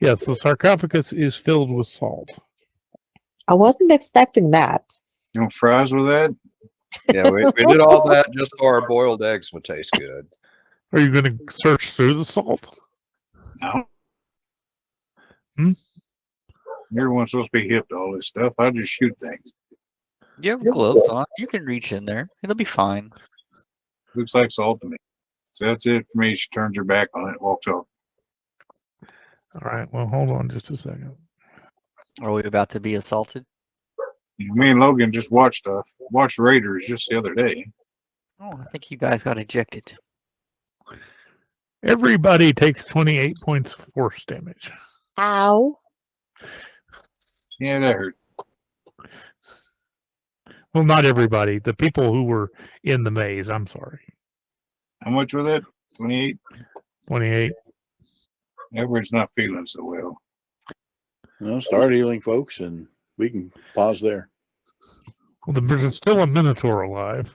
Yes, the sarcophagus is filled with salt. I wasn't expecting that. You want fries with that? Yeah, we did all that just so our boiled eggs would taste good. Are you going to search through the salt? No. Hmm? Everyone's supposed to be hip to all this stuff. I just shoot things. You have gloves on. You can reach in there. It'll be fine. Looks like salt to me. So that's it for me. She turns her back on it, walks off. All right. Well, hold on just a second. Are we about to be assaulted? Me and Logan just watched Raiders just the other day. Oh, I think you guys got ejected. Everybody takes 28 points of force damage. Ow. Yeah, that hurt. Well, not everybody. The people who were in the maze. I'm sorry. How much was that? 28? 28. Everyone's not feeling so well. Well, start healing, folks, and we can pause there. Well, there's still a Minotaur alive.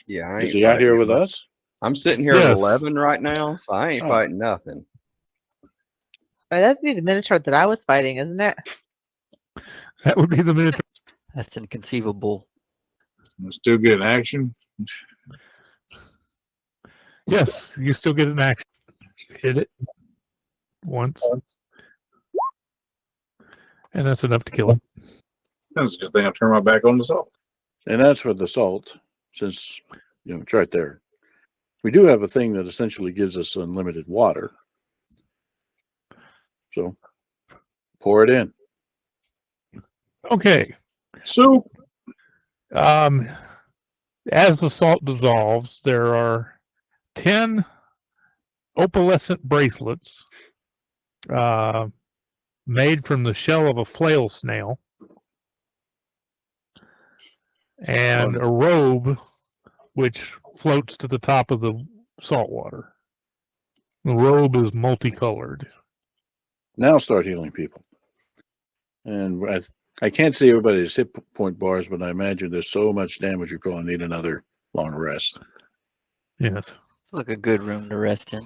Yeah, I Is ain't he out here fighting with nothing. us? I'm sitting here Yes. at 11 right now, so I ain't Oh. fighting nothing. Oh, that'd be the Minotaur that I was fighting, isn't it? That would be the Minotaur. That's inconceivable. Still good action. Yes, you still get an action. You hit it once. And that's enough to kill it. That's a good thing I turned my back on the salt. And as for the salt, since it's right there, we do have a thing that essentially gives us unlimited water. So pour it in. Okay. Soup. As the salt dissolves, there are 10 opalescent bracelets made from the shell of a flail snail and a robe which floats to the top of the salt water. The robe is multicolored. Now start healing people. And I can't see everybody's hit point bars, but I imagine there's so much damage you're going to need another long rest. Yes. It's like a good room to rest in.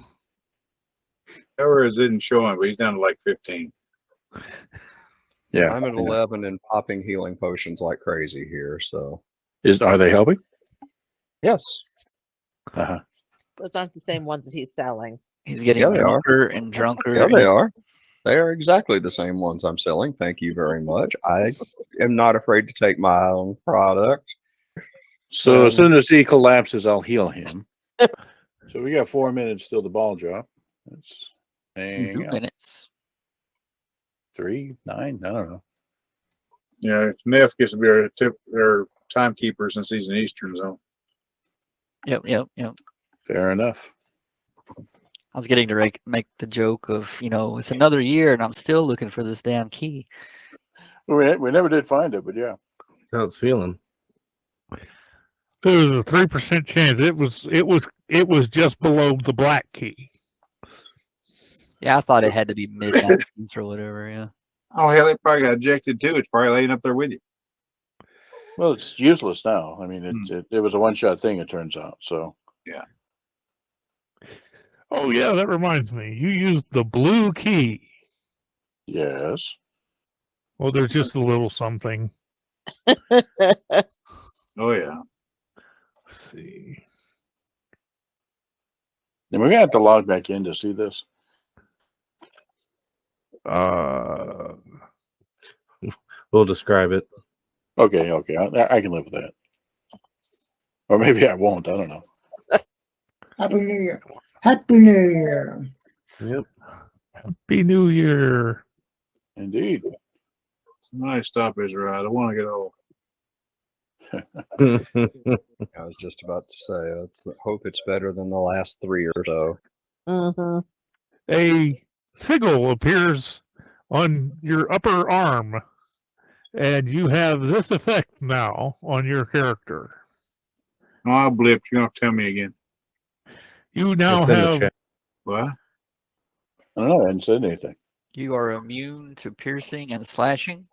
Towers isn't showing, but he's down to like 15. Yeah. I'm at 11 and popping healing potions like crazy here, so. Are they helping? Yes. Those aren't the same ones that he's selling. He's getting Yeah, they are. drunker and drunker. Yeah, they are. They are exactly the same ones I'm selling. Thank you very much. I am not afraid to take my own product. So as soon as he collapses, I'll heal him. So we got 4 minutes till the ball drop. Let's hang 2 out. minutes. 3, 9, I don't know. Yeah, Neff gets to be our timekeeper since he's in Eastern Zone. Yep. Fair enough. I was getting to make the joke of, it's another year and I'm still looking for this damn key. We never did find it, but yeah. How it's feeling. There was a 3% chance. It was just below the black key. Yeah, I thought it had to be mid-90s or whatever. Yeah. Oh hell, it probably got ejected too. It's probably laying up there with you. Well, it's useless now. I mean, it was a one-shot thing, it turns out. So yeah. Oh yeah, that reminds me. You used the blue key. yes. Well, there's just a little something. Oh yeah. Let's see. And we're gonna have to log back in to see this. We'll describe it. Okay. I can live with that. Or maybe I won't. I don't know. Happy New Year. Happy New Year. Yep. Happy New Year. Indeed. It's a nice stoppage ride. I want to get old. I was just about to say, let's hope it's better than the last 3 or so. Mm-hmm. A sigil appears on your upper arm, and you have this effect now on your character. Oh, I blipped. You're gonna tell me again. You now It's in the have chat. What? I don't know. I hadn't said anything. You are immune to piercing and slashing,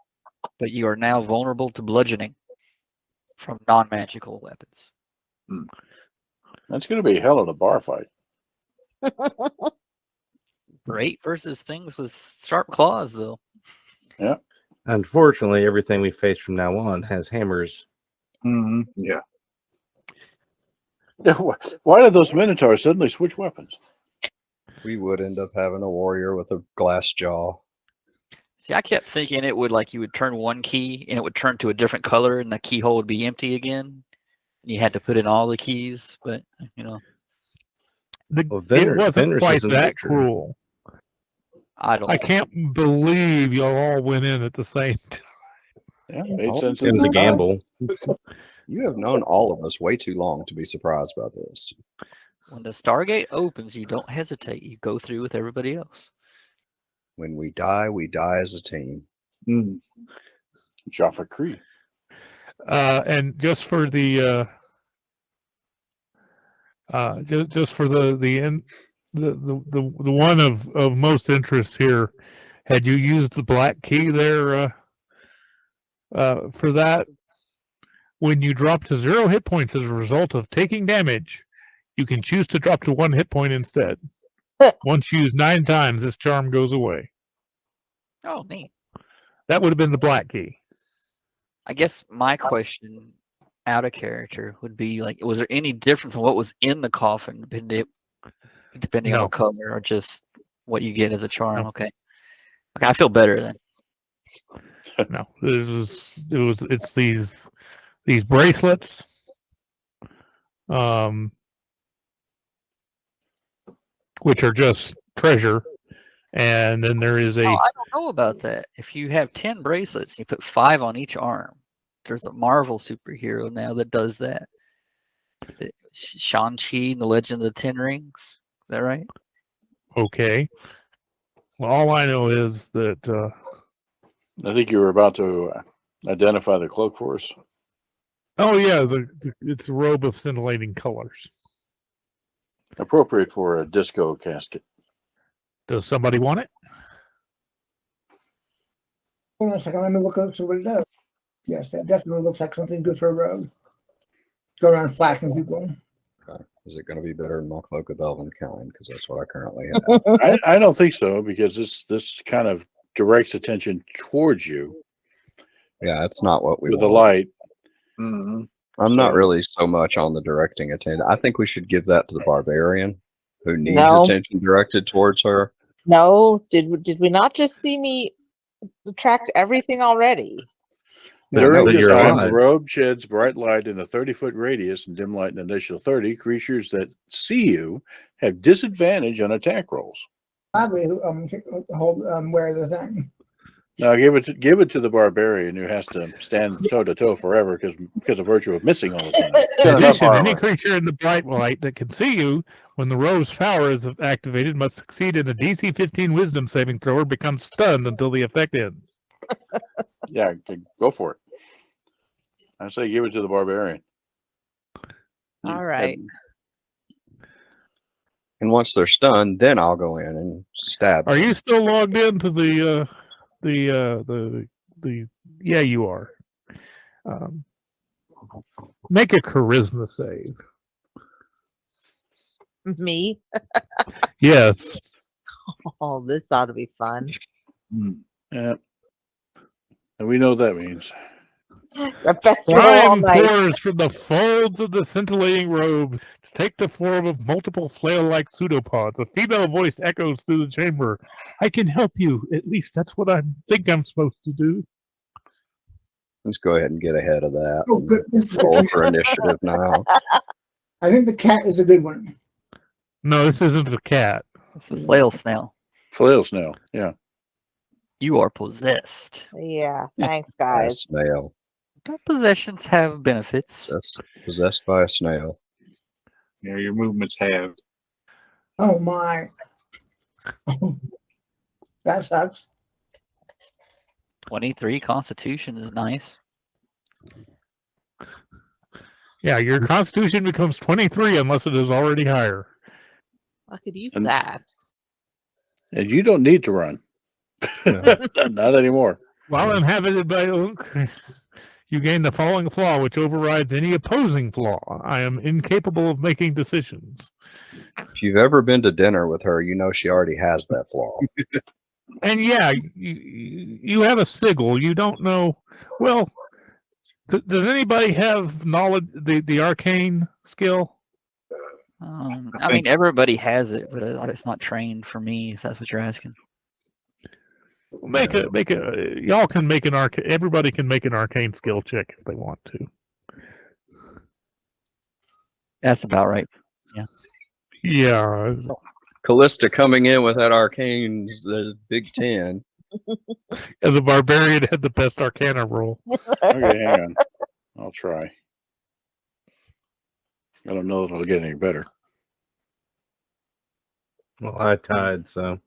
but you are now vulnerable to bludgeoning from non-magical weapons. That's going to be a hell of a bar fight. Great versus things with sharp claws, though. Yeah. Unfortunately, everything we face from now on has hammers. Mm-hmm. Yeah. Why did those minotaurs suddenly switch weapons? We would end up having a warrior with a glass jaw. See, I kept thinking it would you would turn one key and it would turn to a different color and the keyhole would be empty again. You had to put in all the keys, but Well, it wasn't Vendors quite isn't that nature. cruel. I can't believe y'all all went in at the same time. Yeah, made Oh, sense. It was a gamble. You have known all of us way too long to be surprised by this. When the Stargate opens, you don't hesitate. You go through with everybody else. When we die as a team. Jaffa Cree. And just for the just for the one of most interest here, had you used the black key there for that? When you drop to 0 hit points as a result of taking damage, you can choose to drop to 1 hit point instead. Once used 9 times, this charm goes away. Oh, neat. That would have been the black key. I guess my question out of character would be was there any difference in what was in the coffin depending on the color or just what you get as a charm? No. Okay, I feel better then. No, it's these bracelets, which are just treasure, and then there is I don't know about that. If you have 10 bracelets, you put 5 on each arm. There's a Marvel superhero now that does that. Shang-Chi and the Legend of the Ten Rings. Is that right? Okay. Well, all I know is that I think you were about to identify the cloak for us. Oh yeah, it's a robe of scintillating colors. Appropriate for a disco casket. Does somebody want it? Hold on a second, let me look up see what it does. Yes, that definitely looks like something good for a robe. Go around flashing people. Okay. Is it going to be better than my cloak of elven kind? Because that's what I currently have. I don't think so, because this kind of directs attention towards you. Yeah, it's not what we with want. the light. Mm-hmm. I'm not really so much on the directing attention. I think we should give that to the barbarian who needs No. attention directed towards her. No, did we not just see me attract everything already? During that this you're time, the alive. robe sheds bright light in a 30-foot radius and dim light in an additional 30. Creatures that see you have disadvantage on attack rolls. Gladly, wear the thing. Now give it to the barbarian who has to stand toe to toe forever because of virtue of missing all the time. In Got enough addition, any armor. creature in the bright light that can see you when the robe's power is activated must succeed in a DC 15 Wisdom saving throw or become stunned until the effect ends. Yeah, go for it. I say give it to the barbarian. All right. And once they're stunned, then I'll go in and stab Are them. you still logged into the yeah, you are. Make a charisma save. Me? Yes. Oh, this ought to be fun. Yeah. And we know what that means. The best roll all Flame night. pours from the folds of the scintillating robe to take the form of multiple flail-like pseudopods. A female voice echoes through the chamber. I can help you. At least that's what I think I'm supposed to do. Let's go ahead and get ahead of that. Oh, good. Roll for initiative now. I think the cat is a good one. No, this isn't a cat. This is flail snail. Flail snail. Yeah. You are possessed. Yeah, thanks, By a guys. snail. But possessions have benefits. That's possessed by a snail. Yeah, your movement's halved. Oh my. That sucks. 23 Constitution is nice. Yeah, your constitution becomes 23 unless it is already higher. I could use And- that. And you don't need to run. Not anymore. While inhabited by Unk, you gain the following flaw, which overrides any opposing flaw. I am incapable of making decisions. If you've ever been to dinner with her, you know she already has that flaw. And yeah, you have a sigil. You don't know. Well, does anybody have knowledge, the arcane skill? I mean, everybody has it, but it's not trained for me, if that's what you're asking. Y'all can make an arcane. Everybody can make an arcane skill check if they want to. That's about right. Yeah. Callista coming in with that arcane's the big 10. And the barbarian had the best arcana roll. Okay, hang on. I'll try. I don't know if it'll get any better. Well, I tied, so.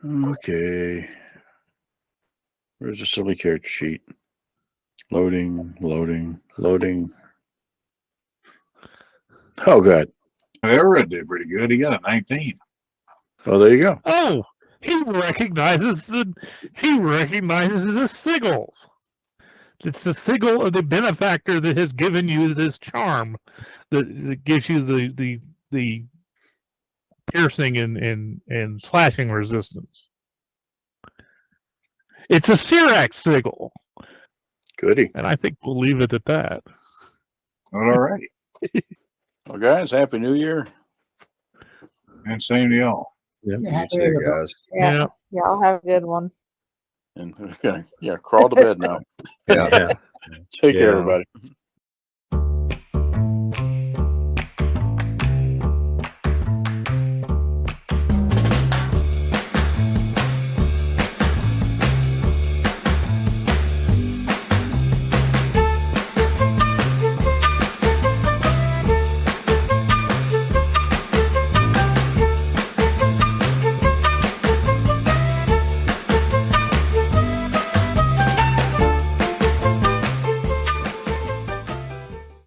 Okay. Where's the silly character sheet? Loading. Oh, God. Era did pretty good. He got a 19. Well, there you go. Oh, he recognizes the sigils. It's the sigil of the benefactor that has given you this charm that gives you the piercing and slashing resistance. It's a Syrax sigil. Goody. And I think we'll leave it at that. All righty. Well, guys, Happy New Year. And same to y'all. Yeah, You too, guys. Yeah, y'all have a good one. And we're gonna crawl to bed now. Yeah. Take care, Yeah. everybody.